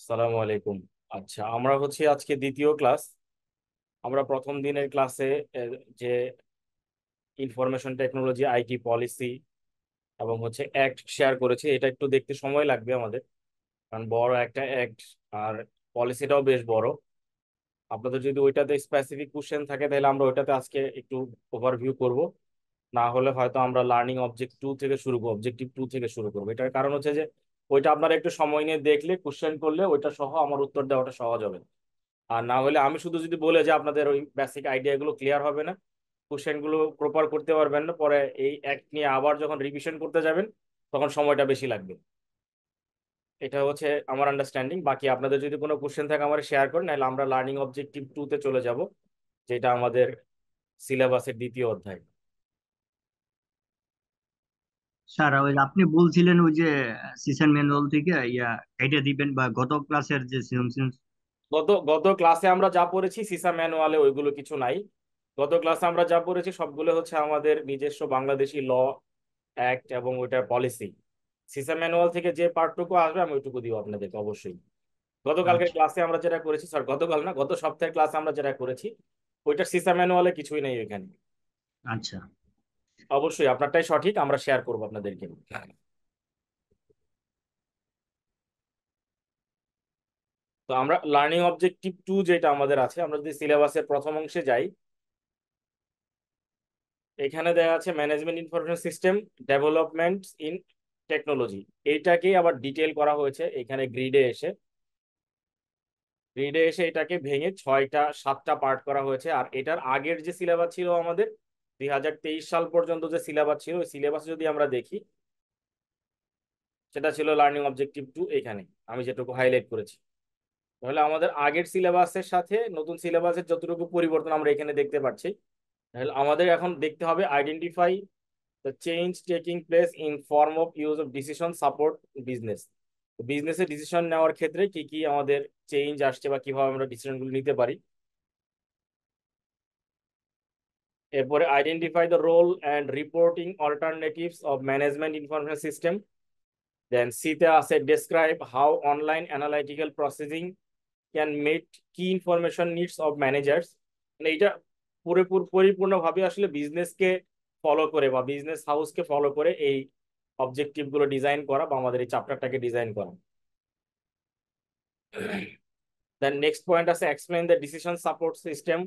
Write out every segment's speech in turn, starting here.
সালামু আলাইকুম। আচ্ছা, আমরা হচ্ছে আজকে দ্বিতীয় ক্লাস। আমরা প্রথম দিনের ক্লাসে যে ইনফরমেশন টেকনোলজি আইটি পলিসি এবং হচ্ছে অ্যাক্ট শেয়ার করেছি, এটা একটু দেখতে সময় লাগবে আমাদের, কারণ বড় একটা অ্যাক্ট আর পলিসিটাও বেশ বড়। আপনাদের যদি ওইটাতে স্পেসিফিক কোশ্চেন থাকে তাহলে আমরা ওইটাতে আজকে একটু ওভারভিউ করব। না হলে হয়তো আমরা লার্নিং অবজেক্ট টু থেকে শুরু করবো, অবজেক্টিভ টু থেকে শুরু করবো। এটার কারণ হচ্ছে যে ওইটা আপনারা একটু সময় নিয়ে দেখলে, কোশ্চেন করলে ওইটা সহ আমার উত্তর দেওয়াটা সহজ হবে। আর না হলে আমি শুধু যদি বলে যে আপনাদের ওই বেসিক আইডিয়া গুলো ক্লিয়ার হবে না, কোশ্চেন গুলো প্রপার করতে পারবেন না, পরে এই অ্যাক্ট নিয়ে আবার যখন রিভিশন করতে যাবেন তখন সময়টা বেশি লাগবে। এটা হচ্ছে আমার আন্ডারস্ট্যান্ডিং। বাকি আপনাদের যদি কোনো কোশ্চেন থাকে আমার শেয়ার করেন, নাহলে আমরা লার্নিং অবজেক্টিভ টু তে চলে যাব, যেটা আমাদের সিলেবাসের দ্বিতীয় অধ্যায়। স্যার, ওই যে আপনি বলছিলেন ওই যে সিসেন ম্যানুয়াল থেকে এটা দিবেন বা গত ক্লাসের যে সিসেন। গত গত ক্লাসে আমরা যা পড়েছি সিসা ম্যানুয়ালে ওইগুলো কিছু নাই। গত ক্লাসে আমরা যা পড়েছি সবগুলো হচ্ছে আমাদের নিজস্ব বাংলাদেশি ল, অ্যাক্ট এবং ওইটার পলিসি। সিসা ম্যানুয়াল থেকে যে পার্টটুকু আসবে আমি ওইটুকু দিব আপনাদেরকে অবশ্যই। গতকালকের আচ্ছা। ক্লাসে আমরা যেটা করেছি, স্যার গতকাল না, গত সপ্তাহের ক্লাসে আমরা যেটা করেছি ওইটা সিসা ম্যানুয়ালে কিছুই নেই ওইখানে। আচ্ছা অবশ্যই আপনারটাই সঠিক, আমরা শেয়ার করবো আপনাদেরকে। তো আমরা লার্নিং অবজেক্টিভ টু যেটা আমাদের আছে, আমরা যদি সিলেবাসের প্রথম অংশে যাই, এখানে দেখা আছে management information system development in technology. এইটাকেই আবার ডিটেল করা হয়েছে এখানে গ্রিডে এসে এটাকে ভেঙে ছয়টা সাতটা পার্ট করা হয়েছে। আর এটার আগের যে সিলেবাস ছিল আমাদের 2023 সাল পর্যন্ত যে সিলেবাস ছিল, ওই সিলেবাস যদি আমরা দেখি, সেটা ছিল লার্নিং অবজেক্টিভ টু। এখানে আমি যেটুকু হাইলাইট করেছি, তাহলে আমাদের আগের সিলেবাসের সাথে নতুন সিলেবাসের যতটুকু পরিবর্তন আমরা এখানে দেখতে পাচ্ছি। তাহলে আমাদের এখন দেখতে হবে identify the change taking place in form of use of decision support business. বিজনেসে ডিসিশন নেওয়ার ক্ষেত্রে কি কি আমাদের চেঞ্জ আসছে বা কিভাবে আমরা ডিসিশনগুলো নিতে পারি। এরপরে identify the role and reporting alternatives of management information system. Then সিতে আছে describe how online analytical processing can meet key information needs of managers. মানে এইটা পরিপূর্ণভাবে আসলে বিজনেসকে ফলো করে বা বিজনেস হাউসকে ফলো করে এই অবজেক্টিভ গুলো ডিজাইন করা বা আমাদের এই চ্যাপ্টারটাকে ডিজাইন করা। দেন নেক্সট পয়েন্ট আছে explain the decision support system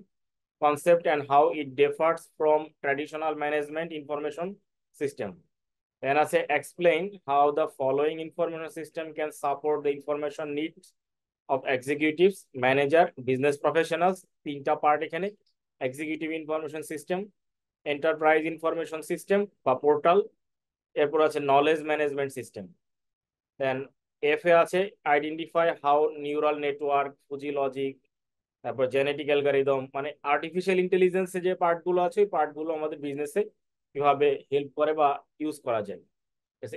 concept and how it differs from traditional management information system. Then I say explain how the following information system can support the information needs of executives, manager, business professionals. তিনটা part এখানে: executive information system, enterprise information system বা portal, এরপর আছে knowledge management system. Then F A আছে identify how neural network, fuzzy logic, তারপর genetic algorithm, মানে artificial ইন্টেলিজেন্সে যে পার্টগুলো আছে ওই পার্টগুলো আমাদের বিজনেসে কিভাবে হেল্প করে বা ইউজ করা যায়।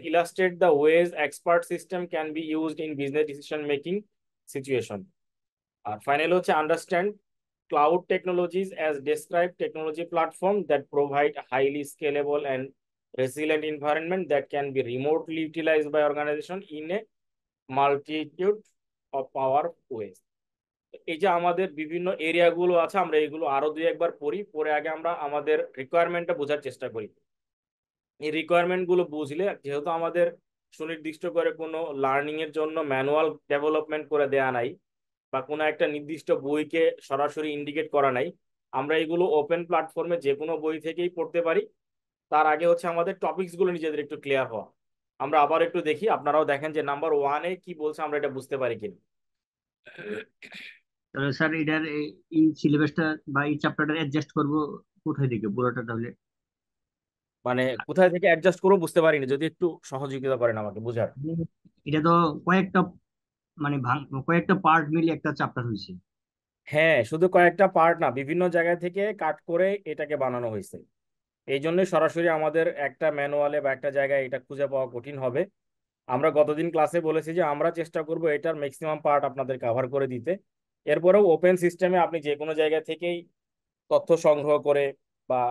Illustrate the ways expert system can be used in business decision making situation. আর ফাইনাল হচ্ছে understand cloud technologies as describe technology platform that provide highly scalable and resilient environment that can be remotely utilized by organization in a multitude of power ways. এই যে আমাদের বিভিন্ন area গুলো আছে, আমরা এগুলো আরো দুই একবার পড়ি, পরে আগে আমরা আমাদের রিকোয়ারমেন্টটা বোঝার চেষ্টা করি। এই রিকোয়ারমেন্ট গুলো বুঝলে, যেহেতু আমাদের সুনির্দিষ্ট করে কোনো লার্নিং এর জন্য ম্যানুয়াল ডেভেলপমেন্ট করে দেয়া নাই বা কোনো একটা নির্দিষ্ট বইকে সরাসরি ইন্ডিকেট করা নাই, আমরা এগুলো ওপেন প্ল্যাটফর্মে যে কোনো বই থেকেই পড়তে পারি। তার আগে হচ্ছে আমাদের টপিকস গুলো নিজেদের একটু ক্লিয়ার হওয়া। আমরা আবার একটু দেখি, আপনারাও দেখেন যে নাম্বার ওয়ানে কি বলছে, আমরা এটা বুঝতে পারি কিনা। তাহলে স্যার, এটার এই সিলেবাসটা বা এই চ্যাপ্টারটা অ্যাডজাস্ট করবো কোথায় থেকে পুরোটা তাহলে? মানে কোথায় থেকে অ্যাডজাস্ট করবো বুঝতে পারিনি, যদি একটু সহযোগিতা করেন আমাকে বুঝার। এটা তো কয়েকটা কয়েকটা পার্ট মিলে একটা চ্যাপ্টার হয়েছে। হ্যাঁ, শুধু কয়েকটা পার্ট না, বিভিন্ন জায়গা থেকে কাট করে এটাকে বানানো হয়েছে। এই জন্য সরাসরি আমাদের একটা ম্যানুয়ালে বা একটা জায়গায় এটা খুঁজে পাওয়া কঠিন হবে। আমরা গতদিন ক্লাসে বলেছি যে আমরা চেষ্টা করব এটার ম্যাক্সিমাম পার্ট আপনাদের কভার করে দিতে। এরপরেও ওপেন সিস্টেমে আপনি যে কোনো জায়গা থেকেই তথ্য সংগ্রহ করে বা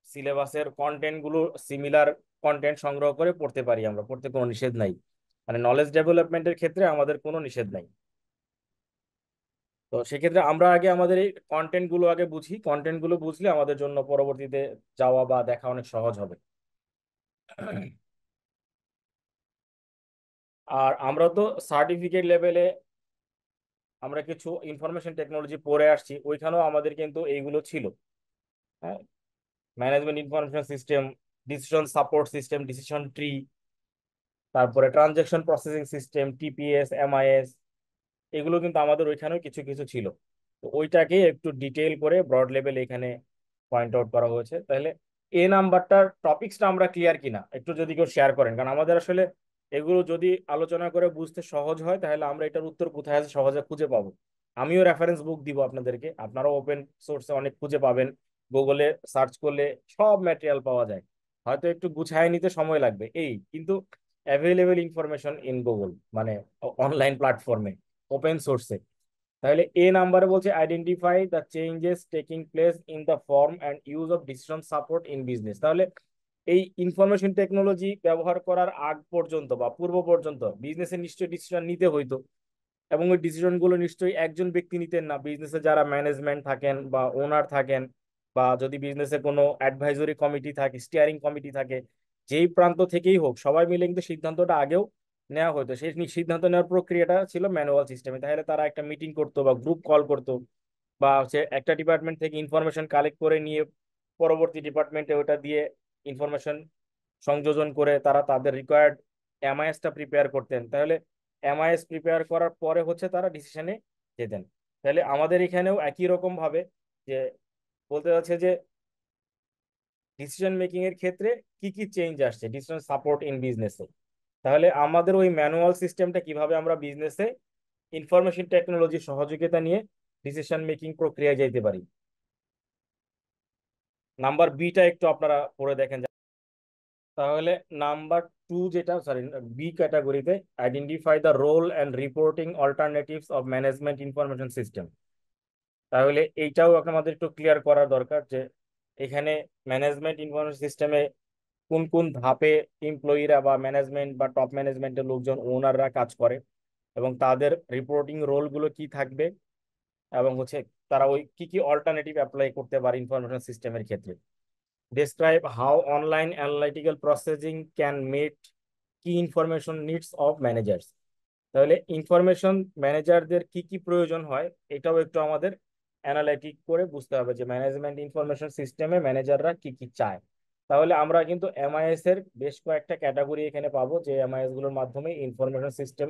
সিলেবাসের কন্টেন্ট গুলো সিমিলার কন্টেন্ট সংগ্রহ করে পড়তে পারি, আমরা পড়তে কোনো নিষেধ নাই। মানে নলেজ ডেভেলপমেন্টের ক্ষেত্রে আমাদের কোনো নিষেধ নাই। তো সেক্ষেত্রে আমরা আগে আমাদের এই কন্টেন্ট গুলো আগে বুঝি, কন্টেন্ট গুলো বুঝলে আমাদের জন্য পরবর্তীতে যাওয়া বা দেখা অনেক সহজ হবে। আর আমরা তো সার্টিফিকেট লেভেলে আমরা কিছু ইনফরমেশন টেকনোলজি পড়ে আসছি, ওইখানেও আমাদের কিন্তু এইগুলো ছিল। হ্যাঁ, management information system, decision support system, decision tree, তারপরে transaction processing system, TPS, MIS, এগুলো কিন্তু আমাদের ওইখানেও কিছু কিছু ছিল। তো ওইটাকে একটু ডিটেইল করে ব্রড লেভেল এখানে পয়েন্ট আউট করা হয়েছে। তাহলে এ নাম্বারটার টপিকসটা আমরা ক্লিয়ার কিনা একটু যদি কেউ শেয়ার করেন, কারণ আমাদের আসলে এগুলো যদি আলোচনা করে বুঝতে সহজ হয় তাহলে আমরা এটার উত্তর কোথায় আছে সহজে খুঁজে পাবো। আমিও রেফারেন্স বুক দিব আপনাদেরকে, আপনারাও ওপেন সোর্সে অনেক খুঁজে পাবেন, গুগলে সার্চ করলে সব ম্যাটেরিয়াল পাওয়া যায়। হয়তো একটু গুছায় নিতে সময় লাগবে এই, কিন্তু অ্যাভেলেবেল ইনফরমেশন ইন গুগল, মানে অনলাইন প্ল্যাটফর্মে, ওপেন সোর্সে। তাহলে এ নাম্বারে বলছে identify the changes taking place in the form and use of decision support in business. তাহলে এই ইনফরমেশন টেকনোলজি ব্যবহার করার আগ পর্যন্ত বা পূর্ব পর্যন্ত বিজনেসে নিশ্চয়ই ডিসিশন নিতে হইতো, এবং ওই ডিসিশন গুলো নিশ্চয়ই একজন ব্যক্তি নিতেন না, বিজনেসে যারা ম্যানেজমেন্ট থাকেন বা ওনার থাকেন, বা যদি বিজনেসে কোনো অ্যাডভাইজরি কমিটি থাকে, স্টিয়ারিং কমিটি থাকে, যেই প্রান্ত থেকেই হোক সবাই মিলে কিন্তু সিদ্ধান্তটা আগেও নেওয়া হতো। সেই সিদ্ধান্ত নেওয়ার প্রক্রিয়াটা ছিল ম্যানুয়াল সিস্টেমে। তাহলে তারা একটা মিটিং করতো বা গ্রুপ কল করতো, বা হচ্ছে একটা ডিপার্টমেন্ট থেকে ইনফরমেশন কালেক্ট করে নিয়ে পরবর্তী ডিপার্টমেন্টে ওটা দিয়ে ইনফরমেশন সংযোজন করে তারা তাদের রিকোয়ার্ড এমআইএসটা প্রিপেয়ার করতেন। তাহলে এমআইএস প্রিপেয়ার করার পরে হচ্ছে তারা ডিসিশনে যেতেন। তাহলে আমাদের এখানেও একই রকম ভাবে যে বলতে যাচ্ছে যে ডিসিশন মেকিং এর ক্ষেত্রে কি কি চেঞ্জ আসছে ডিসিশন সাপোর্ট ইন বিজনেসে। তাহলে আমাদের ওই ম্যানুয়াল সিস্টেমটা কিভাবে আমরা বিজনেসে ইনফরমেশন টেকনোলজির সহযোগিতা নিয়ে ডিসিশন মেকিং প্রক্রিয়ায় যেতে পারি। নাম্বার বিটা একটু আপনারা পড়ে দেখেন। তাহলে নাম্বার টু যেটা, সরি, বি ক্যাটাগরিতে identify the role and reporting alternatives of management information system. তাহলে এইটাও আমাদের একটু ক্লিয়ার করা দরকার যে এখানে ম্যানেজমেন্ট ইনফরমেশন সিস্টেমে কোন কোন ধাপে এমপ্লয়িরা বা ম্যানেজমেন্ট বা টপ ম্যানেজমেন্টের লোকজন, ওনাররা কাজ করে, এবং তাদের রিপোর্টিং রোলগুলো কি থাকবে, এবং হচ্ছে তারা ওই কি কি অল্টারনেটিভ অ্যাপ্লাই করতে পারে ইনফরমেশন সিস্টেমের ক্ষেত্রে। Describe how online analytical processing can meet key information needs of managers. তাহলে ইনফরমেশন ম্যানেজারদের কি কি প্রয়োজন হয় এটাও একটু আমাদের অ্যানালাইটিক করে বুঝতে হবে যে ম্যানেজমেন্ট ইনফরমেশন সিস্টেমে ম্যানেজাররা কি কি চায়। তাহলে আমরা কিন্তু এমআইএস এর বেশ কয়েকটা ক্যাটাগরি এখানে পাবো, যে এমআইএস গুলোর মাধ্যমে ইনফরমেশন সিস্টেম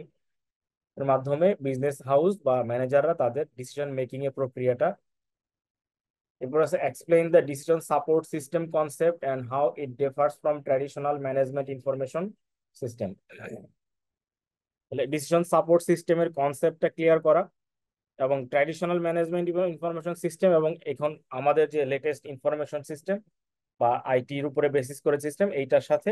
এর মাধ্যমে বিজনেস হাউস বা ম্যানেজাররা তাদের ডিসিশন মেকিং এর প্রক্রিয়াটা। এরপর আছে explain the decision support system concept and how it differs from traditional management information system. তাহলে ডিসিশন সাপোর্ট সিস্টেমের কনসেপ্টটা ক্লিয়ার করা, এবং ট্র্যাডিশনাল ম্যানেজমেন্ট ইনফরমেশন সিস্টেম এবং এখন আমাদের যে লেটেস্ট ইনফরমেশন সিস্টেম বা আইটির উপরে বেসিস করে সিস্টেম, এইটার সাথে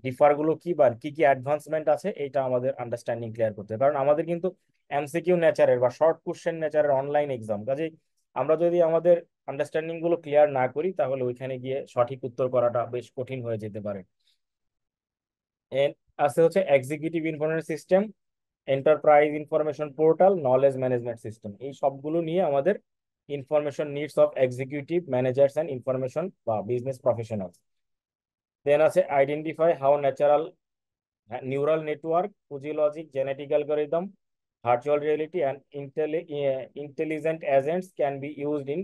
ডিফার গুলো কি বা কি কি অ্যাডভান্সমেন্ট আছে এইটা আমাদের আন্ডারস্ট্যান্ডিং ক্লিয়ার করতে হবে। কারণ আমাদের কিন্তু এমসিকিউ নেচারের বা শর্ট কোশ্চেন নেচারের অনলাইন এক্সাম, কাজেই আমরা যদি আমাদের আন্ডারস্ট্যান্ডিং গুলো ক্লিয়ার না করি তাহলে ওইখানে গিয়ে সঠিক উত্তর করাটা বেশ কঠিন হয়ে যেতে পারে। এর আছে হচ্ছে executive information system, enterprise information portal, knowledge management system, এই সবগুলো নিয়ে আমাদের information needs of executive managers and information বা বিজনেস প্রফেশনালস। দেন আছে identify how natural neural network, fuzzy logic, genetic algorithm, virtual reality and intelligent agents can be used in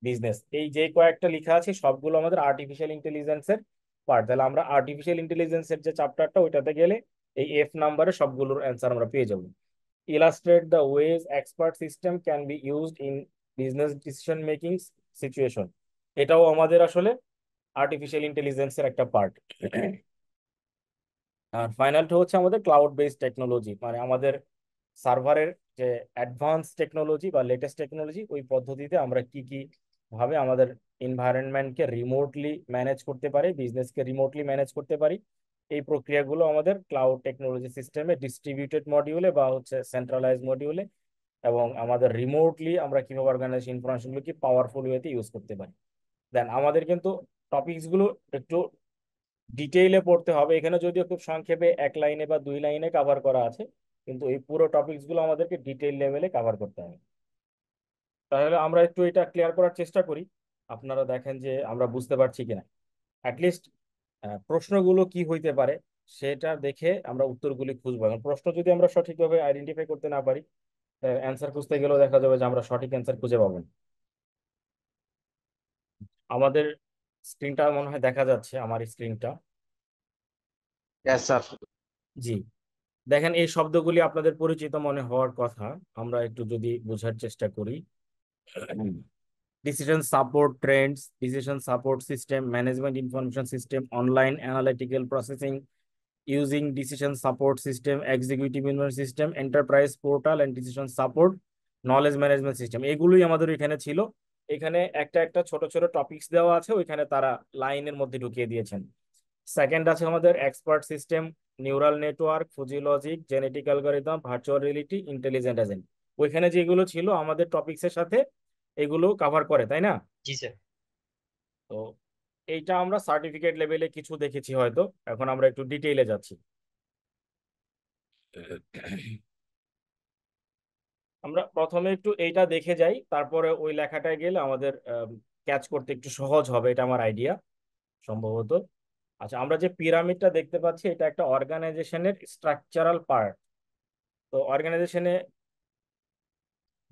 business. এই যে কয়েকটা লেখা আছে সবগুলো আমাদের আর্টিফিশিয়াল ইন্টেলিজেন্সের পার্ট। তাহলে আমরা আর্টিফিশিয়াল ইন্টেলিজেন্সের যে চ্যাপ্টারটা ওইটাতে গেলে এই এফ নাম্বারে সবগুলোর অ্যান্সার আমরা পেয়ে যাবো। Illustrate the ways expert system can be used in business decision making situation, এটাও আমাদের আসলে আর্টিফিশিয়াল ইন্টেলিজেন্সের একটা পার্ট। আর ফাইনালটা হচ্ছে আমাদের ক্লাউড বেসড টেকনোলজি, মানে আমাদের সার্ভারের যে অ্যাডভান্স টেকনোলজি বা লেটেস্ট টেকনোলজি, ওই পদ্ধতিতে আমরা কি কি ভাবে আমাদের এনভায়রনমেন্টকে রিমোটলি ম্যানেজ করতে পারি, বিজনেসকে রিমোটলি ম্যানেজ করতে পারি। এই প্রক্রিয়াগুলো আমাদের ক্লাউড টেকনোলজি সিস্টেমে ডিস্ট্রিবিউটেড মডিউলে বা হচ্ছে সেন্ট্রালাইজ মডিউলে, এবং আমাদের রিমোটলি আমরা কিভাবে অর্গানাইজেশন ইনফরমেশনগুলোকে পাওয়ারফুল ওয়েতে ইউজ করতে পারি। দেন আমাদের কিন্তু টপিকস গুলো একটু ডিটেইলে পড়তে হবে। এখানে যদিও খুব সংক্ষেপে 1 লাইনে বা 2 লাইনে কভার করা আছে, কিন্তু এই পুরো টপিকস গুলো আমাদেরকে ডিটেইল লেভেলে কভার করতে হবে। তাহলে আমরা একটু এটা ক্লিয়ার করার চেষ্টা করি, আপনারা দেখেন যে আমরা বুঝতে পারছি কিনা। অ্যাটলিস্ট প্রশ্নগুলো কি হইতে পারে সেটা দেখে আমরা উত্তরগুলি খুঁজবো। এখন প্রশ্ন যদি আমরা সঠিকভাবে আইডেন্টিফাই করতে না পারি, অ্যান্সার খুঁজতে গেলেও দেখা যাবে যে আমরা সঠিক অ্যান্সার খুঁজে পাবো না। আমাদের স্ক্রিনটা মনে হয় দেখা যাচ্ছে, আমার স্ক্রিনটা। Yes sir. জি, দেখেন এই শব্দগুলি আপনাদের পরিচিত মনে হওয়ার কথা। আমরা একটু যদি বোঝার চেষ্টা করি। Decision support trends, decision support system, management information system, online analytical processing using decision support system, executive information system, enterprise portal and decision support, knowledge management system, এগুলোই আমাদের এখানে ছিল। এখানে একটা একটা ছোট ছোট টপিকস দেওয়া আছে, ওইখানে তারা লাইনের মধ্যে ঢুকিয়ে দিয়েছেন। সেকেন্ড আছে আমাদের expert system, neural network, fuzzy logic, genetic algorithm, virtual reality, intelligent agent. ওইখানে যেগুলো ছিল আমাদের টপিকসের সাথে এগুলো কভার করে, তাই না? जी सर। তো এইটা আমরা সার্টিফিকেট লেভেলে কিছু দেখেছি হয়তো, এখন আমরা একটু ডিটেইলে যাচ্ছি। আমরা প্রথমে একটু এইটা দেখে যাই, তারপরে ওই লেখাটায় গেলে আমাদের ক্যাচ করতে একটু সহজ হবে, এটা আমার আইডিয়া সম্ভবত। আচ্ছা, আমরা যে পিরামিডটা দেখতে পাচ্ছি এটা একটা অর্গানাইজেশনের স্ট্রাকচারাল পার্ট। তো অর্গানাইজেশনে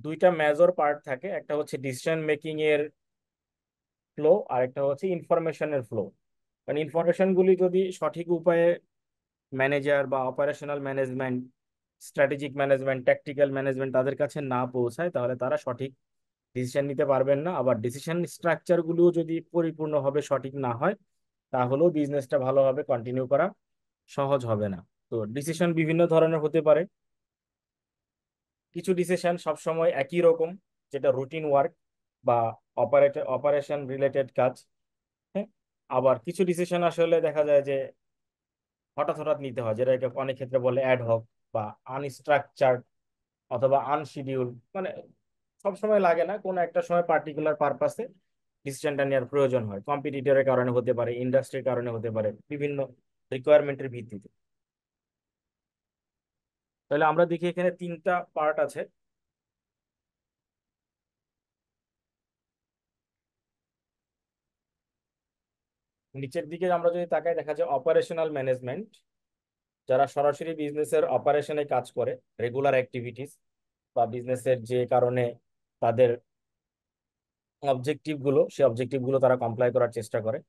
দুইটা মেজর পার্ট থাকে, একটা হচ্ছে ডিসিশন মেকিং এর ফ্লো, আর একটা হচ্ছে ইনফরমেশনের ফ্লো। কারণ ইনফরমেশন গুলি যদি সঠিক উপায়ে ম্যানেজার বা operational management, strategic management, tactical management তাদের কাছে না পৌঁছায়, তাহলে তারা সঠিক ডিসিশন নিতে পারবেন না। আবার ডিসিশন স্ট্রাকচার গুলিও যদি পরিপূর্ণভাবে সঠিক না হয়, তাহলেও বিজনেসটা ভালোভাবে কন্টিনিউ করা সহজ হবে না। তো ডিসিশন বিভিন্ন ধরনের হতে পারে। কিছু ডিসিশন সবসময় একই রকম, যেটা রুটিন ওয়ার্ক বা অপারেশন রিলেটেড কাজ। হ্যাঁ, আবার কিছু ডিসিশন আসলে দেখা যায় যে হঠাৎ হঠাৎ নিতে হয়, যেটাকে অনেক ক্ষেত্রে বলে অ্যাডহক বা আনস্ট্রাকচার্ড অথবা আনশিডিউল। মানে সবসময় লাগে না, কোনো একটা সময় পার্টিকুলার পারপাসে ডিসিশনটা নেওয়ার প্রয়োজন হয়। কম্পিটিটরের কারণে হতে পারে, ইন্ডাস্ট্রির কারণে হতে পারে, বিভিন্ন রিকোয়ারমেন্টের ভিত্তিতে। তাহলে আমরা দেখি এখানে 3টা পার্ট আছে। নিচের দিকে আমরা যদি তাকাই, দেখা যায় অপারেশনাল ম্যানেজমেন্ট, যারা সরাসরি বিজনেসের অপারেশনে কাজ করে, রেগুলার অ্যাক্টিভিটিস বা বিজনেসের যে কারণে তাদের অবজেক্টিভ গুলো, সেই অবজেক্টিভ গুলো তারা কমপ্লাই করার চেষ্টা করে।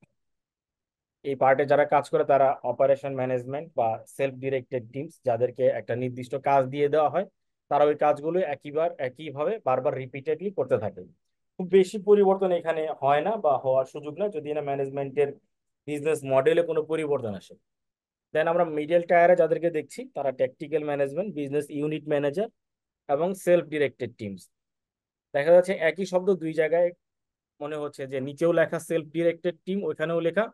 এই পার্টে যারা কাজ করে তারা অপারেশন ম্যানেজমেন্ট বা সেলফ ডিরেক্টেড টিমস, যাদেরকে একটা নির্দিষ্ট কাজ দিয়ে দেওয়া হয়, তারা ওই কাজগুলো একইভাবে বারবার রিপিটেডলি করতে থাকে। খুব বেশি পরিবর্তন এখানে হয় না বা হওয়ার সুযোগ না, যদি না ম্যানেজমেন্টের বিজনেস মডেলে কোনো পরিবর্তন আসে। দেন আমরা মিডল টায়ারে যাদেরকে দেখছি, তারা tactical management, business unit manager এবং সেলফ ডিরেক্টেড টিমস। দেখা যাচ্ছে একই শব্দ দুই জায়গায় মনে হচ্ছে, যে নিচেও লেখা সেলফ ডিরেক্টেড টিম, ওইখানেও লেখা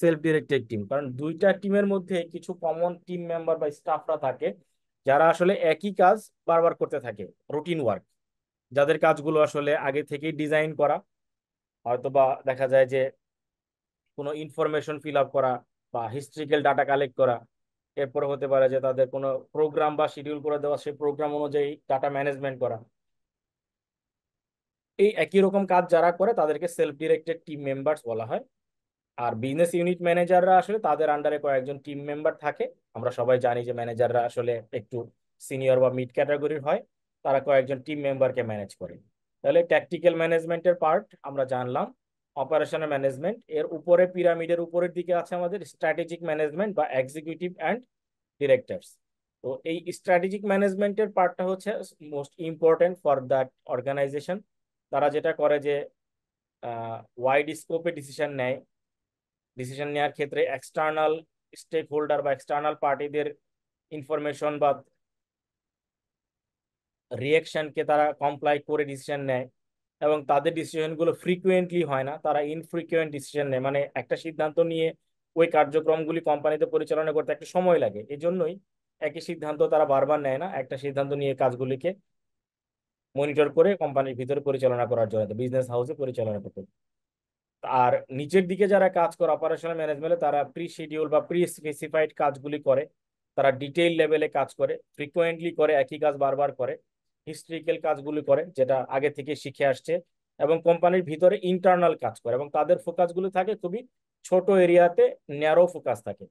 সেলফ ডিরেক্টেড টিম। কারণ দুইটা টিমের মধ্যে কিছু কমন টিম মেম্বার বা স্টাফরা থাকে, যারা আসলে একই কাজ বারবার করতে থাকে, রুটিন ওয়ার্ক, যাদের কাজগুলো আসলে আগে থেকেই ডিজাইন করা। হয়তোবা দেখা যায় যে কোনো ইনফরমেশন ফিল আপ করা বা হিস্ট্রিক্যাল ডাটা কালেক্ট করা। এরপরে হতে পারে যে তাদের কোনো প্রোগ্রাম বা শিডিউল করে দেওয়া, সেই প্রোগ্রাম অনুযায়ী ডাটা ম্যানেজমেন্ট করা। এই একই রকম কাজ যারা করে তাদেরকে সেলফ ডিরেক্টেড টিম মেম্বার্স বলা হয়। আর বিজনেস ইউনিট ম্যানেজাররা আসলে তাদের আন্ডারে কয়েকজন টিম মেম্বার থাকে। আমরা সবাই জানি যে ম্যানেজাররা আসলে একটু সিনিয়র বা মিড ক্যাটাগরির হয়, তারা কয়েকজন টিম মেম্বারকে ম্যানেজ করে। তাহলে ট্যাকটিক্যাল ম্যানেজমেন্টের পার্ট আমরা জানলাম। অপারেশনাল ম্যানেজমেন্ট এর উপরে, পিরামিডের উপরের দিকে আছে আমাদের স্ট্র্যাটেজিক ম্যানেজমেন্ট বা এক্সিকিউটিভ অ্যান্ড ডিরেক্টরস। তো এই স্ট্র্যাটেজিক ম্যানেজমেন্টের পার্টটা হচ্ছে most important for that organization. তারা যেটা করে যে ওয়াইড স্কোপে ডিসিশন নেয়। ডিসিশন নেওয়ার ক্ষেত্রে এক্সটার্নাল স্টেক হোল্ডার বা এক্সটার্নাল পার্টিদের ইনফরমেশন বা রিয়েকশনকে তারা কমপ্লাই করে ডিসিশন নেয়। এবং তাদের ডিসিশনগুলো ফ্রিকুয়েন্টলি হয় না, তারা ইনফ্রিকুয়েন্ট ডিসিশন নেয়। মানে একটা সিদ্ধান্ত নিয়ে ওই কার্যক্রমগুলি কোম্পানিতে পরিচালনা করতে একটা সময় লাগে, এই জন্যই একই সিদ্ধান্ত তারা বারবার নেয় না, একটা সিদ্ধান্ত নিয়ে কাজগুলিকে মনিটর করে কোম্পানির ভিতরে পরিচালনা করার জন্য, বিজনেস হাউসে পরিচালনা করতে। আর নিচের দিকে যারা কাজ করে অপারেশনাল ম্যানেজমেন্টে, তারা প্রি শিডিউল বা প্রি স্পেসিফাইড কাজগুলি করে, তারা ডিটেইল লেভেলে কাজ করে, ফ্রিকোয়েন্টলি করে, একই কাজ বারবার করে, হিস্ট্রিক্যাল কাজগুলি করে যেটা আগে থেকে শিখে আসছে, এবং কোম্পানির ভিতরে ইন্টারনাল কাজ করে, এবং তাদের ফোকাসগুলি থাকে খুবই ছোট এরিয়াতে, ন্যারো ফোকাস থাকে।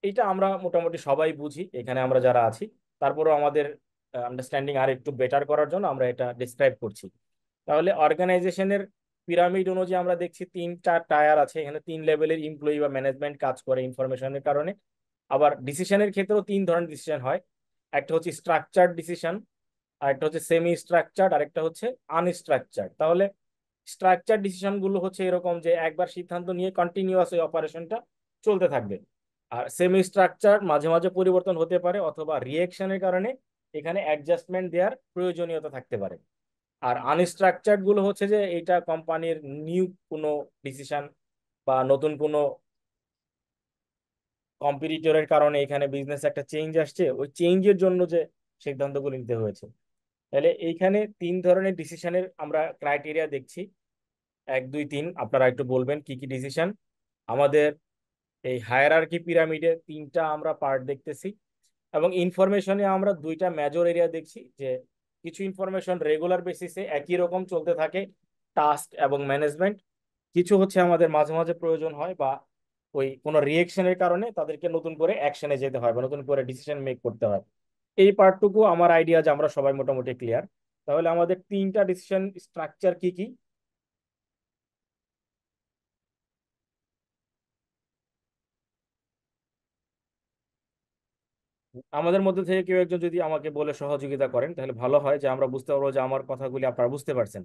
এটা আমরা মোটামুটি সবাই বুঝি এখানে আমরা যারা আছি। তারপরেও আমাদের আন্ডারস্ট্যান্ডিং আর একটু বেটার করার জন্য আমরা এটা ডিসক্রাইব করছি। তাহলে অর্গানাইজেশনের পিরামিড অনুযায়ী আমরা দেখছি তিনটা টায়ার আছে, এখানে তিন লেভেলের এমপ্লয়ি বা ম্যানেজমেন্ট কাজ করে ইনফরমেশনের কারণে। আবার ডিসিশনের ক্ষেত্রেও তিন ধরনের ডিসিশন হয়, একটা হচ্ছে স্ট্রাকচার্ড ডিসিশন, আরেকটা হচ্ছে সেমি স্ট্রাকচার্ড, আরেকটা হচ্ছে আনস্ট্রাকচার্ড। তাহলে স্ট্রাকচার ডিসিশন গুলো হচ্ছে এরকম যে একবার সিদ্ধান্ত নিয়ে কন্টিনিউয়াস ওই অপারেশনটা চলতে থাকবে। আর সেমি স্ট্রাকচার মাঝে মাঝে পরিবর্তন হতে পারে, অথবা রিয়েকশনের কারণে এখানে অ্যাডজাস্টমেন্ট দেওয়ার প্রয়োজনীয়তা থাকতে পারে। আর আনস্ট্রাকচার্ড গুলো হচ্ছে যে এটা কোম্পানির নিউ কোনো ডিসিশন বা নতুন কোনো কম্পিটিটরের কারণে এখানে বিজনেস একটা চেঞ্জ আসছে, ওই চেঞ্জের জন্য যে সিদ্ধান্তগুলো নিতে হয়েছে। তাহলে এইখানে তিন ধরনের ডিসিশনের আমরা ক্রাইটেরিয়া দেখছি, 1 2 3। আপনারা একটু বলবেন কি কি ডিসিশন। আমাদের এই হায়ারার্কি পিরামিডে তিনটা আমরা পার্ট দেখতেছি, এবং ইনফরমেশনে আমরা দুইটা মেজর এরিয়া দেখছি, যে কিছু ইনফরমেশন রেগুলার বেসিসে একই রকম চলতে থাকে, টাস্ক এবং ম্যানেজমেন্ট। কিছু হচ্ছে আমাদের মাঝে মাঝে প্রয়োজন হয়, বা ওই কোনো রিয়েকশনের কারণে তাদেরকে নতুন করে অ্যাকশনে যেতে হয় বা নতুন করে ডিসিশন মেক করতে হয়। এই পার্টটুকু আমার আইডিয়া যে আমরা সবাই মোটামুটি ক্লিয়ার। তাহলে আমাদের তিনটা ডিসিশন স্ট্রাকচার কি কি? আমাদের মধ্যে থেকে কেউ একজন যদি আমাকে বলে সহযোগিতা করেন তাহলে ভালো হয়, যে আমরা বুঝতে পারবো যে আমার কথাগুলি আপনারা বুঝতে পারছেন।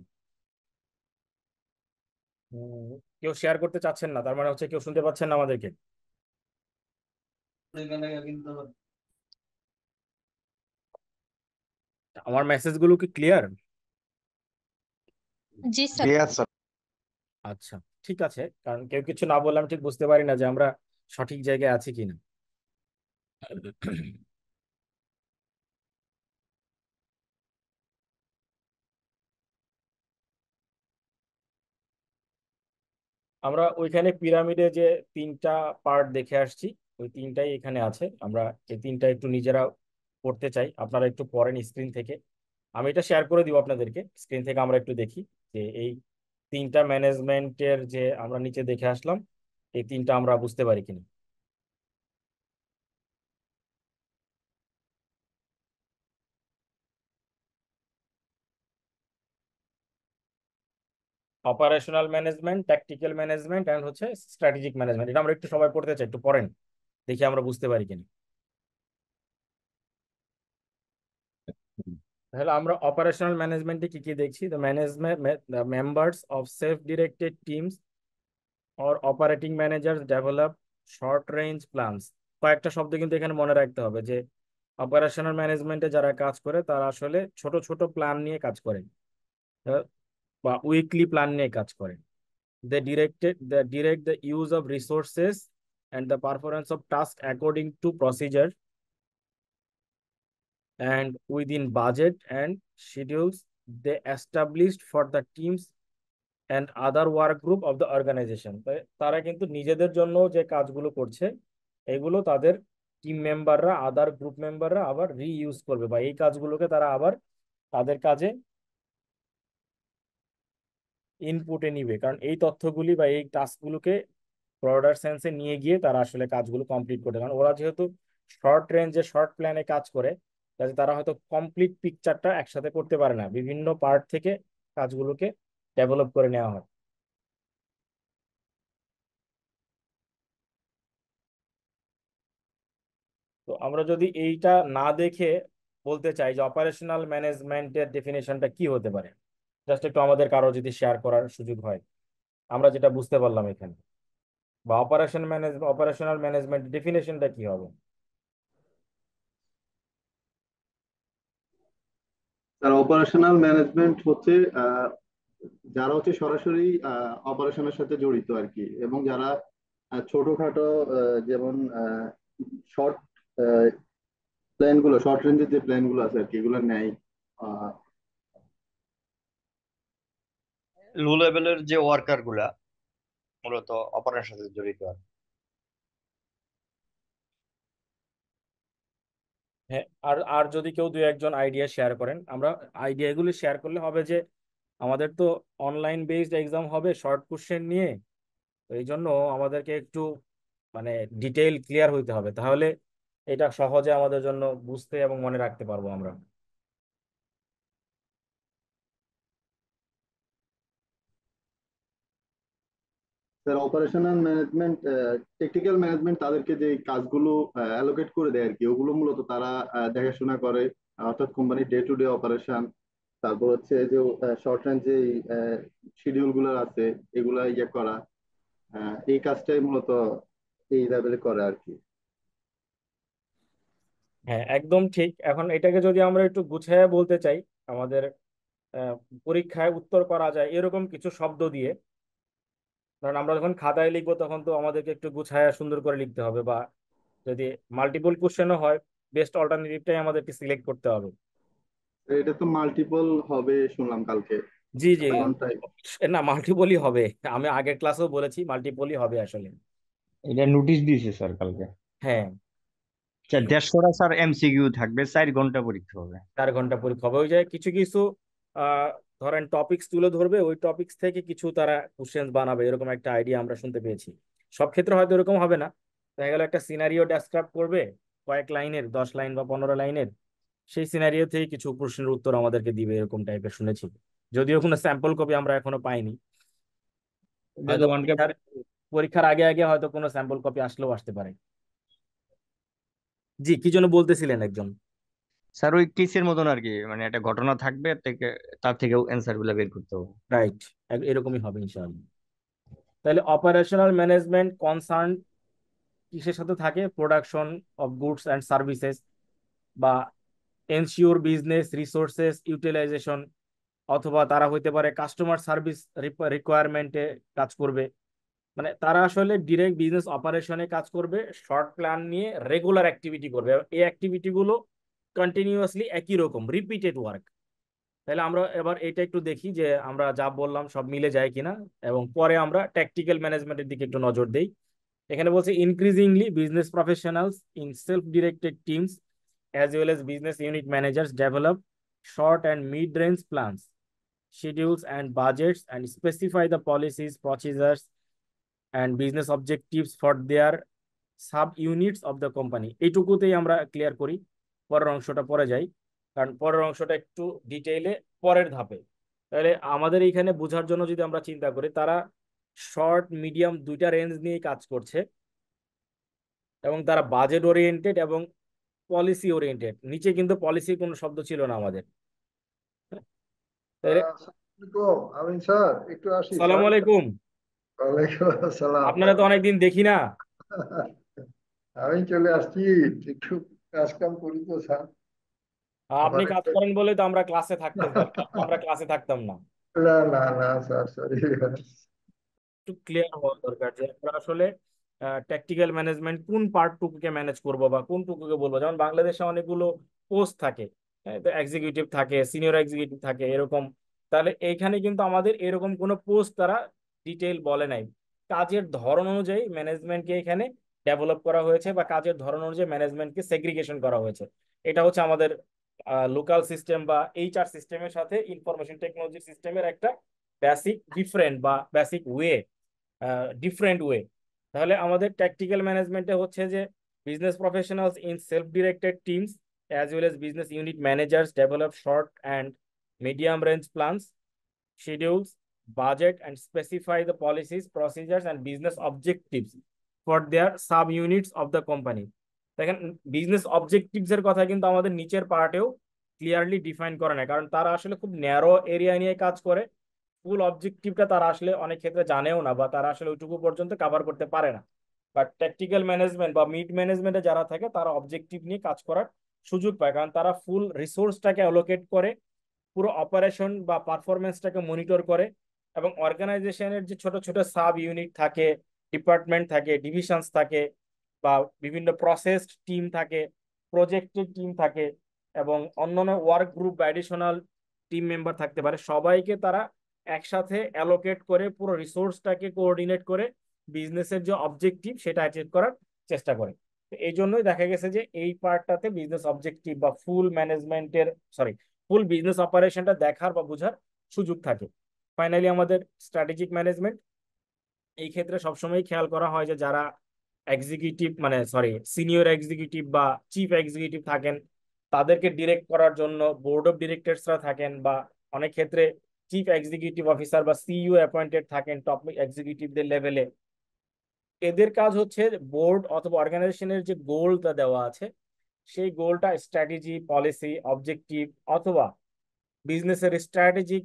উম, কেউ শেয়ার করতে চাচ্ছেন না, তার মানে হচ্ছে কেউ শুনতে পাচ্ছেন না আমাদেরকে। আমার মেসেজগুলো কি ক্লিয়ার? জি স্যার। Yes, sir. আচ্ছা, ঠিক আছে, কারণ কেউ কিছু না বললে আমি ঠিক বুঝতে পারি না যে আমরা সঠিক জায়গায় আছি কিনা। আমরা ওইখানে পিরামিডে যে তিনটা পার্ট দেখে আসছি, ওই তিনটাই এখানে আছে। আমরা এই তিনটা একটু নিজেরা পড়তে চাই, আপনারা একটু পড়েন স্ক্রিন থেকে। আমি এটা শেয়ার করে দিব আপনাদেরকে, স্ক্রিন থেকে আমরা একটু দেখি যে এই তিনটা ম্যানেজমেন্টের যে আমরা নিচে দেখে আসলাম, এই তিনটা আমরা বুঝতে পারি কিনা। Operational management, tactical management, and হচ্ছে স্ট্র্যাটেজিক ম্যানেজমেন্ট। এটা আমরা একটু সবাই পড়তে চাই, একটু পড়েন, দেখি আমরা বুঝতে পারি কিনা। তাহলে আমরা অপারেশনাল ম্যানেজমেন্টে কি কি দেখছি? The management, the members of self directed teams or operating managers develop short range plans. কয়েকটা শব্দ কিন্তু এখানে মনে রাখতে হবে, যে অপারেশনাল ম্যানেজমেন্টে যারা কাজ করে তারা আসলে ছোট ছোট প্ল্যান নিয়ে কাজ করে, আহ, বা উইকলি প্ল্যান নিয়ে কাজ করে। They direct the use of resources and the performance of tasks according to procedure and within budget and schedules they established for the teams and other work group of the organization। তারা কিন্তু নিজেদের জন্য যে কাজগুলো করছে, এগুলো তাদের team মেম্বাররা, আদার গ্রুপ মেম্বাররা আবার রিইউজ করবে, বা এই কাজগুলোকে তারা আবার তাদের কাজে ইনপুটে নিবে, কারণ এই তথ্যগুলি বা এই টাস্কগুলোকে ব্রডার সেন্সে নিয়ে গিয়ে তারা আসলে কাজগুলো কমপ্লিট করে। কারণ ওরা যেহেতু শর্ট রেঞ্জে শর্ট প্ল্যানে কাজ করে, কাজে তারা হয়তো কমপ্লিট পিকচারটা একসাথে করতে পারে না, বিভিন্ন পার্ট থেকে কাজগুলোকে ডেভেলপ করে নেওয়া হয়। তো আমরা যদি এইটা না দেখে বলতে চাই যে অপারেশনাল ম্যানেজমেন্টের ডেফিনেশনটা কি হতে পারে, জাস্ট একটু আমাদের কারো যদি শেয়ার করার সুযোগ হয়, আমরা যেটা বুঝতে পারলাম এখানে, বা অপারেশনাল ম্যানেজমেন্ট ডেফিনেশনটা কি হবে? তার অপারেশনাল ম্যানেজমেন্ট হচ্ছে আহ, যারা হচ্ছে সরাসরি অপারেশনের সাথে জড়িত আর কি, এবং যারা ছোটখাটো যেমন শর্ট প্ল্যান গুলো, শর্ট রেঞ্জের যে প্ল্যান গুলো আছে আর কি, এগুলো নেয়। আহ, লো লেভেলের যে ওয়ার্কার গুলা মূলত অপারেশনের সাথে জড়িত আর কি। হ্যাঁ, আর আর যদি কেউ দুই একজন আইডিয়া শেয়ার করেন, আমরা আইডিয়াগুলি শেয়ার করলে হবে যে আমাদের তো অনলাইন বেসড এক্সাম হবে শর্ট কোশ্চেন নিয়ে, তো এই জন্য আমাদেরকে একটু মানে ডিটেইল ক্লিয়ার হইতে হবে, তাহলে এটা সহজে আমাদের জন্য বুঝতে এবং মনে রাখতে পারবো আমরা। Sir operational management, technical management তাদেরকে যে কাজগুলো অ্যালোকেট করে দেয় আর কি, ওগুলো মূলত তারা দেখাশোনা করে, অর্থাৎ কোম্পানির ডে টু ডে অপারেশন, তারপর হচ্ছে যে শর্ট রান যে শিডিউল গুলো আছে এগুলা ইয়ে করা, এই কাজটাই মূলত এই লেভেলে করে আর কি। হ্যাঁ, একদম ঠিক। এখন এটাকে যদি আমরা একটু গুছিয়ে বলতে চাই, আমাদের আহ, পরীক্ষায় উত্তর করা যায় এরকম কিছু শব্দ দিয়ে। কারণ আমরা যখন খাতায় লিখবো তখন তো আমাদেরকে একটু গুছায় সুন্দর করে লিখতে হবে, বা যদি মাল্টিপল কোশ্চেনও হয় বেস্ট অল্টারনেটিভটাই আমাদেরকে সিলেক্ট করতে হবে। এটা তো মাল্টিপল হবে শুনলাম কালকে, জি জি, কোনটাই? না মাল্টিপলই হবে, আমি আগের ক্লাসেও বলেছি মাল্টিপলই হবে আসলে। এটা নোটিশ দিয়েছে স্যার কালকে। হ্যাঁ, স্যার 150টা স্যার এমসিকিউ থাকবে, 4 ঘন্টা পরীক্ষা হবে। 4 ঘন্টা পরীক্ষা হবে। ওই যে কিছু কিছু ধরেন টপিকস তুলে ধরবে, ওই টপিকস থেকে কিছু তারা কোশ্চেন বানাবে, এরকম একটা আইডিয়া আমরা শুনতে পেয়েছি। সব ক্ষেত্রে হয়তো এরকম হবে না, দেখা গেল একটা সিনারিও ডেসক্রাইব করবে কয়েক লাইনের, 10 লাইন বা 15 লাইনের, সেই সিনারিও থেকে কিছু প্রশ্নের উত্তর আমাদেরকে দিবে, এরকম টাইপের শুনেছি। যদিও কোনো স্যাম্পল কপি আমরা এখনো পাইনি, এটা তো হয়তো ওয়ান পরীক্ষার পরীক্ষার আগে আগে হয়তো কোনো স্যাম্পল কপি আসলেও আসতে পারে। জি, কি জন্য বলতেছিলেন একজন? স্যার ওই কেসের মতন আর কি, মানে একটা ঘটনা থাকবে, তার থেকেও অ্যান্সার গুলা বের করতে হবে। রাইট, এরকমই হবে ইনশাআল্লাহ। তাহলে অপারেশনাল ম্যানেজমেন্ট কনসার্ন কিসের সাথে থাকে? Production of goods and services, বা এনশিওর বিজনেস রিসোর্সেস ইউটিলাইজেশন, অথবা তারা হইতে পারে কাস্টমার সার্ভিস রিকোয়ারমেন্টে কাজ করবে। মানে তারা আসলে ডিরেক্ট বিজনেস অপারেশনে কাজ করবে, শর্ট প্ল্যান নিয়ে রেগুলার অ্যাক্টিভিটি করবে, এই অ্যাক্টিভিটি গুলো কন্টিনিউয়াসলি একই রকম রিপিটেড ওয়ার্ক। তাহলে আমরা এবার এটা একটু দেখি যে আমরা যা বললাম সব মিলে যায় কিনা, এবং পরে আমরা ট্যাকটিক্যাল ম্যানেজমেন্টের দিকে একটু নজর দেই। এখানে বলছে increasingly business professionals in self directed teams as well as business unit managers develop short and mid-range plans, schedules and budgets, and specify the policies, procedures, and business objectives for their sub units of the company। এইটুকুতেই আমরা clear করি, পরের অংশটা পরে যাই, কারণ পরের অংশটা একটু ডিটেইলে পরের ধাপে। তাহলে আমাদের এইখানে বোঝার জন্য যদি আমরা চিন্তা করি, তারা শর্ট মিডিয়াম দুইটা রেঞ্জ নিয়ে কাজ করছে, এবং তারা বাজেট ওরিয়েন্টেড এবং পলিসি ওরিয়েন্টেড। নিচে কিন্তু পলিসির কোনো শব্দ ছিল না আমাদের। তাহলে আসসালামু আমিন স্যার, একটু আসি সালাম স্যার। আলাইকুম। ওয়ালাইকুম আসসালাম। আপনারা তো অনেকদিন দেখি না। আমি চলে আসছি, একটু কাজ কাম করি তো স্যার। আপনি আমার কাজ একটা- করেন বলে তো আমরা ক্লাসে থাকতাম, আমরা ক্লাসে থাকতাম না। না না না স্যার, সরি। একটু ক্লিয়ার হওয়া দরকার যে আমরা আসলে ট্যাকটিক্যাল ম্যানেজমেন্ট কোন পার্টটুকুকে ম্যানেজ করব বা কোনটুকুকে বলবো। যেমন বাংলাদেশে অনেকগুলো পোস্ট থাকে, হ্যাঁ, তো এক্সিকিউটিভ থাকে, সিনিয়র এক্সিকিউটিভ থাকে, এরকম। তাহলে এইখানে কিন্তু আমাদের এরকম কোনো পোস্ট তারা ডিটেইল বলে নাই। কাজের ধরন অনুযায়ী ম্যানেজমেন্টকে এখানে ডেভেলপ করা হয়েছে, বা কাজের ধরন অনুযায়ী ম্যানেজমেন্টকে সেগ্রিগেশন করা হয়েছে। এটা হচ্ছে আমাদের লোকাল সিস্টেম বা এইচআর সিস্টেমের সাথে ইনফরমেশন টেকনোলজি সিস্টেমের একটা বেসিক ডিফারেন্ট বা বেসিক ওয়ে, ডিফারেন্ট ওয়ে। তাহলে আমাদের ট্যাকটিক্যাল ম্যানেজমেন্টে হচ্ছে যে business professionals in self directed teams as well as business unit managers develop short and medium range plans, schedules, budget, and specify the policies, procedures, and business objectives for their sub units of the company। দেখেন, business objectives এর কথা কিন্তু আমাদের নিচের পার্টেও clearly define করে না, কারণ তারা আসলে খুব ন্যারো এরিয়া নিয়ে কাজ করে। ফুল অবজেক্টিভটা তারা আসলে অনেক ক্ষেত্রে জানেও না, বা তারা আসলে ওইটুকু পর্যন্ত কভার করতে পারে না। বাট ট্যাকটিক্যাল ম্যানেজমেন্ট বা মিড ম্যানেজমেন্টে যারা থাকে তারা অবজেক্টিভ নিয়ে কাজ করার সুযোগ পায়, কারণ তারা ফুল রিসোর্সটাকে অ্যালোকেট করে, পুরো অপারেশন বা পারফরমেন্সটাকে মনিটর করে, এবং অর্গানাইজেশনের যে ছোট ছোট সাব ইউনিট থাকে, ডিপার্টমেন্ট থাকে, ডিভিশনস থাকে, বা বিভিন্ন প্রসেস টিম থাকে, প্রজেক্টের টিম থাকে, এবং অন্যান্য ওয়ার্ক গ্রুপ বা অ্যাডিশনাল টিম মেম্বার থাকতে পারে, সবাইকে তারা একসাথে অ্যালোকেট করে পুরো রিসোর্সটাকে কোঅর্ডিনেট করে বিজনেসের যে অবজেক্টিভ সেটা অ্যাচিভ করার চেষ্টা করে। এই জন্যই দেখা গেছে যে এই পার্টটাতে বিজনেস অবজেক্টিভ বা ফুল বিজনেস অপারেশনটা দেখার বা বোঝার সুযোগ থাকে। ফাইনালি আমাদের স্ট্র্যাটেজিক ম্যানেজমেন্ট, এই ক্ষেত্রে সবসময় খেয়াল করা হয় যে যারা সিনিয়র এক্সিকিউটিভ বা চিফ এক্সিকিউটিভ থাকেন তাদেরকে ডিরেক্ট করার জন্য বোর্ড অফ ডিরেক্টরসরা থাকেন, বা অনেক ক্ষেত্রে চিফ এক্সিকিউটিভ অফিসার বা সিইও অ্যাপয়েন্টেড থাকেন টপ এক্সিকিউটিভদের লেভেলে। এদের কাজ হচ্ছে বোর্ড অথবা অর্গানাইজেশনের যে গোলটা দেওয়া আছে সেই গোলটা স্ট্র্যাটেজি, পলিসি, অবজেক্টিভ অথবা বিজনেসের স্ট্র্যাটেজিক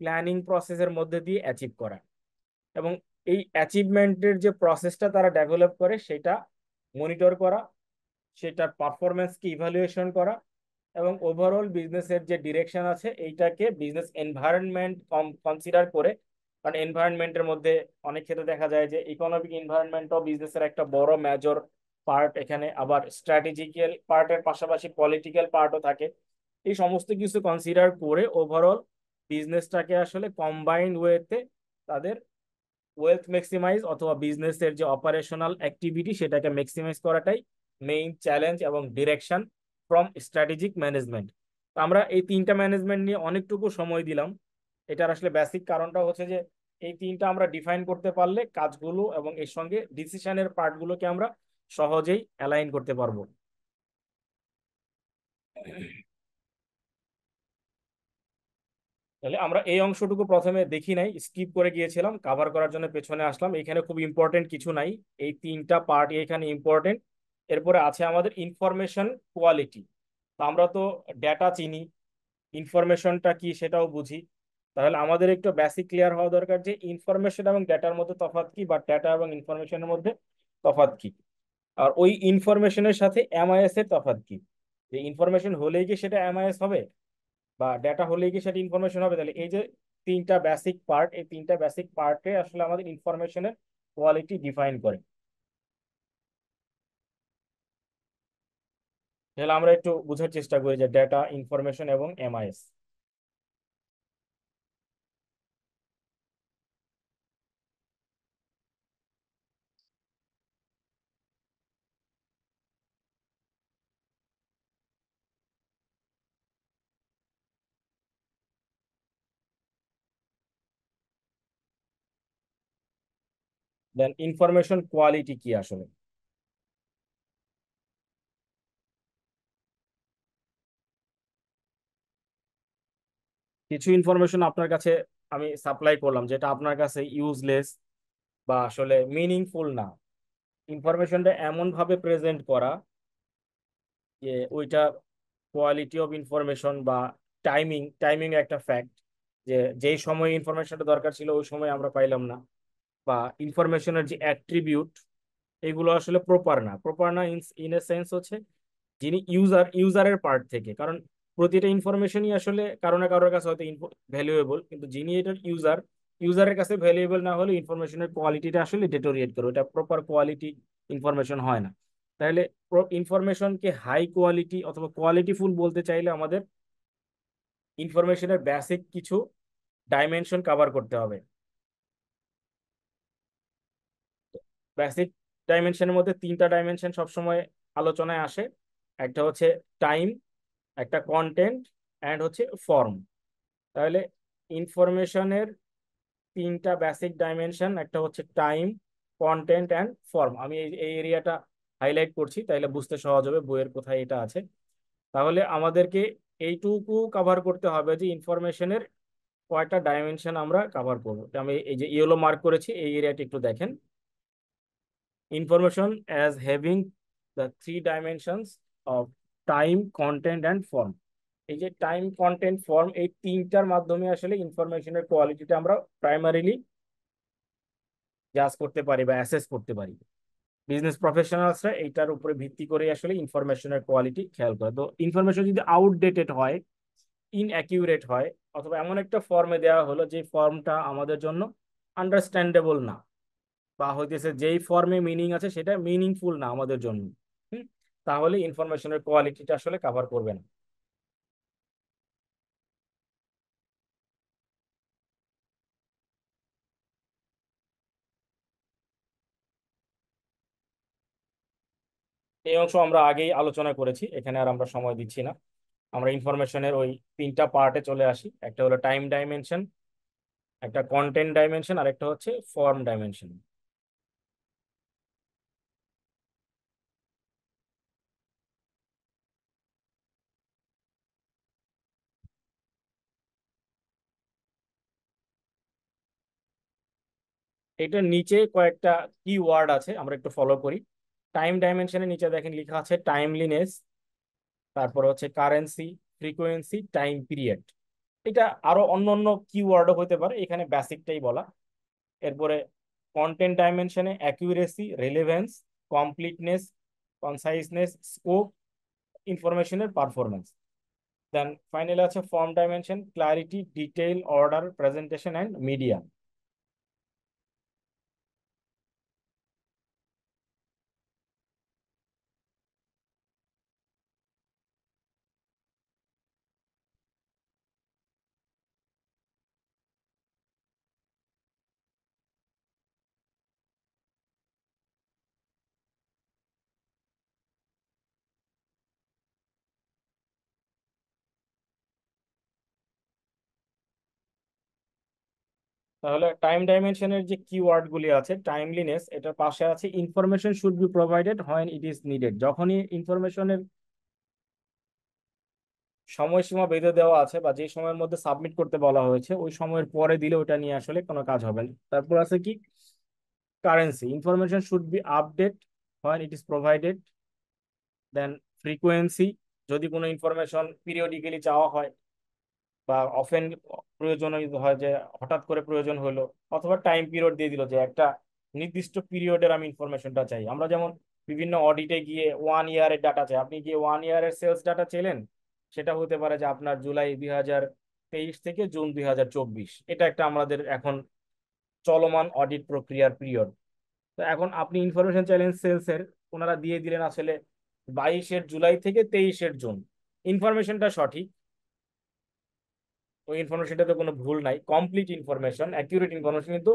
প্ল্যানিং প্রসেসের মধ্যে দিয়ে অ্যাচিভ করা, এবং এই অ্যাচিভমেন্টের যে প্রসেসটা তারা ডেভেলপ করে সেটা মনিটর করা, সেটার পারফরমেন্সকে ইভালুয়েশন করা, এবং ওভারঅল বিজনেসের যে ডিরেকশন আছে এইটাকে বিজনেস এনভায়রনমেন্ট কনসিডার করে, কারণ এনভায়রনমেন্টের মধ্যে অনেক ক্ষেত্রে দেখা যায় যে ইকোনমিক এনভায়রনমেন্টও বিজনেসের একটা বড় মেজর পার্ট, এখানে আবার স্ট্র্যাটেজিক্যাল পার্টের পাশাপাশি পলিটিক্যাল পার্টও থাকে। এই সমস্ত কিছু কনসিডার করে ওভারঅল বিজনেসটাকে আসলে কম্বাইন্ড ওয়েতে তাদের ওয়েলথ ম্যাক্সিমাইজ অথবা বিজনেসের যে অপারেশনাল অ্যাক্টিভিটি সেটাকে ম্যাক্সিমাইজ করাটাই মেইন চ্যালেঞ্জ এবং ডিরেকশন ফ্রম স্ট্র্যাটেজিক ম্যানেজমেন্ট। আমরা এই তিনটা ম্যানেজমেন্ট নিয়ে অনেকটুকু সময় দিলাম। এটার আসলে বেসিক কারণটা হচ্ছে যে এই তিনটা আমরা ডিফাইন করতে পারলে কাজগুলো এবং এর সঙ্গে ডিসিশনের পার্টগুলোকে আমরা সহজেই অ্যালাইন করতে পারবো। তাহলে আমরা এই অংশটুকু প্রথমে দেখি নাই, স্কিপ করে গিয়েছিলাম, কভার করার জন্য পেছনে আসলাম। এখানে খুব ইম্পর্টেন্ট কিছু নাই, এই তিনটা পার্ট এখানে ইম্পর্টেন্ট। এরপরে আছে আমাদের ইনফরমেশন কোয়ালিটি। তো আমরা তো ডেটা চিনি, ইনফরমেশনটা কি সেটাও বুঝি, তাহলে আমাদের একটু বেসিক ক্লিয়ার হওয়া দরকার যে ইনফরমেশন এবং ডেটার মধ্যে তফাৎ কি, বা ডেটা এবং ইনফরমেশনের মধ্যে তফাৎ কি, আর ওই ইনফরমেশনের সাথে এমআইএস এর তফাৎ কি। যে ইনফরমেশন হলেই কি সেটা এমআইএস হবে, বা ডেটা হলেই কি সেটা ইনফরমেশন হবে? তাহলে এই যে তিনটা বেসিক পার্ট, এই তিনটা বেসিক পার্টে আসলে আমাদের ইনফরমেশনের কোয়ালিটি ডিফাইন করে। তাহলে আমরা একটু বোঝার চেষ্টা করি যে ডেটা, ইনফরমেশন এবং এমআইএস। দেন ইনফরমেশন কোয়ালিটি কি আসলে? কিছু ইনফরমেশন আপনার কাছে আমি সাপ্লাই করলাম যেটা আপনার কাছে ইউজলেস বা আসলে মিনিংফুল না, ইনফরমেশনটা এমন ভাবে প্রেজেন্ট করা যে ওইটা কোয়ালিটি অফ ইনফরমেশন বা টাইমিং একটা ফ্যাক্ট, যে যেই সময় ইনফরমেশনটা দরকার ছিল ওই সময় আমরা পাইলাম না, বা ইনফরমেশনের যে অ্যাট্রিবিউট এগুলো আসলে প্রপার না ইন এ সেন্স হচ্ছে যিনি ইউজারের পার্ট থেকে, কারণ প্রতিটা ইনফরমেশনই আসলে কারো না কারোর কাছে হয়তো ভ্যালুয়েবল, কিন্তু যিনি এটার ইউজারের কাছে ভ্যালুয়েবল না হলে ইনফরমেশনের কোয়ালিটিটা আসলে ডেটোরিয়েট করে, এটা প্রপার কোয়ালিটি ইনফরমেশন হয় না। তাহলে ইনফরমেশনকে হাই কোয়ালিটি অথবা কোয়ালিটিফুল বলতে চাইলে আমাদের ইনফরমেশনের বেসিক কিছু ডাইমেনশন কভার করতে হবে। বেসিক ডাইমেনশনের মধ্যে তিনটা ডাইমেনশন সবসময় আলোচনায় আসে, একটা হচ্ছে টাইম, একটা কন্টেন্ট, অ্যান্ড হচ্ছে ফর্ম। তাহলে ইনফরমেশনের তিনটা বেসিক ডাইমেনশন, একটা হচ্ছে টাইম, কন্টেন্ট অ্যান্ড ফর্ম। আমি এই এরিয়াটা হাইলাইট করছি তাইলে বুঝতে সহজ হবে বইয়ের কোথায় এটা আছে। তাহলে আমাদেরকে এইটুকু কভার করতে হবে যে ইনফরমেশনের কয়টা ডাইমেনশন আমরা কভার করবো। আমি এই যে ইয়েলো মার্ক করেছি এই এরিয়াটা একটু দেখেন। Information as having the three dimensions of time, content and form. এই যে টাইম, কন্টেন্ট, ফর্ম, এই তিনটার মাধ্যমে আসলে ইনফরমেশনের কোয়ালিটিটা আমরা প্রাইমারিলি জাজ করতে পারি বা অ্যাসেস করতে পারি। বিজনেস প্রফেশনালসরা এইটার উপরে ভিত্তি করে আসলে ইনফরমেশনের কোয়ালিটি খেয়াল করে। তো ইনফরমেশন যদি আউটডেটেড হয়, ইনঅ্যাকিউরেট হয়, অথবা এমন একটা ফর্মে দেওয়া হলো যে ফর্মটা আমাদের জন্য আন্ডারস্ট্যান্ডেবল না, বা হইতেছে যেই ফর্মে মিনিং আছে সেটা মিনিংফুল না আমাদের জন্য, তাহলে ইনফরমেশনের কোয়ালিটিটা আসলে কভার করবে না। এই অংশ আমরা আগেই আলোচনা করেছি, এখানে আর আমরা সময় দিচ্ছি না। আমরা ইনফরমেশনের ওই 3টা পার্টে চলে আসি। একটা হলো টাইম ডাইমেনশন, একটা কন্টেন্ট ডাইমেনশন, আর একটা হচ্ছে ফর্ম ডাইমেনশন। এটার নিচে কয়েকটা কি ওয়ার্ড আছে, আমরা একটু ফলো করি। টাইম ডাইমেনশনের নিচে দেখেন লেখা আছে টাইমলিনেস, তারপর হচ্ছে কারেন্সি, ফ্রিকোয়েন্সি, টাইম পিরিয়ড। এটা আরো অন্য অন্য কিওয়ার্ডও হতে পারে, এখানে বেসিকটাই বলা। এরপরে কন্টেন্ট ডাইমেনশনে accuracy, relevance, completeness, conciseness, scope, ইনফরমেশনের পারফরমেন্স। দেন ফাইনালি আছে form dimension, clarity, detail, order, presentation and media. তাহলে টাইম ডাইমেনশনের যে কিওয়ার্ড গুলি আছে, টাইমলিনেস, এটার পাশে আছে information should be provided when it is needed. যখনই ইনফরমেশনের সময়সীমা বেঁধে দেওয়া আছে বা যে সময়ের মধ্যে সাবমিট করতে বলা হয়েছে, ওই সময়ের পরে দিলে ওটা নিয়ে আসলে কোনো কাজ হবে না। তারপর আছে কি currency, information should be update when it is provided. Then frequency, যদি কোনো ইনফরমেশন পিরিয়ডিক্যালি চাওয়া হয় বা অফেন প্রয়োজন হয়, যে হঠাৎ করে প্রয়োজন হলো, অথবা টাইম পিরিয়ড দিয়ে দিল যে একটা নির্দিষ্ট পিরিয়ডের আমি ইনফরমেশনটা চাই। আমরা যেমন বিভিন্ন অডিটে গিয়ে 1 ইয়ারের ডাটা চাই, আপনি গিয়ে 1 ইয়ারের সেলস ডাটা চাইলেন, সেটা হতে পারে যে আপনার জুলাই 2023 থেকে জুন 2024, এটা একটা আমাদের এখন চলমান অডিট প্রক্রিয়ার পিরিয়ড। তো এখন আপনি ইনফরমেশন চাইলেন সেলসের, ওনারা দিয়ে দিলেন আসলে 22 জুলাই থেকে 23 জুন। ইনফরমেশনটা সঠিক, ওই ইনফরমেশনটাতে কোনো ভুল নাই, কমপ্লিট ইনফরমেশন, অ্যাকিউরেট ইনফরমেশন, কিন্তু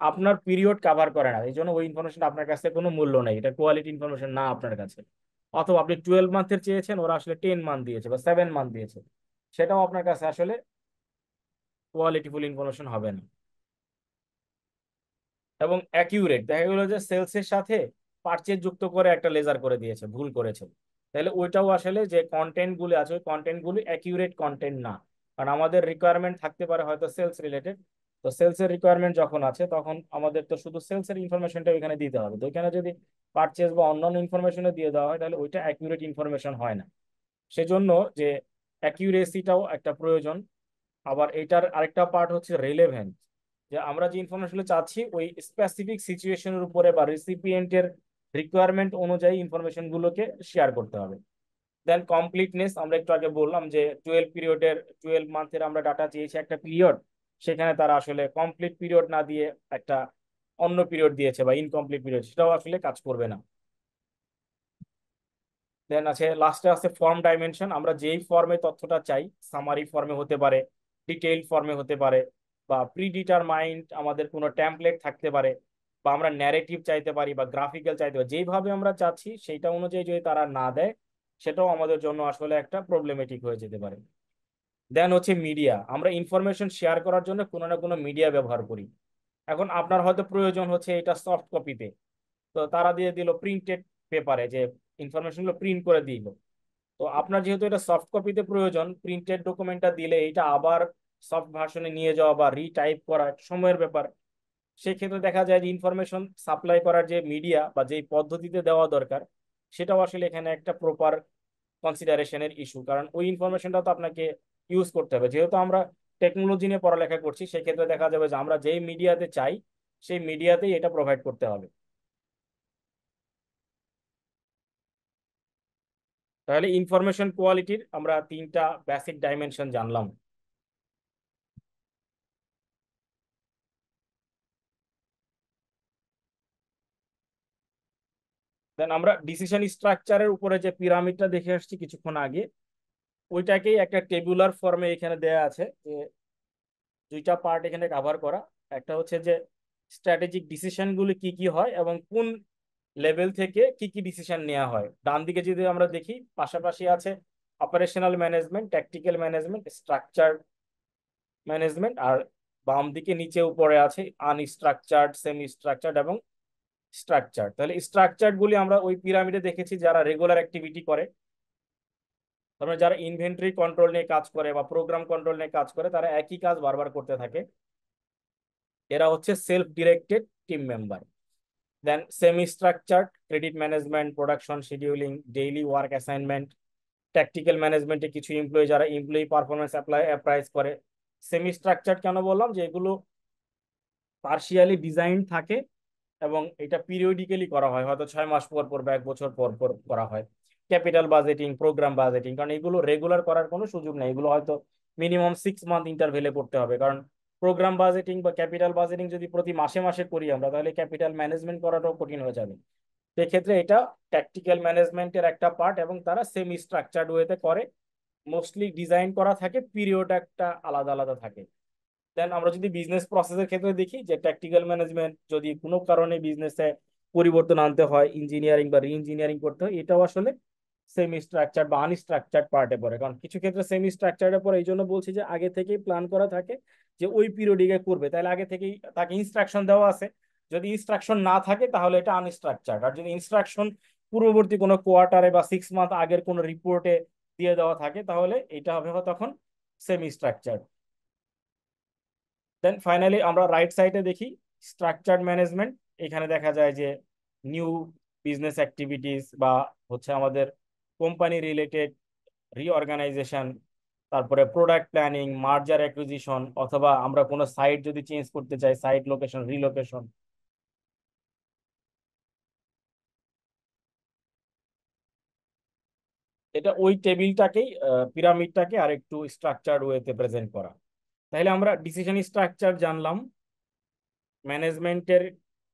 আপনার পিরিয়ড কাভার করে না, এই জন্য ওই ইনফরমেশন আপনার কাছে কোনো মূল্য নেই, এটা কোয়ালিটি ইনফরমেশন না আপনার কাছে। অথবা আপনি 12 মান্থের চেয়েছেন, ওরা আসলে 10 মান্থ দিয়েছে বা 7 মান্থ দিয়েছে, সেটাও আপনার কাছে আসলে কোয়ালিটিফুল ইনফরমেশন হবে না। এবং অ্যাকিউরেট, দেখা গেলো যে সেলসের সাথে পারচেজ যুক্ত করে একটা লেজার করে দিয়েছে, ভুল করেছে, তাহলে ওইটাও আসলে যে কন্টেন্ট গুলো আছে, ওই কন্টেন্ট গুলো অ্যাকিউরেট কন্টেন্ট না। কারণ আমাদের রিকোয়ারমেন্ট থাকতে পারে হয়তো সেলস রিলেটেড, তো সেলসের রিকোয়ারমেন্ট যখন আছে তখন আমাদের তো শুধু সেলসের ইনফরমেশনটা ওইখানে দিতে হবে, তো ওইখানে যদি পারচেজ বা অন্যান্য ইনফরমেশনও দিয়ে দেওয়া হয়, তাহলে ওইটা অ্যাকিউরেট ইনফরমেশন হয় না। সেজন্য যে অ্যাকিউরেসিটাও একটা প্রয়োজন। আবার এটার আরেকটা পার্ট হচ্ছে রেলেভেন্স, যে আমরা যে ইনফরমেশন চাচ্ছি ওই স্পেসিফিক সিচুয়েশনের উপরে বা রিসিপিয়েন্টের রিকোয়ারমেন্ট অনুযায়ী ইনফরমেশন গুলোকে শেয়ার করতে হবে। দেন কমপ্লিটনেস, আমরা একটু আগে বললাম যে 12 মান্থের আমরা ডাটা চেয়েছি একটা পিরিয়ড, সেখানে তারা আসলে কমপ্লিট পিরিয়ড না দিয়ে একটা অন্য পিরিয়ড দিয়েছে বা ইনকমপ্লিট পিরিয়ড, সেটাও আসলে কাজ করবে না। দেন আছে লাস্টে আছে ফর্ম ডাইমেনশন, আমরা যেই ফর্মে তথ্যটা চাই, সামারি ফর্মে হতে পারে, ডিটেইল ফর্মে হতে পারে, বা প্রিডিটারমাইন্ড আমাদের কোনো টেমপ্লেট থাকতে পারে, বা আমরা ন্যারেটিভ চাইতে পারি বা গ্রাফিক্যাল চাইতে পারি, যেইভাবে আমরা চাচ্ছি সেইটা অনুযায়ী যদি তারা না দেয়, সেটাও আমাদের জন্য আসলে একটা প্রবলেমেটিক হয়ে যেতে পারে। দেন হচ্ছে মিডিয়া, আমরা ইনফরমেশন শেয়ার করার জন্য কোনো না কোনো মিডিয়া ব্যবহার করি। এখন আপনার হয়তো প্রয়োজন হচ্ছে এটা সফট কপিতে, তো তারা দিয়ে দিল প্রিন্টেড পেপারে, যে ইনফরমেশন গুলো প্রিন্ট করে দিল। তো আপনার যেহেতু এটা সফট কপিতে প্রয়োজন, প্রিন্টেড ডকুমেন্টটা দিলে এটা আবার সফট ভার্সনে নিয়ে যাওয়া বা রিটাইপ করা একটা সময়ের ব্যাপার। সেক্ষেত্রে দেখা যায় যে ইনফরমেশন সাপ্লাই করার যে মিডিয়া বা যেই পদ্ধতিতে দেওয়া দরকার, সেটাও আসলে এখানে একটা প্রপার কনসিডারেশনের ইস্যু, কারণ ওই ইনফরমেশনটা তো আপনাকে ইউজ করতে হবে। যেহেতু আমরা টেকনোলজি নিয়ে পড়ালেখা করছি, সেক্ষেত্রে দেখা যাবে যে আমরা যেই মিডিয়াতে চাই সেই মিডিয়াতেই এটা প্রোভাইড করতে হবে। তাহলে ইনফরমেশন কোয়ালিটির আমরা 3টা বেসিক ডাইমেনশন জানলাম। দেন আমরা ডিসিশন স্ট্রাকচারের উপরে যে পিরামিডটা দেখে আসছি কিছুক্ষণ আগে, ওইটাকেই একটা টেবুলার ফর্মে এখানে দেয়া আছে, যে 2টা পার্ট এখানে কভার করা। একটা হচ্ছে যে স্ট্র্যাটেজিক ডিসিশনগুলো কি কি হয় এবং কোন লেভেল থেকে কি কি ডিসিশন নেওয়া হয়। ডান দিকে যদি আমরা দেখি পাশাপাশি আছে operational management, tactical management, structure management, আর বাম দিকে নিচে উপরে আছে আনস্ট্রাকচার্ড, সেমি স্ট্রাকচার্ড এবং স্ট্রাকচার। তাহলে স্ট্রাকচার্ড গুলি আমরা ওই পিরামিডে দেখেছি যারা রেগুলার অ্যাক্টিভিটি করে, তারপরে যারা ইনভেন্টরি কন্ট্রোল নিয়ে কাজ করে বা প্রোগ্রাম কন্ট্রোল নিয়ে কাজ করে, তারা একই কাজ বারবার করতে থাকে, এরা হচ্ছে self directed team member. Then semi structured credit management, production scheduling, daily work assignment, tactical ম্যানেজমেন্টে কিছু এমপ্লয়ি যারা এমপ্লয়ি পারফরমেন্স অ্যাপ্রাইজ করে। সেমি স্ট্রাকচার্ড কেন বললাম, যে এগুলো পার্শিয়ালি ডিজাইন থাকে এবং এটা পিরিয়ডিক্যালি করা হয়, হয়তো 6 মাস পর পর বা 1 বছর পর পর করা হয়। ক্যাপিটাল বাজেটিং, প্রোগ্রাম বাজেটিং, কারণ এগুলো রেগুলার করার কোনো সুযোগ নেই, এগুলো হয়তো মিনিমাম 6 মান্থ ইন্টারভেলে করতে হবে। কারণ প্রোগ্রাম বাজেটিং বা ক্যাপিটাল বাজেটিং যদি প্রতি মাসে মাসে করি আমরা, তাহলে ক্যাপিটাল ম্যানেজমেন্ট করাটাও কঠিন হয়ে যাবে। সেক্ষেত্রে এটা ট্যাকটিক্যাল ম্যানেজমেন্টের একটা পার্ট এবং তারা সেমি স্ট্রাকচার্ড ওয়েতে করে। মোস্টলি ডিজাইন করা থাকে, পিরিয়ড একটা আলাদা আলাদা থাকে। দেন আমরা যদি বিজনেস প্রসেসের ক্ষেত্রে দেখি, যে ট্যাকটিক্যাল ম্যানেজমেন্ট যদি কোনো কারণে বিজনেসে পরিবর্তন আনতে হয়, ইঞ্জিনিয়ারিং বা রি ইঞ্জিনিয়ারিং করতে হয়, এটাও আসলে সেমি স্ট্রাকচার বা আনস্ট্রাকচার্ড পার্টে পড়ে। কারণ কিছু ক্ষেত্রে সেমি স্ট্রাকচার্ডে পড়ে এই জন্য বলছি যে আগে থেকেই প্ল্যান করা থাকে যে ওই পিরিয়ডিকে করবে, তাহলে আগে থেকেই তাকে ইনস্ট্রাকশন দেওয়া আছে। যদি ইনস্ট্রাকশন না থাকে তাহলে এটা আনস্ট্রাকচার্ড, আর যদি ইনস্ট্রাকশন পূর্ববর্তী কোনো কোয়ার্টারে বা 6 মান্থ আগের কোনো রিপোর্টে দিয়ে দেওয়া থাকে, তাহলে এটা হবে তখন সেমি স্ট্রাকচার্ড। দেন ফাইনালি আমরা রাইট সাইডে দেখি স্ট্রাকচার্ড ম্যানেজমেন্ট। এখানে দেখা যায় যে নিউ বিজনেস অ্যাক্টিভিটিস বা হচ্ছে আমাদের কোম্পানি রিলেটেড রিঅর্গানাইজেশন, তারপরে প্রোডাক্ট প্ল্যানিং, মার্জার অ্যাকুইজিশন, অথবা আমরা কোনো সাইট যদি চেঞ্জ করতে চাই, সাইট লোকেশন, রিলোকেশন। এটা ওই টেবিলটাকেই, পিরামিডটাকে আর একটু স্ট্রাকচার্ড ওয়েতে প্রেজেন্ট করা। তাহলে আমরা ডিসিশন স্ট্রাকচার জানলাম, ম্যানেজমেন্টের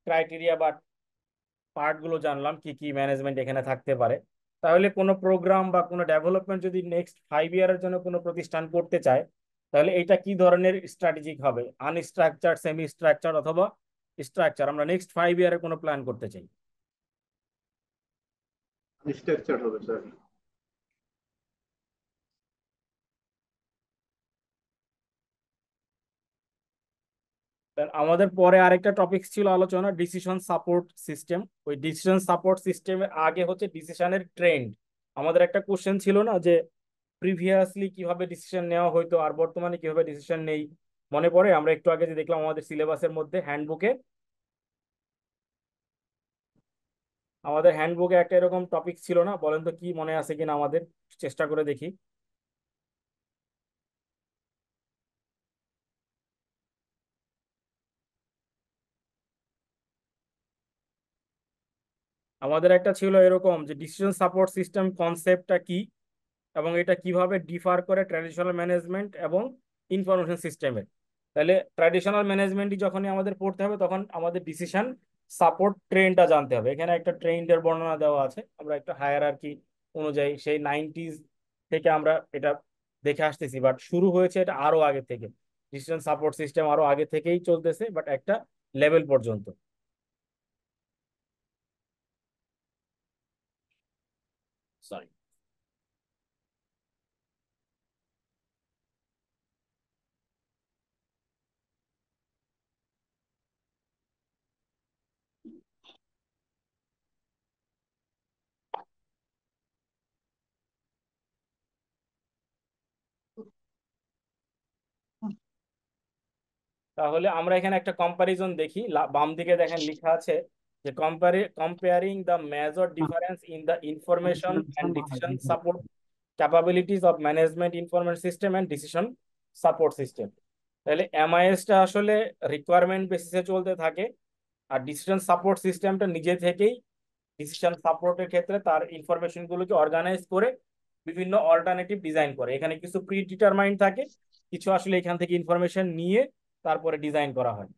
ক্রাইটেরিয়া বা পার্ট গুলো জানলাম, কি কি ম্যানেজমেন্ট এখানে থাকতে পারে। তাহলে কোনো প্রোগ্রাম বা কোনো ডেভেলপমেন্ট যদি নেক্সট 5 ইয়ারের জন্য কোনো প্রতিষ্ঠান করতে চায়, তাহলে এটা কি ধরনের স্ট্র্যাটেজিক হবে, আনস্ট্রাকচার, সেমি স্ট্রাকচার অথবা স্ট্রাকচার, আমরা নেক্সট 5 ইয়ারে কোনো প্ল্যান করতে চাই। স্ট্রাকচার হবে স্যার। আমাদের পরে আরেকটা টপিক ছিল আলোচনা, ডিসিশন সাপোর্ট সিস্টেম। ওই ডিসিশন সাপোর্ট সিস্টেমের আগে হচ্ছে ডিসিশনের ট্রেন্ড। আমাদের একটা কোশ্চেন ছিল না যে প্রিভিয়াসলি কিভাবে ডিসিশন নেওয়া হইতো আর বর্তমানে কিভাবে ডিসিশন নেই, মনে পড়ে? আমরা একটু আগে যে দেখলাম আমাদের সিলেবাসের মধ্যে হ্যান্ডবুকে, আমাদের হ্যান্ডবুকে একটা এরকম টপিক ছিল না, বলেন তো কি মনে আছে কিনা আমাদের, চেষ্টা করে দেখি। আমাদের একটা ছিল এরকম যে ডিসিশন সাপোর্ট সিস্টেম কনসেপ্টটা কি এবং এটা কিভাবে ডিফার করে ট্র্যাডিশনাল ম্যানেজমেন্ট এবং ইনফরমেশন সিস্টেমের। তাহলে ট্র্যাডিশনাল ম্যানেজমেন্টই যখনই আমাদের পড়তে হবে, তখন আমাদের ডিসিশন সাপোর্ট ট্রেন্ডটা জানতে হবে। এখানে একটা ট্রেন্ডের বর্ণনা দেওয়া আছে, আমরা একটা হায়ারার্কি অনুযায়ী সেই 90s থেকে আমরা এটা দেখে আসতেছি, বাট শুরু হয়েছে এটা আরো আগে থেকে। ডিসিশন সাপোর্ট সিস্টেম আরো আগে থেকেই চলতেছে, বাট একটা লেভেল পর্যন্ত। সরি। তাহলে আমরা এখানে একটা কম্পারিজন দেখি, বাম দিকে দেখেন লেখা আছে যে comparing the major difference in the information and decision support capabilities of management information system and decision support system. তাহলে এমআইএসটা আসলে রিকোয়ারমেন্ট বেসিসে চলতে থাকে, আর ডিসিশন সাপোর্ট সিস্টেমটা নিজে থেকেই ডিসিশন সাপোর্টের ক্ষেত্রে তার ইনফরমেশন গুলোকে অর্গানাইজ করে বিভিন্ন অল্টারনেটিভ ডিজাইন করে। এখানে কিছু প্রি ডিটারমাইন্ড থাকে, কিছু আসলে এখান থেকে ইনফরমেশন নিয়ে তারপরে ডিজাইন করা হয়।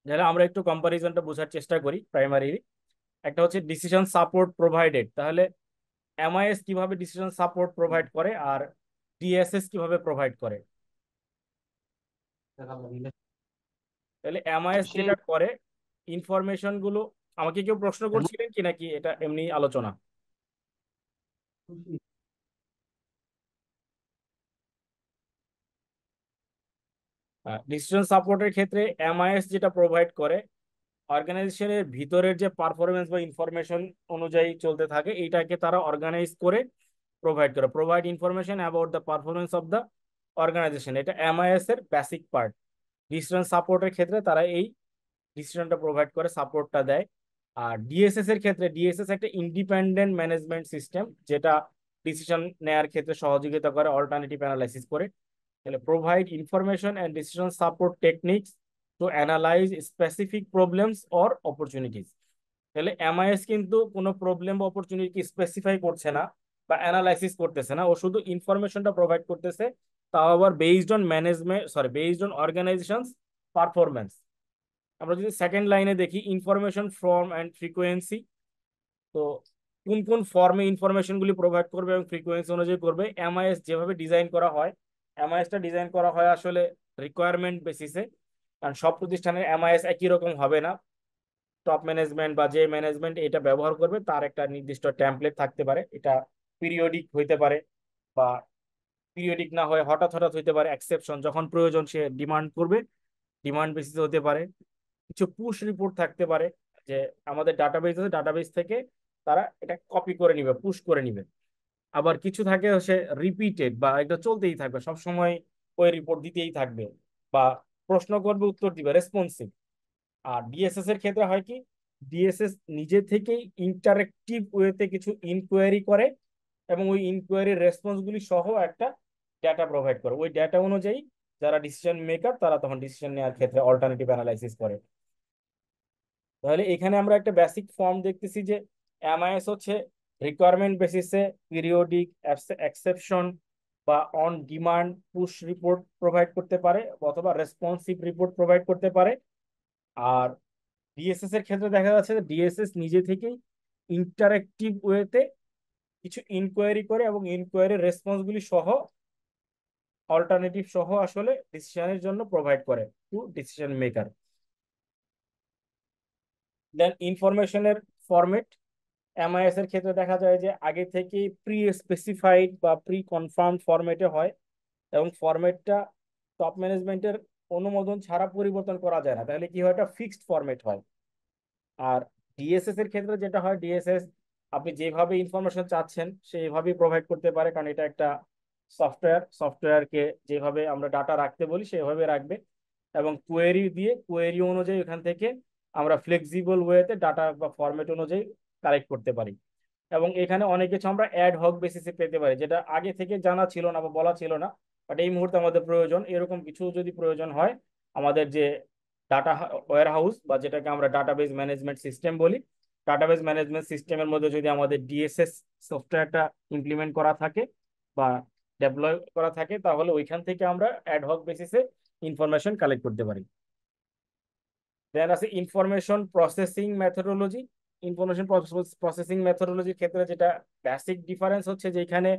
তাহলে আমরা একটু কম্পারিজনটা বোঝার চেষ্টা করি। প্রাইমারি একটা হচ্ছে ডিসিশন সাপোর্ট প্রোভাইডেড, তাহলে এমআইএস কিভাবে ডিসিশন সাপোর্ট প্রোভাইড করে আর ডিএসএস কিভাবে প্রোভাইড করে। তাহলে এমআইএস যেটা করে, ইনফরমেশন গুলো আমাকে কেউ প্রশ্ন করছিলেন কি নাকি এটা এমনি আলোচনা? ডিসিশন সাপোর্টের ক্ষেত্রে এমআইএস যেটা প্রোভাইড করে, অর্গানাইজেশনের ভিতরের যে পারফরমেন্স বা ইনফরমেশন অনুযায়ী চলতে থাকে, এইটাকে তারা অর্গানাইজ করে provide information about the performance of the organization. এটা এমআইএস এর বেসিক পার্ট। ডিসিশন সাপোর্টের ক্ষেত্রে তারা এই ডিসিশনটা প্রোভাইড করে, সাপোর্টটা দেয়। আর ডিএসএস এর ক্ষেত্রে, ডিএসএস একটা ইন্ডিপেন্ডেন্ট ম্যানেজমেন্ট সিস্টেম যেটা ডিসিশন নেওয়ার ক্ষেত্রে সহযোগিতা করে, অল্টারনেটিভ অ্যানালাইসিস করে। তাহলে provide information and decision support techniques to analyse specific problems or opportunities. তাহলে এমআইএস কিন্তু কোনো প্রবলেম বা অপরচুনিটি স্পেসিফাই করছে না বা অ্যানালাইসিস করতেছে না, ও শুধু ইনফরমেশনটা প্রোভাইড করতেছে, তাও আবার বেসড অন অর্গানাইজেশনস পারফরমেন্স। আমরা যদি সেকেন্ড লাইনে দেখি, ইনফরমেশন ফর্ম অ্যান্ড ফ্রিকোয়েন্সি, তো কোন কোন ফর্মে ইনফরমেশন গুলি প্রোভাইড করবে এবং ফ্রিকোয়েন্সি অনুযায়ী করবে। এমআইএস যেভাবে ডিজাইন করা হয়, এমআইএসটা ডিজাইন করা হয় আসলে রিকোয়ারমেন্ট বেসিসে, কারণ সব প্রতিষ্ঠানের এমআইএস একই রকম হবে না। টপ ম্যানেজমেন্ট বা যে ম্যানেজমেন্ট এটা ব্যবহার করবে তার একটা নির্দিষ্ট টেমপ্লেট থাকতে পারে, এটা পিরিয়ডিক হইতে পারে বা পিরিয়ডিক না হয়ে হঠাৎ হঠাৎ হইতে পারে, এক্সেপশন যখন প্রয়োজন সে ডিমান্ড করবে, ডিমান্ড বেসিসে হতে পারে। কিছু পুশ রিপোর্ট থাকতে পারে, যে আমাদের ডাটাবেস আছে, ডাটাবেস থেকে তারা এটা কপি করে নিবে, পুশ করে নিবে। আবার কিছু থাকে হচ্ছে রিপিটেড, বা এটা চলতেই থাকবে, সব সময় ওই রিপোর্ট দিতেই থাকবে, বা প্রশ্ন করবে উত্তর দিবে, রেসপন্সিভ। আর ডিএসএস এর ক্ষেত্রে হয় কি, ডিএসএস নিজে থেকেই ইন্টারেক্টিভ ওয়েতে কিছু ইনকোয়ারি করে এবং ওই ইনকোয়ারির রেসপন্সগুলি সহ একটা ডেটা প্রোভাইড করে। ওই ডেটা অনুযায়ী যারা ডিসিশন মেকার তারা তখন ডিসিশন নেওয়ার ক্ষেত্রে অল্টারনেটিভ অ্যানালাইসিস করে। তাহলে এখানে আমরা একটা বেসিক ফর্ম দেখতেছি যে এমআইএস হচ্ছে রিকোয়ারমেন্ট বেসিসে পিরিয়ডিক, এক্সেপশন বা on demand push report provide করতে পারে, অথবা রেসপন্সিভ রিপোর্ট প্রোভাইড করতে পারে। আর ডিএসএস এর ক্ষেত্রে দেখা যাচ্ছে যে ডিএসএস নিজে থেকেই ইন্টারেক্টিভ ওয়েতে কিছু ইনকোয়ারি করে এবং ইনকোয়ারির রেসপন্সগুলি সহ, অল্টারনেটিভ সহ আসলে ডিসিশনের জন্য প্রোভাইড করে টু ডিসিশন মেকার। দেন ইনফরমেশনের ফরম্যাট, এমআইএস এর ক্ষেত্রে দেখা যায় যে আগে থেকে প্রি স্পেসিফাইড বা প্রি কনফার্মড ফরম্যাটে হয়, এবং ফরম্যাটটা টপ ম্যানেজমেন্টের অনুমোদন ছাড়া পরিবর্তন করা যায় না। তাহলে কি হয়, একটা ফিক্সড ফরম্যাট হয়। আর ডিএসএস এর ক্ষেত্রে যেটা হয়, ডিএসএস আপনি যেভাবে ইনফরমেশন চাচ্ছেন সেইভাবেই প্রোভাইড করতে পারে, কারণ এটা একটা সফটওয়্যারকে যেভাবে আমরা ডাটা রাখতে বলি সেভাবে রাখবে, এবং কোয়েরি অনুযায়ী এখান থেকে আমরা ফ্লেক্সিবল ওয়েতে ডাটা বা ফরম্যাট অনুযায়ী কালেক্ট করতে পারি। এবং এখানে অনেক কিছু আমরা অ্যাড হক বেসিসে পেতে পারি, যেটা আগে থেকে জানা ছিল না বা বলা ছিল না, বাট এই মুহূর্তে আমাদের প্রয়োজন। এরকম কিছু যদি প্রয়োজন হয়, আমাদের যে ডাটা ওয়্যার হাউস বা যেটাকে আমরা ডাটাবেস ম্যানেজমেন্ট সিস্টেম বলি, ডাটাবেস ম্যানেজমেন্ট সিস্টেমের মধ্যে যদি আমাদের ডিএসএস সফটওয়্যারটা ইমপ্লিমেন্ট করা থাকে বা ডেপ্লয় করা থাকে, তাহলে ওইখান থেকে আমরা অ্যাড হক বেসিসে ইনফরমেশন কালেক্ট করতে পারি। দেন আছে information processing methodology. Information processing মেথোডোলজির ক্ষেত্রে যেটা বেসিক ডিফারেন্স হচ্ছে যে এখানে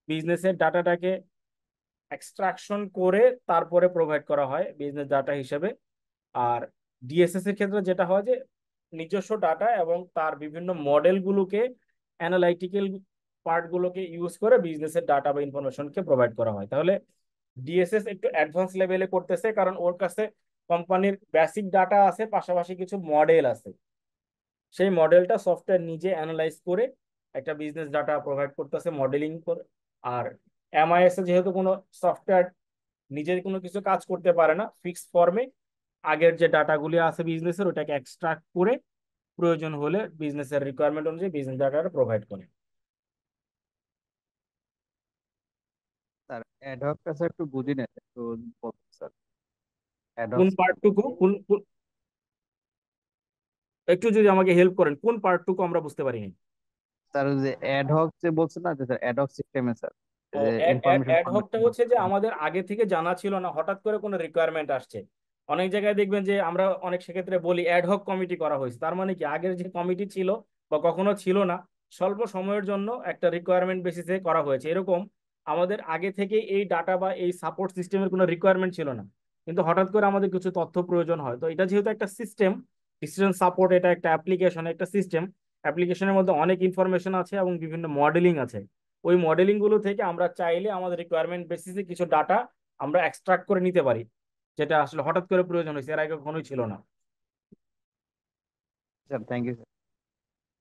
বিজনেসের ডাটাটাকে এক্সট্রাকশন করে তারপরে প্রোভাইড করা হয় বিজনেস ডাটা হিসেবে। আর ডিএসএস এর ক্ষেত্রে যেটা হয় যে নিজস্ব ডাটা এবং তার বিভিন্ন মডেলগুলোকে, অ্যানালাইটিক্যাল পার্টগুলোকে ইউজ করে বিজনেসের ডাটা বা ইনফরমেশনকে প্রোভাইড করা হয়। তাহলে ডিএসএস একটু অ্যাডভান্স লেভেলে করতেছে, কারণ ওর কাছে কোম্পানির বেসিক ডাটা আছে, পাশাপাশি কিছু মডেল আছে, সেই মডেলটা সফটওয়্যার নিজে অ্যানালাইজ করে একটা বিজনেস ডাটা প্রোভাইড করতেছে মডেলিং করে। আর এমআইএস এ যেহেতু কোনো সফটওয়্যার নিজের কোনো কিছু কাজ করতে পারে না, ফিক্সড ফর্মে আগের যে ডাটাগুলি আছে বিজনেসের ওটাকে এক্সট্রাক্ট করে প্রয়োজন হলে বিজনেসের রিকোয়ারমেন্ট অনুযায়ী বিজনেস ডাটাটা প্রোভাইড করে। স্যার অ্যাডহক কাছে একটু বুঝি না, একটু বলুন স্যার। অ্যাডহক কোন পার্টটুকু একটু যদি আমাকে হেল্প করেন, কোন পার্টটুকু আমরা বুঝতে পারিনি? স্যার, ওই যে অ্যাডহক যে বলছেন না, যে স্যার অ্যাডহক সিস্টেমে স্যার ও, যে ইনফরমেশন অ্যাডহকটা হচ্ছে যে আমাদের আগে থেকে জানা ছিল না, হঠাৎ করে কোনো রিকোয়ারমেন্ট আসছে। অনেক জায়গায় দেখবেন যে আমরা অনেক সেক্ষেত্রে বলি অ্যাডহক কমিটি করা হয়েছে, তার মানে কি আগের যে কমিটি ছিল বা কখনো ছিল না, স্বল্প সময়ের জন্য একটা রিকোয়ারমেন্ট বেসিসে করা হয়েছে। এরকম আমাদের আগে থেকে এই ডাটা বা এই সাপোর্ট সিস্টেমের কোনো রিকোয়ারমেন্ট ছিল না, কিন্তু হঠাৎ করে আমাদের কিছু তথ্য প্রয়োজন হয়, তো এটা যেহেতু একটা সিস্টেম, ডিসিশন সাপোর্ট এটা একটা অ্যাপ্লিকেশন, একটা সিস্টেম। অ্যাপ্লিকেশনের মধ্যে অনেক ইনফরমেশন আছে এবং বিভিন্ন মডেলিং আছে। ওই মডেলিং গুলো থেকে আমরা চাইলে আমাদের রিকোয়ারমেন্ট বেসিসে কিছু ডাটা আমরা এক্সট্রাক্ট করে নিতে পারি, যেটা আসলে হঠাৎ করে প্রয়োজন হয়েছে, এর আগে কখনোই ছিল না। Sir thank you sir.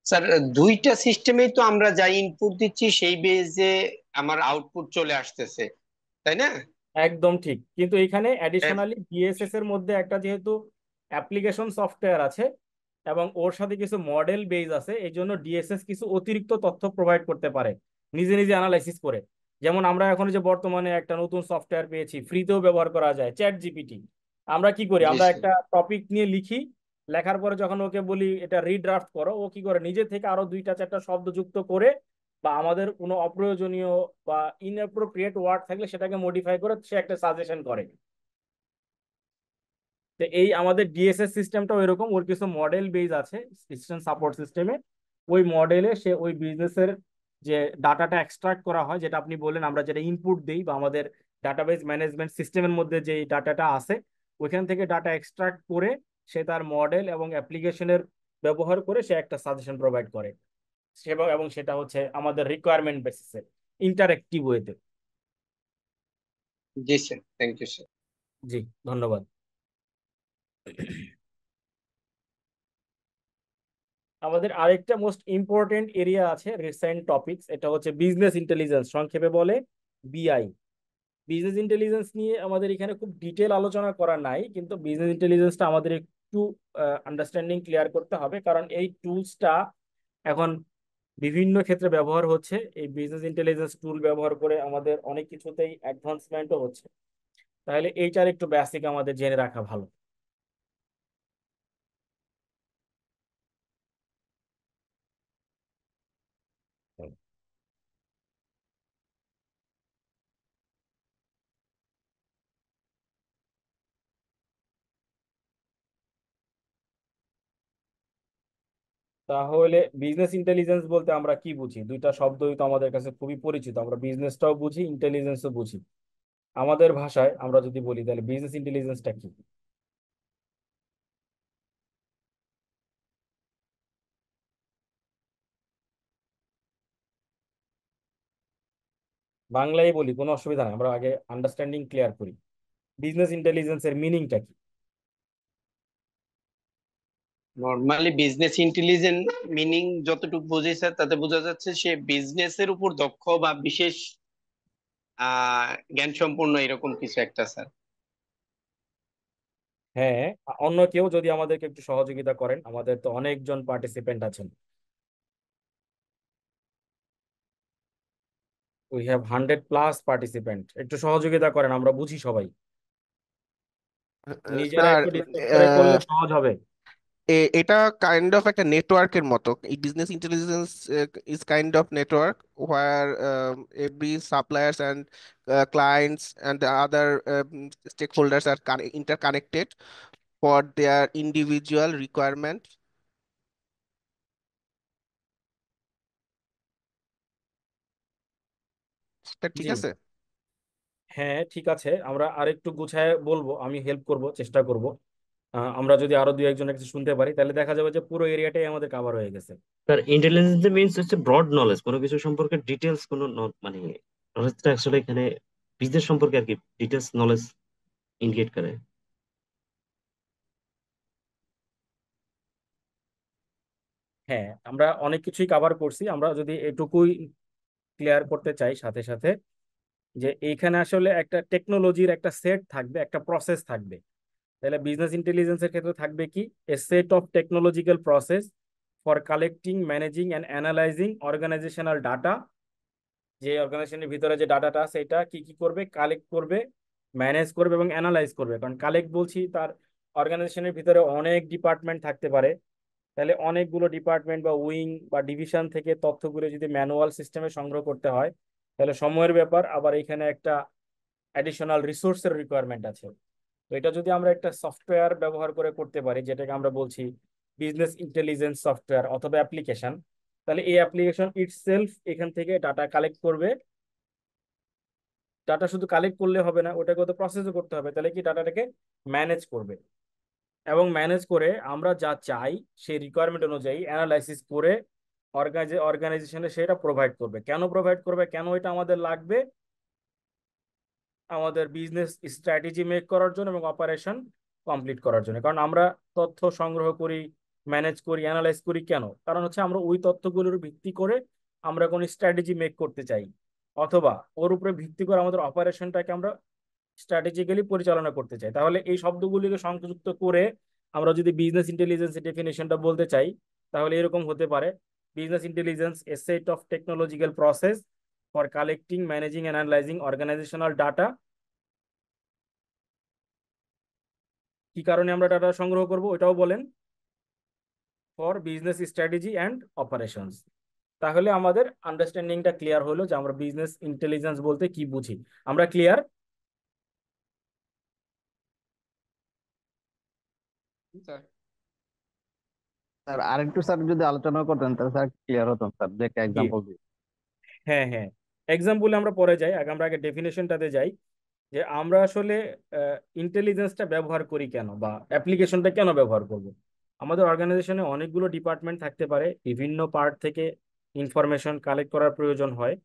Sir দুইটা সিস্টেমেই তো আমরা যা ইনপুট দিচ্ছি সেই বেজে আমার আউটপুট চলে আসতেছে, তাই না? একদম ঠিক, কিন্তু এখানে হ্যাঁ, অ্যাডিশনালি ডিএসএস এর মধ্যে একটা যেহেতু অ্যাপ্লিকেশন সফটওয়্যার আছে এবং ওর সাথে কিছু মডেল বেস আছে, এই জন্য ডিএসএস কিছু অতিরিক্ত তথ্য প্রোভাইড করতে পারে নিজে নিজে অ্যানালাইসিস করে। যেমন আমরা এখন যে বর্তমানে একটা নতুন সফটওয়্যার পেয়েছি, ফ্রিতেও ব্যবহার করা যায়, চ্যাট জিপিটি। আমরা কি করি, জি আমরা স্যার। একটা টপিক নিয়ে লিখি, লেখার পরে যখন ওকে বলি এটা রিড্রাফট করো, ও কি করে নিজে থেকে আরো দুইটা চারটা শব্দ যুক্ত করে বা আমাদের কোনো অপ্রয়োজনীয় বা ইনঅ্যাপ্রোপ্রিয়েট ওয়ার্ড থাকলে সেটাকে মডিফাই করে সে একটা সাজেশন করে। তো এই আমাদের ডিএসএস সিস্টেমটাও এরকম, ওর কিছু মডেল বেস আছে ডিসিশন সাপোর্ট সিস্টেমে। ওই মডেলে সে ওই বিজনেসের যে ডাটাটা এক্সট্রাক্ট করা হয়, যেটা আপনি বললেন আমরা যেটা ইনপুট দিই বা আমাদের ডাটাবেস ম্যানেজমেন্ট সিস্টেমের মধ্যে যে ডাটাটা আছে, ওইখান থেকে ডাটা এক্সট্রাক্ট করে সে তার মডেল এবং অ্যাপ্লিকেশনের ব্যবহার করে সে একটা সাজেশন প্রোভাইড করে সেবা, এবং সেটা হচ্ছে আমাদের রিকোয়ারমেন্ট বেসিসে ইন্টারেক্টিভ ওয়েতে। জি স্যার, থ্যাংক ইউ স্যার। জি, ধন্যবাদ। আমাদের আরেকটা মোস্ট ইম্পর্টেন্ট এরিয়া আছে, রিসেন্ট টপিকস, এটা হচ্ছে বিজনেস ইন্টেলিজেন্স, সংক্ষেপে বলে বিআই। বিজনেস ইন্টেলিজেন্স নিয়ে আমাদের এখানে খুব ডিটেল আলোচনা করা নাই, কিন্তু বিজনেস ইন্টেলিজেন্সটা আমাদের একটু আন্ডারস্ট্যান্ডিং ক্লিয়ার করতে হবে, কারণ এই টুলসটা এখন বিভিন্ন ক্ষেত্রে ব্যবহার হচ্ছে। এই বিজনেস ইন্টেলিজেন্স টুল ব্যবহার করে আমাদের অনেক কিছুতেই অ্যাডভান্সমেন্টও হচ্ছে, তাহলে এইটার একটু বেসিক আমাদের জেনে রাখা ভালো। তাহলে বিজনেস ইন্টেলিজেন্স বলতে আমরা কি বুঝি? দুইটা শব্দই তো আমাদের কাছে খুবই পরিচিত, আমরা বিজনেসটাও বুঝি, ইন্টেলিজেন্সও বুঝি। আমাদের ভাষায় আমরা যদি বলি তাহলে বিজনেস ইন্টেলিজেন্সটা কি? বাংলায় বলি, কোনো অসুবিধা নেই, আমরা আগে আন্ডারস্ট্যান্ডিং ক্লিয়ার করি। বিজনেস ইন্টেলিজেন্সের মিনিংটা কি? নর্মালি বিজনেস ইন্টেলিজেন্স মিনিং যতটুকু বুঝি স্যার, তাতে বোঝা যাচ্ছে সে বিজনেসের উপর দক্ষ বা বিশেষ জ্ঞান সম্পন্ন এরকম কিছু একটা স্যার। হ্যাঁ, অন্য কেউ যদি আমাদেরকে একটু সহযোগিতা করেন, আমাদের তো অনেকজন পার্টিসিপেন্ট আছেন। উই হ্যাভ 100+ পার্টিসিপেন্ট, একটু সহযোগিতা করেন, আমরা বুঝি সবাই। নিজেরা স্যার একটু ডিসকাস করে করলে সহজ হবে। এটা কাইন্ড অফ একটা নেটওয়ার্কের মতো। এই business intelligence is kind of network where every suppliers and clients and the other stakeholders are interconnected for their individual requirement. ঠিক জি, আছে। হ্যাঁ ঠিক আছে, আমরা আরেকটু গুছায় বলবো, আমি হেল্প করব, চেষ্টা করব। আমরা যদি আরো দুই একজনের কাছে শুনতে পারি তাহলে দেখা যাবে যে পুরো এরিয়াটাই আমাদের কভার হয়ে গেছে। স্যার ইন্টেলিজেন্স মিনস হচ্ছে ব্রড নলেজ, কোনো কিছু সম্পর্কে ডিটেলস কোনো মানে নলেজটা আসলে এখানে বিজনেস সম্পর্কে আর কি ডিটেলস নলেজ ইন্ডিকেট করে। হ্যাঁ, আমরা অনেক কিছুই কভার করছি, আমরা যদি এটুকুই ক্লিয়ার করতে চাই সাথে সাথে, যে এইখানে আসলে একটা টেকনোলজির একটা সেট থাকবে, একটা প্রসেস থাকবে। তাহলে বিজনেস ইন্টেলিজেন্সের ক্ষেত্রে থাকবে কি, a set of technological process for collecting, managing and analyzing organizational data. যে অর্গানাইজেশনের ভিতরে যে ডাটাটা আছে এটা কি কি করবে, কালেক্ট করবে, ম্যানেজ করবে এবং অ্যানালাইজ করবে। কারণ কালেক্ট বলছি, তার অর্গানাইজেশনের ভিতরে অনেক ডিপার্টমেন্ট থাকতে পারে, তাহলে অনেকগুলো ডিপার্টমেন্ট বা উইং বা ডিভিশন থেকে তথ্যগুলো যদি ম্যানুয়াল সিস্টেমে সংগ্রহ করতে হয় তাহলে সময়ের ব্যাপার, আবার এখানে একটা অ্যাডিশনাল রিসোর্সের রিকোয়ারমেন্ট আছে। তো এটা যদি আমরা একটা সফটওয়্যার ব্যবহার করে করতে পারি, যেটাকে আমরা বলছি বিজনেস ইন্টেলিজেন্স সফটওয়্যার অথবা অ্যাপ্লিকেশন, তাহলে এই অ্যাপ্লিকেশন ইটসেলফ এখান থেকে ডাটা কালেক্ট করবে। ডাটা শুধু কালেক্ট করলে হবে না, ওটাকে তো প্রসেসও করতে হবে, তাহলে কি ডাটাটাকে ম্যানেজ করবে। এবং ম্যানেজ করে আমরা যা চাই সেই রিকোয়ারমেন্ট অনুযায়ী অ্যানালাইসিস করে অর্গানাইজেশনে সেটা প্রোভাইড করবে। কেন প্রোভাইড করবে, কেন এটা আমাদের লাগবে? আমাদের বিজনেস স্ট্র্যাটেজি মেক করার জন্য এবং অপারেশন কমপ্লিট করার জন্য। কারণ আমরা তথ্য সংগ্রহ করি, ম্যানেজ করি, অ্যানালাইজ করি কেন? কারণ হচ্ছে আমরা ওই তথ্যগুলোর ভিত্তি করে আমরা কোনো স্ট্র্যাটেজি মেক করতে চাই, অথবা ওর উপরে ভিত্তি করে আমাদের অপারেশনটাকে আমরা স্ট্র্যাটেজিক্যালি পরিচালনা করতে চাই। তাহলে এই শব্দগুলিকে সংযুক্ত করে আমরা যদি বিজনেস ইন্টেলিজেন্সের ডেফিনেশনটা বলতে চাই, তাহলে এরকম হতে পারে: business intelligence a set of technological process for collecting, managing and analyzing organizational data. কি কারণে আমরা ডাটা সংগ্রহ করব ওটাও বলেন, for business strategy and operations. তাহলে আমাদের আন্ডারস্ট্যান্ডিংটা ক্লিয়ার হলো যে আমরা বিজনেস ইন্টেলিজেন্স বলতে কি বুঝি। আমরা ক্লিয়ার? স্যার আরেকটু স্যার যদি আলোচনা করতেন তাহলে স্যার ক্লিয়ার হতাম স্যার, যে একটা এক্সাম্পল দিই। হ্যাঁ হ্যাঁ, এক্সাম্পলে আমরা পরে যাই, আগে আমরা আগে ডেফিনেশনটাতে যাই যে আমরা আসলে ইন্টেলিজেন্সটা ব্যবহার করি কেন, বা অ্যাপ্লিকেশনটা কেন ব্যবহার করব। আমাদের অর্গানাইজেশনে অনেকগুলো ডিপার্টমেন্ট থাকতে পারে, বিভিন্ন পার্ট থেকে ইনফরমেশন কালেক্ট করার প্রয়োজন হয়।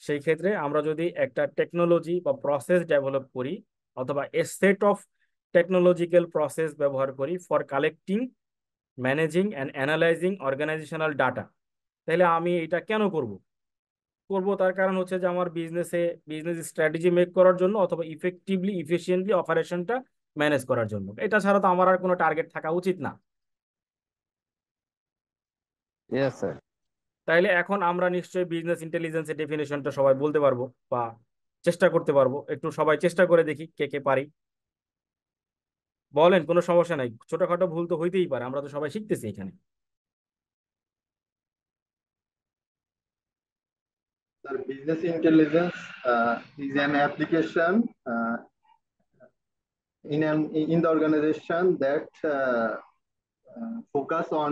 সেই ক্ষেত্রে আমরা যদি একটা টেকনোলজি বা প্রসেস ডেভেলপ করি, অথবা a set of technological process ব্যবহার করি for collecting, managing and analyzing organizational data, তাহলে আমি এটা কেন করব? তার কারণ হচ্ছে যে আমার বিজনেস স্ট্র্যাটেজি মেক করার জন্য, অথবা ইফেক্টিভলি ইফিশিয়েন্টলি অপারেশনটা ম্যানেজ করার জন্য। এটা ছাড়া তো আমার আর কোনো টার্গেট থাকা উচিত না। Yes sir. তাইলে এখন আমরা নিশ্চয়ই বিজনেস ইন্টেলিজেন্সের ডেফিনেশনটা সবাই বলতে পারবো, বা চেষ্টা করতে পারবো। একটু সবাই চেষ্টা করে দেখি কে কে পারি। বলেন, কোনো সমস্যা নাই, ছোটখাটো ভুল তো হইতেই পারে, আমরা তো সবাই শিখতেছি এখানে। Sir, business intelligence is an application in the organization that focus on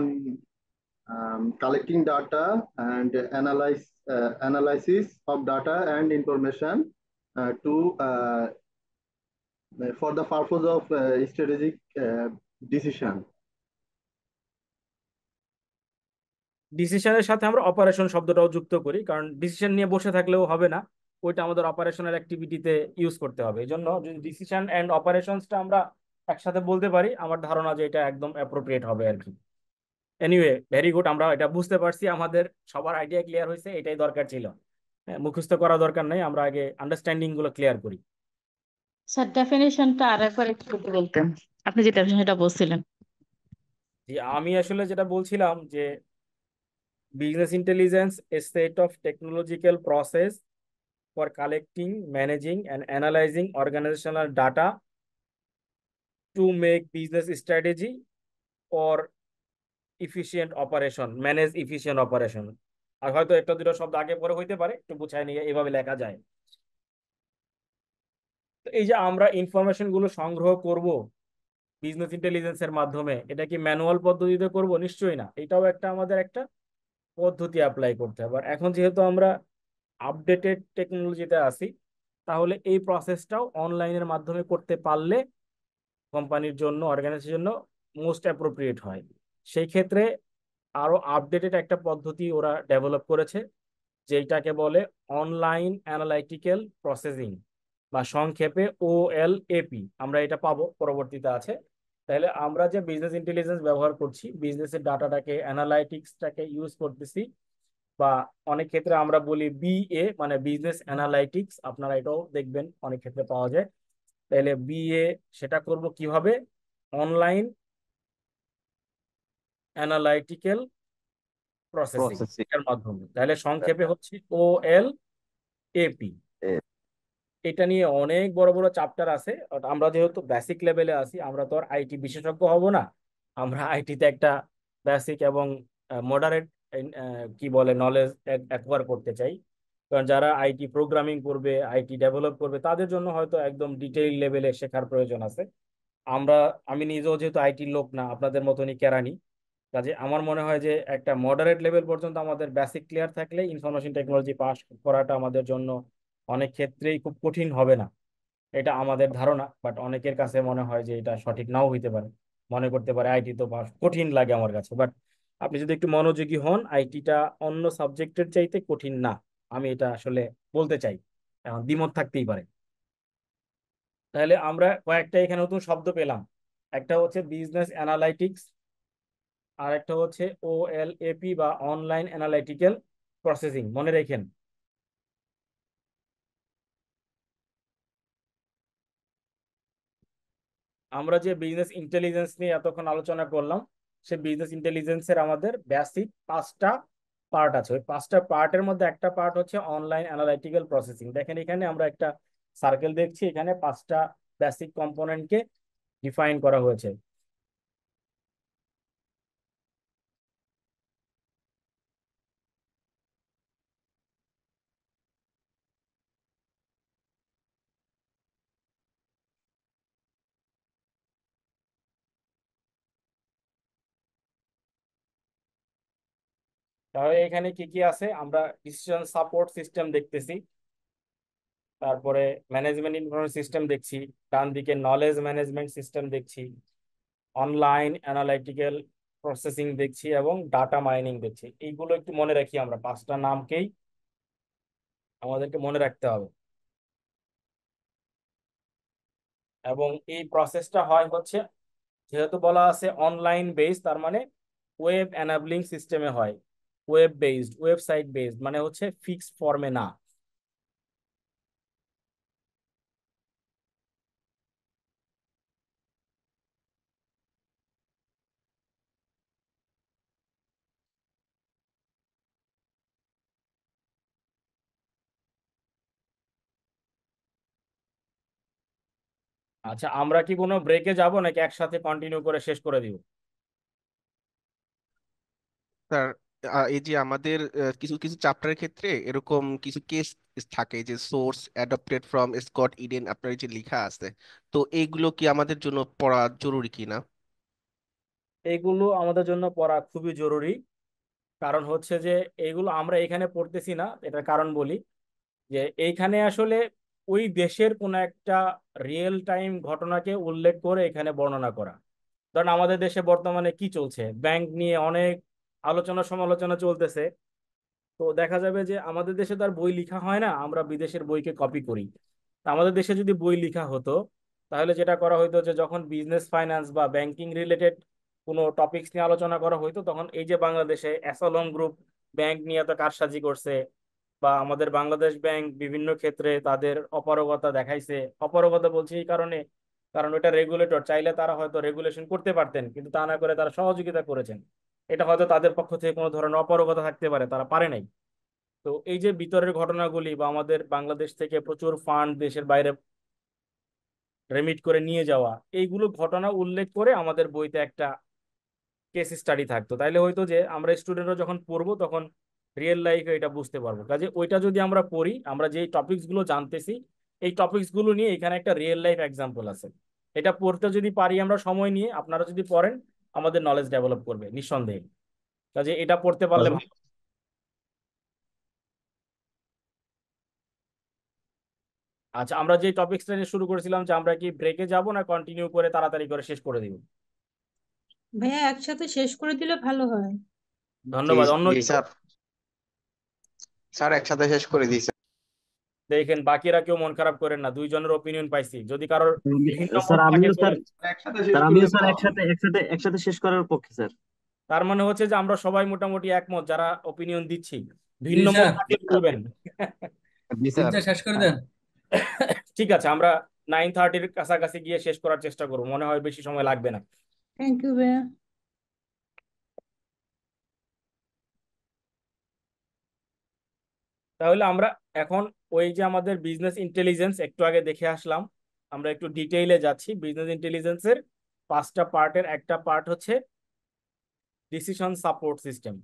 collecting data and analysis of data and information for the purpose of strategic decision. ডিসিশনের সাথে আমরা অপারেশন শব্দটাও যুক্ত করি, কারণ ডিসিশন নিয়ে বসে থাকলেও হবে না, ওইটা আমাদের অপারেশনাল অ্যাক্টিভিটিতে ইউজ করতে হবে। এই জন্য যদি ডিসিশন অ্যান্ড অপারেশনসটা আমরা একসাথে বলতে পারি, আমার ধারণা যে এটা একদম অ্যাপ্রোপ্রিয়েট হবে আর কি। এনিওয়ে, ভেরি গুড, আমরা এটা বুঝতে পারছি, আমাদের সবার আইডিয়া ক্লিয়ার হয়েছে, এটাই দরকার ছিল। মুখস্থ করা দরকার নেই, আমরা আগে আন্ডারস্ট্যান্ডিং গুলো ক্লিয়ার করি। স্যার ডেফিনেশনটা আরেকবার একটু যদি বলতেন, আপনি যে ডেফিনেশনটা বলছিলেন। যে আমি আসলে যেটা বলছিলাম যে business intelligence a set of technological process for collecting, managing and analyzing organizational data to make business strategy or efficient operation, manage efficient operation. আর হয়তো একটা দুটো শব্দ আগে পরে হইতে পারে, একটু বুঝাই নিয়ে এভাবে লেখা যায়। তো এই যে আমরা ইনফরমেশন গুলো সংগ্রহ করব বিজনেস ইন্টেলিজেন্সের মাধ্যমে, এটা কি ম্যানুয়াল পদ্ধতিতে করব? নিশ্চয়ই না, এটাও আমাদের একটা পদ্ধতি অ্যাপ্লাই করতে হবে। আর এখন যেহেতু আমরা আপডেটেড টেকনোলজিতে আছি, তাহলে এই প্রসেসটাও অনলাইনের মাধ্যমে করতে পারলে কোম্পানির জন্য, অর্গানাইজেশনের জন্য মোস্ট অ্যাপ্রোপ্রিয়েট হয়। সেই ক্ষেত্রে আরো আপডেটেড একটা পদ্ধতি ওরা ডেভেলপ করেছে, যেটাকে বলে অনলাইন অ্যানালাইটিক্যাল প্রসেসিং, বা সংক্ষেপে OLAP। আমরা এটা পাবো পরবর্তীতে আছে। তাহলে আমরা যে বিজনেস ইন্টেলিজেন্স ব্যবহার করছি, বিজনেসের ডাটাটাকে, অ্যানালাইটিক্সটাকে ইউজ করতেছি, বা অনেক ক্ষেত্রে আমরা বলি BA মানে বিজনেস অ্যানালাইটিক্স, আপনারা এটাও দেখবেন অনেক ক্ষেত্রে পাওয়া যায়। তাহলে BA সেটা করব কিভাবে? অনলাইন অ্যানালাইটিক্যাল প্রসেসিং এর মাধ্যমে। তাহলে সংক্ষেপে হচ্ছে OLAP। এটা নিয়ে অনেক বড় বড় চ্যাপ্টার আছে। আমরা যেহেতু বেসিক লেভেলে আছি, আমরা তো আর আইটি বিশেষজ্ঞ হব না, আমরা আইটিতে একটা বেসিক এবং মডারেট কি বলে নলেজ অ্যাকোয়ার করতে চাই। কারণ যারা আইটি প্রোগ্রামিং করবে, আইটি ডেভেলপ করবে, তাদের জন্য হয়তো একদম ডিটেইল লেভেলে শেখার প্রয়োজন আছে। আমি নিজেও যেহেতু আইটির লোক না, আপনাদের মতনই কেরানি, কাজে আমার মনে হয় যে একটা মডারেট লেভেল পর্যন্ত আমাদের বেসিক ক্লিয়ার থাকলে ইনফরমেশন টেকনোলজি পাস করাটা আমাদের জন্য অনেক ক্ষেত্রেই খুব কঠিন হবে না। এটা আমাদের ধারণা, বাট অনেকের কাছে মনে হয় যে এটা সঠিক নাও হইতে পারে। মনে করতে পারে আইটি তো কঠিন লাগে আমার কাছে, বাট আপনি যদি একটু মনোযোগী হন আইটিটা অন্য সাবজেক্টের চাইতে কঠিন না, আমি এটা আসলে বলতে চাই। এখন দ্বিমত থাকতেই পারে। তাহলে আমরা কয়েকটা এখানে নতুন শব্দ পেলাম, একটা হচ্ছে বিজনেস অ্যানালাইটিক্স, আর একটা হচ্ছে ওএলএপি বা অনলাইন অ্যানালাইটিক্যাল প্রসেসিং, মনে রেখেন। আমরা যে বিজনেস ইন্টেলিজেন্স নিয়ে এতক্ষণ আলোচনা করলাম, সে বিজনেস ইন্টেলিজেন্সের আমাদের বেসিক 5টা পার্ট আছে। ওই 5টা পার্টের মধ্যে একটা পার্ট হচ্ছে অনলাইন অ্যানালাইটিক্যাল প্রসেসিং। দেখেন এখানে আমরা একটা সার্কেল দেখছি, এখানে 5টা বেসিক কম্পোনেন্টকে ডিফাইন করা হয়েছে। তাহলে এখানে কি কি আছে, আমরা ডিসিশন সাপোর্ট সিস্টেম দেখতেছি, তারপরে ম্যানেজমেন্ট ইনফরমেশন সিস্টেম দেখছি, ডান দিকে নলেজ ম্যানেজমেন্ট সিস্টেম দেখছি, অনলাইন অ্যানালাইটিক্যাল প্রসেসিং দেখছি, এবং ডাটা মাইনিং দেখছি। এইগুলো একটু মনে রাখি, আমরা 5টা নামকেই আমাদেরকে মনে রাখতে হবে। এবং এই প্রসেসটা হয় হচ্ছে, যেহেতু বলা আছে অনলাইন বেসড, তার মানে ওয়েব এনাবলিং সিস্টেমে হয়, ওয়েব বেসড, ওয়েবসাইট বেসড, মানে হচ্ছে ফিক্সড ফর্মে না। আচ্ছা, আমরা কি কোনো ব্রেকে যাব নাকি একসাথে কন্টিনিউ করে শেষ করে দিব? স্যার, এই যে আমাদের কিছু কিছু চ্যাপ্টারের ক্ষেত্রে এরকম কিছু কেস থাকে যে source adopted from Scott Eden আপনার এই যে লেখা আছে, তো এইগুলো কি আমাদের জন্য পড়া জরুরি কিনা? এইগুলো আমাদের জন্য পড়া খুবই জরুরি। কারণ হচ্ছে যে এইগুলো আমরা এখানে পড়তেছি না, এটার কারণ বলি, যে এইখানে আসলে ওই দেশের কোনো একটা রিয়েল টাইম ঘটনাকে উল্লেখ করে এখানে বর্ণনা করা। ধরেন আমাদের দেশে বর্তমানে কি চলছে, ব্যাংক নিয়ে অনেক আলোচনা সমালোচনা চলতেছে। তো দেখা যাবে যে আমাদের দেশে তো আর বই লেখা হয় না, আমরা বিদেশের বইকে কপি করি। তা আমাদের দেশে যদি বই লেখা হতো, তাহলে যেটা করা হতো যে যখন বিজনেস ফাইন্যান্স বা ব্যাংকিং রিলেটেড কোনো টপিকস নিয়ে আলোচনা করা হতো, তখন এই যে বাংলাদেশে অ্যাসালন গ্রুপ ব্যাংক নিয়ে এত কারসাজি করছে, বা আমাদের বাংলাদেশ ব্যাংক বিভিন্ন ক্ষেত্রে তাদের অপারগতা দেখাইছে। অপারগতা বলছি এই কারণে, কারণ ওটা রেগুলেটর, চাইলে তারা হয়তো রেগুলেশন করতে পারতেন, কিন্তু তা না করে তারা সহযোগিতা করেছেন। এটা হয়তো তাদের পক্ষ থেকে কোনো ধরনের অপারগতা থাকতে পারে, তারা পারে নাই। তো এই যে ভিতরের ঘটনাগুলি, বা আমাদের বাংলাদেশ থেকে প্রচুর ফান্ড দেশের বাইরে রেমিট করে নিয়ে যাওয়া, এইগুলো ঘটনা উল্লেখ করে আমাদের বইতে একটা কেস স্টাডি থাকতো, তাইলে হয়তো যে আমরা স্টুডেন্টরা যখন পড়বো তখন রিয়েল লাইফে এটা বুঝতে পারবো। কাজে ওইটা যদি আমরা পড়ি, আমরা যে টপিকস গুলো জানতেছি এই টপিকস গুলো নিয়ে এখানে একটা রিয়েল লাইফ এক্সাম্পল আছে, এটা পড়তে যদি পারি আমরা সময় নিয়ে, আপনারা যদি পড়েন আমাদের নলেজ ডেভেলপ করবে নিঃসন্দেহে। কাজে এটা পড়তে পারলে ভালো। আচ্ছা, আমরা যে টপিকসটা নিয়ে শুরু করেছিলাম, যে আমরা কি ব্রেকে যাব না কন্টিনিউ করে তাড়াতাড়ি করে শেষ করে দিব? ভাইয়া একসাথে শেষ করে দিলে ভালো হয়। ধন্যবাদ। অন্য জি স্যার, স্যার একসাথে শেষ করে দিয়েছে। দেখেন বাকিরা কেউ মন খারাপ করেন না, দুইজনের ওপিনিয়ন পাইছি, যদি কারোর ভিন্ন মত স্যার থাকে আমিও স্যার একসাথে শেষ স্যার করে আমিও স্যার দাও। একসাথে শেষ করার পক্ষে স্যার। তার মানে হচ্ছে যে আমরা সবাই মোটামুটি একমত, যারা ওপিনিয়ন দিচ্ছি। জি ভিন্ন মত স্যার, থাকলে বলবেন। জি স্যার। তিনটা শেষ করে দেন। ঠিক আছে, আমরা 9:30 কাছাকাছি গিয়ে শেষ করার চেষ্টা করবো, মনে হয় বেশি সময় লাগবে না। থ্যাংক ইউ ভাইয়া। তাহলে আমরা এখন ওই যে আমাদের বিজনেস ইন্টেলিজেন্স একটু আগে দেখে আসলাম, আমরা একটু ডিটেইলে যাচ্ছি। বিজনেস ইন্টেলিজেন্সের 5টা পার্টের একটা পার্ট হচ্ছে decision support system.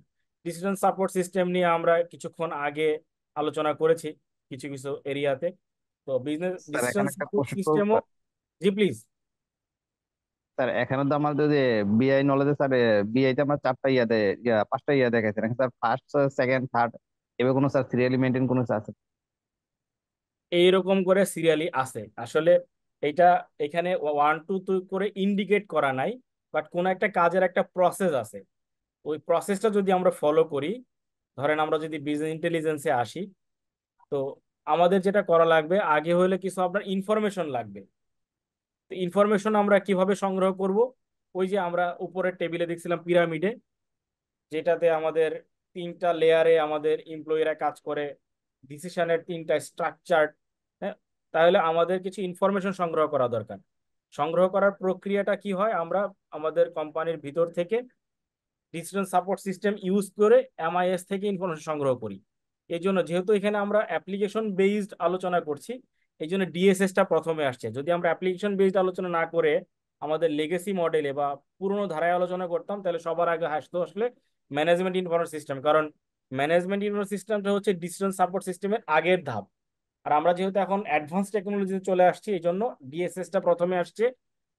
Decision support system নিয়ে আমরা কিছুক্ষণ আগে আলোচনা করেছি কিছু কিছু এরিয়াতে। তো বিজনেস স্যার ডিসিশন এখানে একটা সাপোর্ট প্রশ্ন করব সিস্টেমও। স্যার। G please. স্যার এখানে তো আমাদের যে বিআই নলেজে স্যার, বিআই তে আমরা 4টা ইয়াতে 5টা ইয়া দেখাইছেন স্যার, ফার্স্ট সেকেন্ড থার্ড, এবার কোনো স্যার সিরিয়ালি মেনটেন কোনো আছে? এইরকম করে সিরিয়ালি আছে আসলে, এটা এখানে 1 2 3 করে ইন্ডিকেট করা নাই, বাট কোন একটা কাজের একটা প্রসেস আছে, ওই প্রসেসটা যদি আমরা ফলো করি, ধরেন আমরা যদি বিজনেস ইন্টেলিজেন্সে আসি, তো আমাদের যেটা করা লাগবে, আগে হলে কিছু আপনার ইনফরমেশন লাগবে। তো ইনফরমেশন আমরা কিভাবে সংগ্রহ করব? ওই যে আমরা উপরের টেবিলে দেখছিলাম পিরামিডে, যেটাতে আমাদের 3টা লেয়ারে আমাদের এমপ্লয়িরা কাজ করে, ডিসিশনের 3টা স্ট্রাকচার। হ্যাঁ, তাহলে আমাদের কিছু ইনফরমেশন সংগ্রহ করা দরকার। সংগ্রহ করার প্রক্রিয়াটা কি হয়? আমরা আমাদের কোম্পানির ভিতর থেকে ডিসিশন সাপোর্ট সিস্টেম ইউজ করে এমআইএস থেকে ইনফরমেশন সংগ্রহ করি। এই জন্য যেহেতু এখানে আমরা অ্যাপ্লিকেশন বেসড আলোচনা করছি, এই জন্য ডিএসএসটা প্রথমে আসছে। যদি আমরা অ্যাপ্লিকেশন বেসড আলোচনা না করে আমাদের লেগেসি মডেলে বা পুরনো ধারায় আলোচনা করতাম, তাহলে সবার আগে আসতো আসলে ম্যানেজমেন্ট ইনফরমেশন সিস্টেম। কারণ ম্যানেজমেন্ট ইনফরমেশন সিস্টেমটা হচ্ছে ডিসিশন সাপোর্ট সিস্টেমের আগের ধাপ। আর আমরা যেহেতু এখন অ্যাডভান্স টেকনোলজিতে চলে আসছি, এই জন্য ডিএসএসটা প্রথমে আসছে,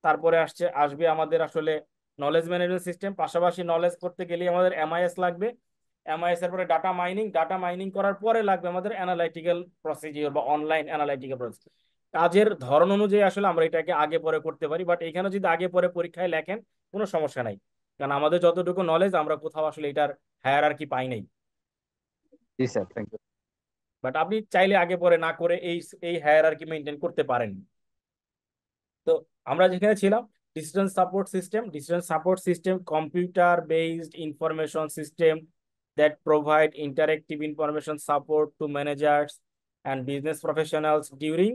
তারপরে আসবে আমাদের আসলে নলেজ ম্যানেজমেন্ট সিস্টেম। পাশাপাশি নলেজ করতে গেলে আমাদের এমআইএস লাগবে। এমআইএস এর পরে ডাটা মাইনিং করার পরে লাগবে আমাদের অ্যানালাইটিক্যাল প্রসিডিওর বা অনলাইন অ্যানালাইটিক্যাল প্রসেস। কাজের ধরন অনুযায়ী আসলে আমরা এটাকে আগে পরে করতে পারি, বাট এখানে যদি আগে পরে পরীক্ষায় লেখেন কোনো সমস্যা নাই, কারণ আমাদের যতটুকু নলেজ আমরা কোথাও আসলে এটার হায়ারার্কি পাই নাই। জি স্যার, থ্যাংক ইউ। বাট আপনি চাইলে আগে পরে না করে এই এই হায়ারার্কি মেনটেন করতে পারেন। তো আমরা যেখানে ছিলাম, decision support system computer based information system that provide interactive information support to managers and business professionals during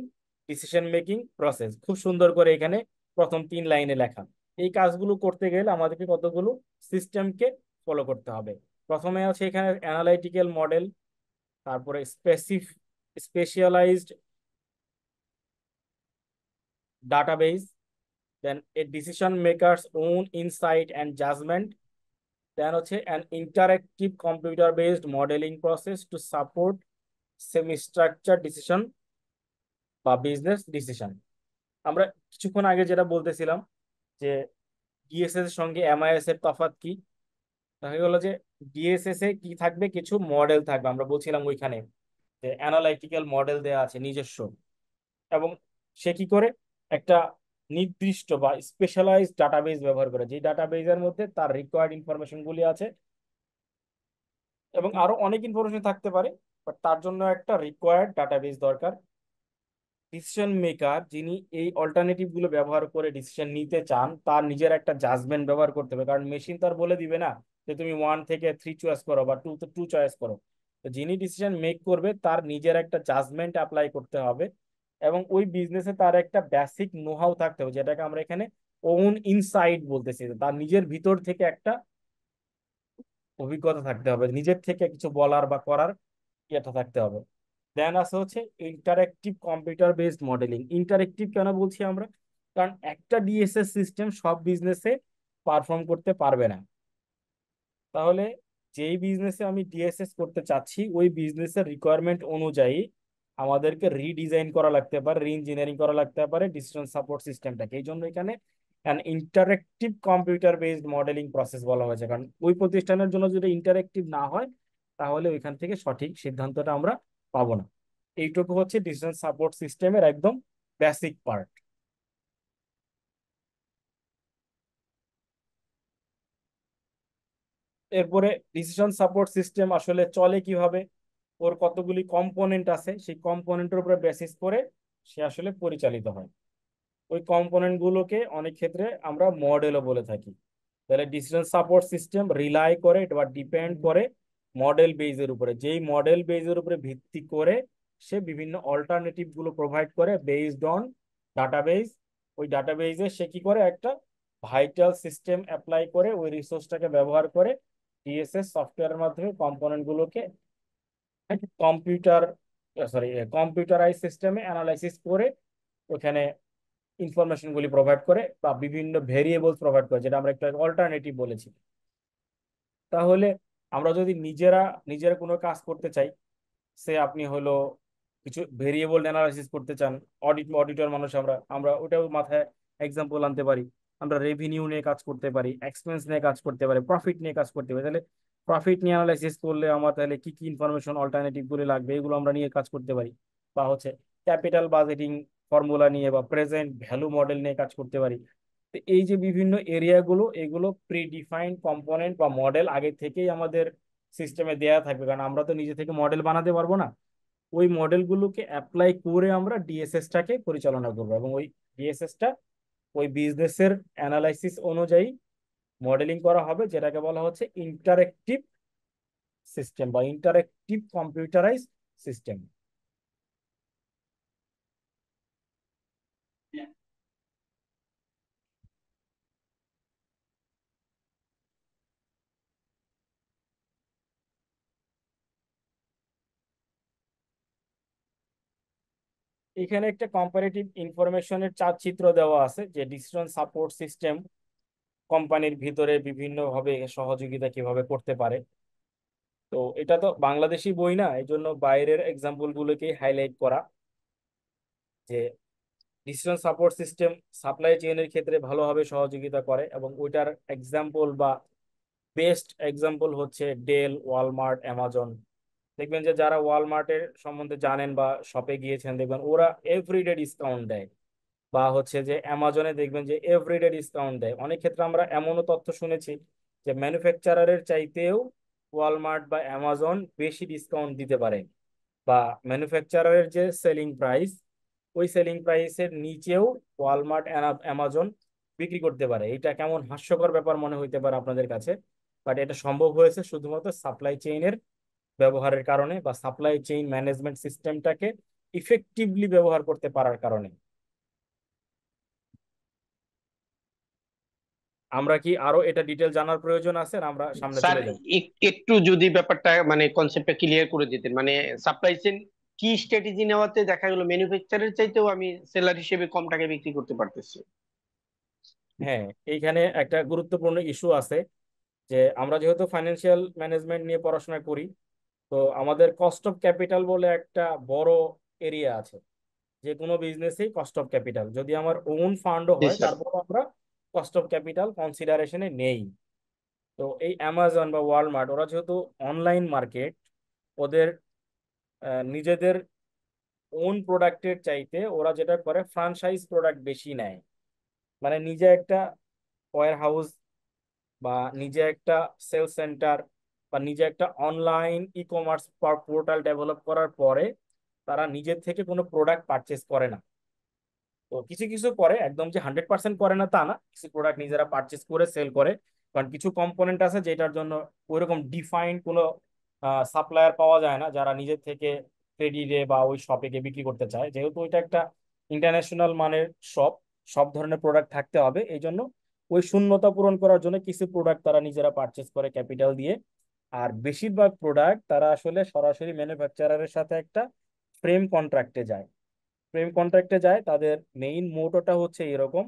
decision making process। খুব সুন্দর করে এখানে প্রথম 3 লাইনে লেখা। এই কাজগুলো করতে গেলে আমাদেরকে কতগুলো সিস্টেমকে ফলো করতে হবে। প্রথমে আছে এখানে অ্যানালাইটিক্যাল মডেল, তারপরে specialized database, then a decision makers own insight and judgement, then হচ্ছে an interactive computer based modeling process to support semi structured decision বা বিজনেস ডিসিশন। আমরা কিছুক্ষণ আগে যেটা বলতেছিলাম যে ডিএসএস এর সঙ্গে এমআইএস এর তফাৎ কি, দেখা গেল যে ডিএসএস এ কি থাকবে, কিছু মডেল থাকবে। আমরা বলছিলাম ওইখানে যে অ্যানালাইটিক্যাল মডেল দেওয়া আছে নিজস্ব, এবং সে কি করে একটা নির্দিষ্ট বা স্পেশালাইজড ডাটাবেস ব্যবহার করে, যে ডাটাবেসের মধ্যে তার রিকোয়ার্ড ইনফরমেশন গুলি আছে, এবং আরো অনেক ইনফরমেশন থাকতে পারে, বাট তার জন্য একটা রিকোয়ার্ড ডাটাবেস দরকার। ডিসিশন মেকার যিনি এই অল্টারনেটিভ গুলো ব্যবহার করে ডিসিশন নিতে চান, তার নিজের একটা জাজমেন্ট ব্যবহার করতে হবে, কারণ মেশিন তার বলে দিবে না যে তুমি 1 থেকে 3 চয়েস করো বা 2 চয়েস করো। তো যিনি ডিসিশন মেক করবে তার নিজের একটা জাজমেন্ট অ্যাপ্লাই করতে হবে, এবং ওই বিজনেসে তার একটা বেসিক নোহাউ থাকতে হবে, যেটাকে আমরা এখানে ওন ইনসাইট বলতেছি। তার নিজের ভিতর থেকে একটা অভিজ্ঞতা থাকতে হবে, নিজের থেকে কিছু বলার বা করার ইয়েটা থাকতে হবে। দেন আছে হচ্ছে interactive computer based modelling. Interactive কেন বলছি আমরা? কারণ একটা ডিএসএস সিস্টেম সব বিজনেসে পারফর্ম করতে পারবে না। তাহলে যেই বিজনেসে আমি ডিএসএস করতে চাচ্ছি, ওই বিজনেসের রিকোয়ারমেন্ট অনুযায়ী আমাদেরকে রিডিজাইন করা লাগতে পারে, রি ইঞ্জিনিয়ারিং করা লাগতে পারে ডিসিশন সাপোর্ট সিস্টেমটাকে। এই জন্য এখানে an interactive computer based modelling process বলা হয়েছে, কারণ ওই প্রতিষ্ঠানের জন্য যদি ইন্টারেক্টিভ না হয়, তাহলে ওইখান থেকে সঠিক সিদ্ধান্তটা আমরা পাবো না। এইটুকু হচ্ছে ডিসিশন সাপোর্ট সিস্টেমের একদম বেসিক পার্ট। এরপরে ডিসিশন সাপোর্ট সিস্টেম আসলে চলে কিভাবে, ওর কতগুলি কম্পোনেন্ট আছে, সেই কম্পোনেন্টের উপরে বেসিস করে সে আসলে পরিচালিত হয়। ওই কম্পোনেন্ট গুলোকে অনেক ক্ষেত্রে আমরা মডেলও বলে থাকি। তাহলে ডিসিশন সাপোর্ট সিস্টেম রিলাই করে বা ডিপেন্ড করে মডেল বেজের উপরে, যেই মডেল বেজের উপরে ভিত্তি করে সে বিভিন্ন অল্টারনেটিভ গুলো প্রোভাইড করে বেসড অন ডাটাবেস। ওই ডাটাবেসে সে কি করে, একটা ভাইটাল সিস্টেম অ্যাপ্লাই করে ওই রিসোর্সটাকে ব্যবহার করে ডিএসএস সফটওয়্যারের মাধ্যমে কম্পোনেন্ট গুলোকে কম্পিউটারাইজ সিস্টেমে অ্যানালাইসিস করে ওখানে ইনফরমেশন গুলি প্রোভাইড করে বা বিভিন্ন ভেরিয়েবলস প্রোভাইড করে, যেটা আমরা একটা অল্টারনেটিভ বলেছি। তাহলে আমরা যদি নিজেরা কোনো কাজ করতে চাই, সে আপনি হলো কিছু ভেরিয়েবল অ্যানালাইসিস করতে চান, অডিটর মানুষ, আমরা ওটাও মাথায় এক্সাম্পল আনতে পারি। আমরা রেভিনিউ নিয়ে কাজ করতে পারি, এক্সপেন্স নিয়ে কাজ করতে পারি, প্রফিট নিয়ে কাজ করতে পারি। তাহলে প্রফিট নিয়ে অ্যানালাইসিস করলে আমার তাহলে কি কি ইনফরমেশন অল্টারনেটিভ গুলো লাগবে, এগুলো আমরা নিয়ে কাজ করতে পারি। বা হচ্ছে ক্যাপিটাল বাজেটিং ফর্মুলা নিয়ে বা প্রেজেন্ট ভ্যালু মডেল নিয়ে কাজ করতে পারি। তো এই যে বিভিন্ন এরিয়াগুলো, এগুলো প্রিডিফাইন্ড কম্পোনেন্ট বা মডেল আগে থেকেই আমাদের সিস্টেমে দেয়া থাকবে, কারণ আমরা তো নিজে থেকে মডেল বানাতে পারবো না। ওই মডেলগুলোকে অ্যাপ্লাই করে আমরা ডিএসএসটাকে পরিচালনা করবো, এবং ওই ডিএসএসটা ওই বিজনেসের অ্যানালাইসিস অনুযায়ী মডেলিং করা হবে, যেটাকে বলা হচ্ছে ইন্টারেক্টিভ সিস্টেম বা ইন্টারেক্টিভ কম্পিউটারাইজ সিস্টেম। এখানে একটা কম্পারেটিভ ইনফরমেশনের চার্টচিত্র দেওয়া আছে, যে ডিসিশন সাপোর্ট সিস্টেম কোম্পানির ভিতরে বিভিন্ন ভাবে সহযোগিতা কিভাবে করতে পারে। তো এটা তো বাংলাদেশি বই না, এই জন্য বাইরের এক্সাম্পল গুলোকে হাইলাইট করা, যে ডিসিশন সাপোর্ট সিস্টেম সাপ্লাই চেইনের ক্ষেত্রে ভালোভাবে সহযোগিতা করে, এবং ওইটার এক্সাম্পল বা বেস্ট এক্সাম্পল হচ্ছে ডেল, ওয়ালমার্ট, অ্যামাজন। দেখবেন যে যারা ওয়ালমার্টের সম্বন্ধে জানেন বা শপে গিয়েছেন, দেখবেন ওরা এভরিডে ডিসকাউন্ট দেয়, বা হচ্ছে যে অ্যামাজনে দেখবেন যে এভরিডে ডিসকাউন্ট দেয়। অনেক ক্ষেত্রে আমরা এমনও তথ্য শুনেছি যে ম্যানুফ্যাকচারারের চাইতেও ওয়ালমার্ট বা অ্যামাজন বেশি ডিসকাউন্ট দিতে পারে, বা ম্যানুফ্যাকচারারের যে সেলিং প্রাইস, ওই সেলিং প্রাইসের নিচেও ওয়ালমার্ট, অ্যামাজন বিক্রি করতে পারে। এটা কেমন হাস্যকর ব্যাপার মনে হইতে পারে আপনাদের কাছে, বাট এটা সম্ভব হয়েছে শুধুমাত্র সাপ্লাই চেইনের ব্যবহারের কারণে, বা সাপ্লাই চেইন ম্যানেজমেন্ট সিস্টেমটাকে ইফেক্টিভলি ব্যবহার করতে পারার কারণে। আমরা কি আরো এটা ডিটেল জানার প্রয়োজন আছে, না আমরা সামনে স্যার চলে যাব? একটু যদি ব্যাপারটা মানে কনসেপ্টটা ক্লিয়ার করে দিতেন, মানে সাপ্লাই চেইন কি স্ট্র্যাটেজি নেওয়াতে দেখা গেল ম্যানুফ্যাকচারের চাইতেও আমি সেলার হিসেবে কম টাকায় বিক্রি করতে পারতেছি। হ্যাঁ, এইখানে একটা গুরুত্বপূর্ণ ইস্যু আছে, যে আমরা যেহেতু ফাইন্যান্সিয়াল ম্যানেজমেন্ট নিয়ে পড়াশোনা করি, তো আমাদের কস্ট অফ ক্যাপিটাল বলে একটা বড় এরিয়া আছে। যে কোনো বিজনেসেই কস্ট অফ ক্যাপিটাল, যদি আমার ওন ফান্ডও জি হয় স্যার। তারপর আমরা কস্ট অফ ক্যাপিটাল কনসিডারেশনে নেই। তো এই অ্যামাজন বা ওয়ালমার্ট, ওরা যেহেতু অনলাইন মার্কেট, ওদের নিজেদের ওন প্রোডাক্টের চাইতে ওরা যেটা করে ফ্রাঞ্চাইজ প্রোডাক্ট বেশি নেয়। মানে নিজে একটা ওয়্যার হাউস বা নিজে একটা সেলস সেন্টার বা নিজে একটা online e commerce portal develop করার পরে তারা নিজের থেকে কোনো প্রোডাক্ট পারচেস করে না। তো কিছু কিছু করে, একদম যে 100% করে না তা না, কিছু প্রোডাক্ট নিজেরা পারচেস করে সেল করে। কারণ কিছু কম্পোনেন্ট আছে যেটার জন্য ওইরকম ডিফাইন্ড কোনো সাপ্লায়ার পাওয়া যায় না, যারা নিজের থেকে ক্রেডিটে বা ওই শপে গিয়ে বিক্রি করতে চায়। যেহেতু ওইটা একটা ইন্টারন্যাশনাল মানের শপ, সব ধরনের প্রোডাক্ট থাকতে হবে, এই জন্য ওই শূন্যতা পূরণ করার জন্য কিছু প্রোডাক্ট তারা নিজেরা পারচেস করে ক্যাপিটাল দিয়ে। আর বেশিরভাগ প্রোডাক্ট তারা আসলে সরাসরি ম্যানুফ্যাকচারারের সাথে একটা ফ্রেম কন্ট্রাক্টে যায়। ফ্রেম কন্ট্রাক্টে যায়, তাদের মেইন মোটোটা হচ্ছে এরকম,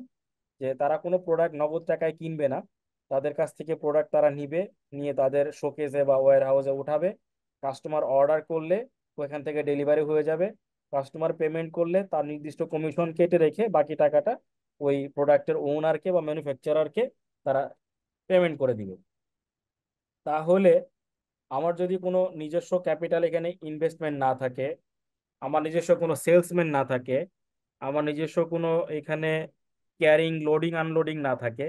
যে তারা কোনো প্রোডাক্ট নগদ টাকায় কিনবে না, তাদের কাছ থেকে প্রোডাক্ট তারা নিবে, নিয়ে তাদের শোকেসে বা ওয়্যার হাউসে উঠাবে। কাস্টমার অর্ডার করলে ওইখান থেকে ডেলিভারি হয়ে যাবে। কাস্টমার পেমেন্ট করলে তার নির্দিষ্ট কমিশন কেটে রেখে বাকি টাকাটা ওই প্রোডাক্টের ওনারকে বা ম্যানুফ্যাকচারারকে তারা পেমেন্ট করে দিবে। তাহলে আমার যদি কোনো নিজস্ব ক্যাপিটাল এখানে ইনভেস্টমেন্ট না থাকে, আমার নিজস্ব কোনো সেলসম্যান না থাকে, আমার নিজস্ব কোনো এখানে ক্যারিং, লোডিং, আনলোডিং না থাকে,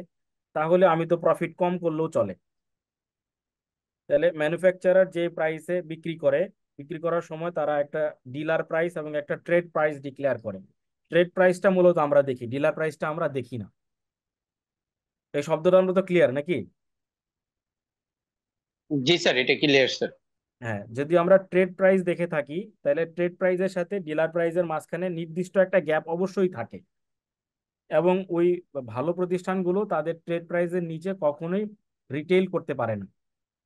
তাহলে আমি তো প্রফিট কম করলেও চলে। তাহলে ম্যানুফ্যাকচারার যে প্রাইসে বিক্রি করে, বিক্রি করার সময় তারা একটা ডিলার প্রাইস এবং একটা ট্রেড প্রাইস ডিক্লেয়ার করে। ট্রেড প্রাইসটা মূলত আমরা দেখি, ডিলার প্রাইসটা আমরা দেখি না। এই শব্দটা আমরা তো ক্লিয়ার নাকি? জি স্যার, এটা ক্লিয়ার স্যার। হ্যাঁ, যদি আমরা ট্রেড প্রাইস দেখে থাকি, তাহলে ট্রেড প্রাইসের সাথে ডিলার প্রাইসের মাঝখানে নির্দিষ্ট একটা গ্যাপ অবশ্যই থাকে, এবং ওই ভালো প্রতিষ্ঠানগুলো তাদের ট্রেড প্রাইসের নিচে কখনোই রিটেল করতে পারে না।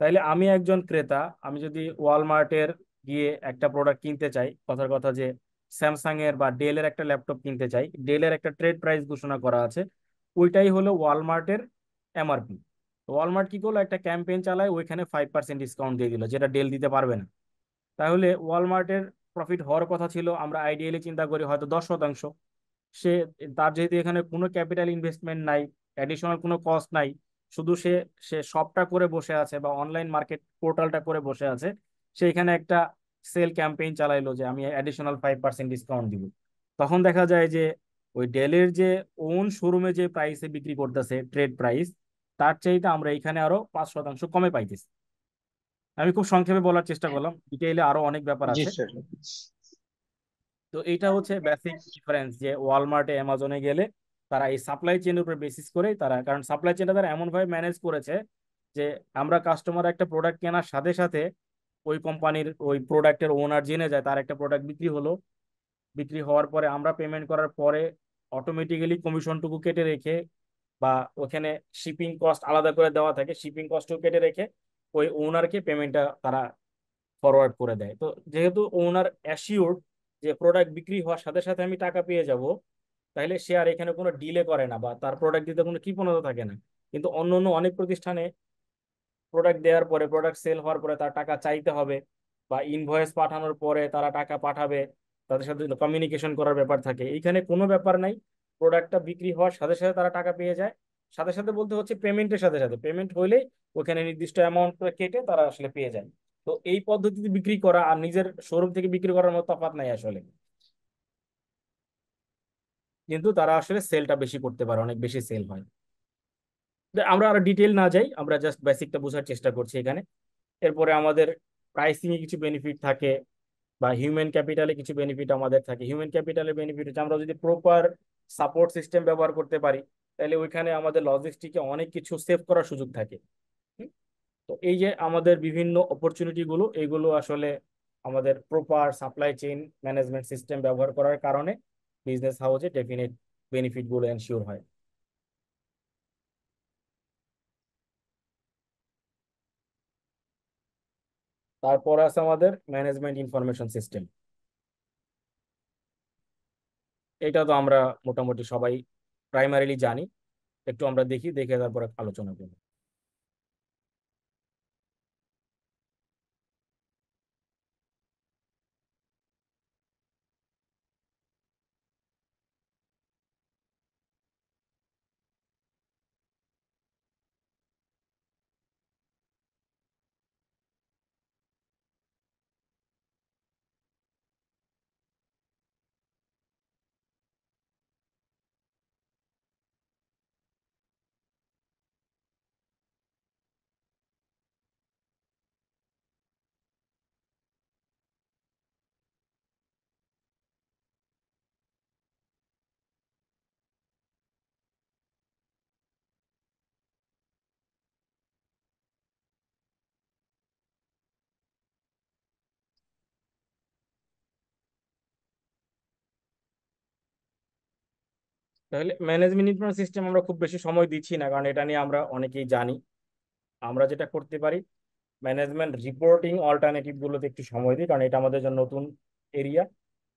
তাইলে আমি একজন ক্রেতা, আমি যদি ওয়ালমার্টের গিয়ে একটা প্রোডাক্ট কিনতে চাই, কথার কথা যে স্যামসাং এর বা ডেলের একটা ল্যাপটপ কিনতে চাই, ডেলের একটা ট্রেড প্রাইস ঘোষণা করা আছে, ওইটাই হলো ওয়ালমার্টের এমআরপি। ওয়ালমার্ট কি করলো, একটা ক্যাম্পেইন চালায়, ওইখানে 5% ডিসকাউন্ট দিয়ে দিল, যেটা ডেল দিতে পারবে না। তাহলে ওয়ালমার্টের প্রফিট হওয়ার কথা ছিল, আমরা আইডিয়ালি চিন্তা করি হয়তো 10%। সে, তার যেহেতু এখানে কোনো ক্যাপিটাল ইনভেস্টমেন্ট নাই, অ্যাডিশনাল কোনো কস্ট নাই, শুধু সে সে শপটা করে বসে আছে বা অনলাইন মার্কেট পোর্টালটা করে বসে আছে, সে এখানে একটা সেল ক্যাম্পেইন চালাইলো যে আমি অ্যাডিশনাল 5% ডিসকাউন্ট দিব। তখন দেখা যায় যে ওই ডেলের যে ওন শোরুমে যে প্রাইসে বিক্রি করতেছে ট্রেড প্রাইস, তার চাইতে আমরা এখানে আরো 5% কমে পাইতেছি। আমি খুব সংক্ষেপে বলার চেষ্টা করলাম, ডিটেইলে আরো অনেক ব্যাপার জি আছে। স্যার। তো এইটা হচ্ছে বেসিক ডিফারেন্স, যে ওয়ালমার্টে অ্যামাজনে গেলে তারা এই সাপ্লাই চেনের উপর বেসিস করে তারা, কারণ সাপ্লাই চেনটা তারা এমন ভাবে ম্যানেজ করেছে যে আমরা কাস্টমার একটা প্রোডাক্ট কেনার সাথে সাথে ওই কোম্পানির ওই প্রোডাক্টের ওনার জেনে যায় তার একটা প্রোডাক্ট বিক্রি হলো, বিক্রি হওয়ার পরে আমরা পেমেন্ট করার পরে অটোমেটিক্যালি কমিশনটুকু কেটে রেখে, বা ওখানে শিপিং কস্ট আলাদা করে দেওয়া থাকে, শিপিং কস্টও কেটে রেখে ওই ওনারকে পেমেন্টটা তারা ফরওয়ার্ড করে দেয়। তো যেহেতু ওনার অ্যাসিওর্ড যে প্রোডাক্ট বিক্রি হওয়ার সাথে সাথে আমি টাকা পেয়ে যাব, তাহলে সে আর এখানে কোনো ডিলে করে না বা তার প্রোডাক্ট দিতে কোনো কৃপণতা থাকে না। কিন্তু অন্য অন্য অনেক প্রতিষ্ঠানে প্রোডাক্ট দেওয়ার পরে, প্রোডাক্ট সেল হওয়ার পরে তার টাকা চাইতে হবে, বা ইনভয়েস পাঠানোর পরে তারা টাকা পাঠাবে, তাদের সাথে কমিউনিকেশন করার ব্যাপার থাকে। এইখানে কোনো ব্যাপার নাই, প্রোডাক্টটা বিক্রি হওয়ার সাথে সাথে তারা টাকা পেয়ে যায়। সাথে সাথে বলতে হচ্ছে পেমেন্টের সাথে সাথে, পেমেন্ট হইলেই ওখানে নির্দিষ্ট অ্যামাউন্ট কেটে তারা আসলে পেয়ে যায়। তো এই পদ্ধতিতে বিক্রি করা আর নিজের শোরুম থেকে বিক্রি করার মতো তফাৎ নাই আসলে, কিন্তু তারা আসলে সেলটা বেশি করতে পারে, অনেক বেশি সেল হয়। আমরা আরো ডিটেল না যাই, আমরা জাস্ট বেসিকটা বোঝার চেষ্টা করছি এখানে। এরপরে আমাদের প্রাইসিং এ কিছু বেনিফিট থাকে, বা হিউম্যান ক্যাপিটালে কিছু বেনিফিট আমাদের থাকে। হিউম্যান ক্যাপিটালের বেনিফিট হচ্ছে আমরা যদি প্রপার সাপোর্ট সিস্টেম ব্যবহার করতে পারি, তাহলে ওইখানে আমাদের লজিস্টিকে অনেক কিছু সেভ করার সুযোগ থাকে। হুম? তো এই যে আমাদের বিভিন্ন অপরচুনিটি গুলো, এইগুলো আসলে আমাদের proper supply chain management system ব্যবহার করার কারণে বিজনেস হাউসে ডেফিনেট বেনিফিট গুলো এনশিওর হয়। তারপর আছে আমাদের ম্যানেজমেন্ট ইনফরমেশন সিস্টেম। এটা তো আমরা মোটামুটি সবাই প্রাইমারিলি জানি, একটু আমরা দেখি, দেখে তারপরে আলোচনা করি। তাহলে ম্যানেজমেন্ট ইনফরমেশন সিস্টেম আমরা খুব বেশি সময় দিচ্ছি না, কারণ এটা নিয়ে আমরা অনেকেই জানি। আমরা যেটা করতে পারি, ম্যানেজমেন্ট রিপোর্টিং অল্টারনেটিভ গুলোতে একটু সময় দিই, কারণ এটা আমাদের জন্য নতুন এরিয়া।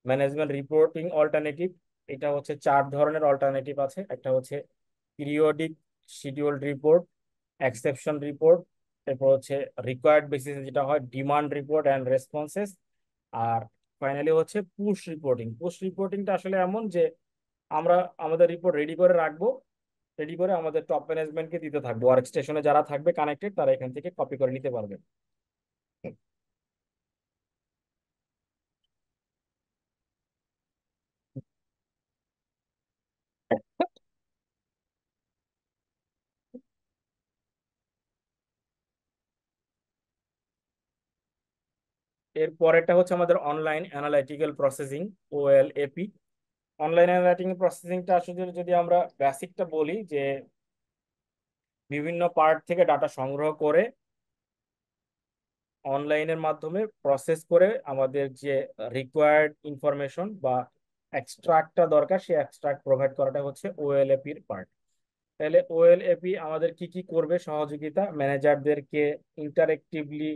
ম্যানেজমেন্ট রিপোর্টিং অল্টারনেটিভ, এটা হচ্ছে 4 ধরনের অল্টারনেটিভ আছে। একটা হচ্ছে periodic scheduled report, exception report, এরপর হচ্ছে রিকোয়ার্ড বেসিস যেটা হয় ডিমান্ড রিপোর্ট অ্যান্ড রেসপন্সেস, আর ফাইনালি হচ্ছে পুশ রিপোর্টিং। পুশ রিপোর্টিংটা আসলে এমন যে আমরা আমাদের রিপোর্ট রেডি করে রাখবো, রেডি করে আমাদের টপ ম্যানেজমেন্টকে দিতে থাকবো, ওয়ার্ক স্টেশনে যারা থাকবে কানেক্টেড তারা এখান থেকে কপি করে নিতে পারবে। এর পরেরটা হচ্ছে আমাদের online analytical processing, OLAP। Online analytical প্রসেসিংটা আসলে যদি আমরা বেসিকটা বলি, যে বিভিন্ন পার্ট থেকে ডাটা সংগ্রহ করে অনলাইনের মাধ্যমে প্রসেস করে আমাদের যে রিকোয়ার্ড ইনফরমেশন বা এক্সট্রাক্টটা দরকার, সেই এক্সট্রাক্ট প্রোভাইড করাটা হচ্ছে OLAP-র পার্ট। তাহলে OLAP আমাদের কি কি করবে? সহযোগিতা, ম্যানেজারদেরকে ইন্টারেক্টিভলি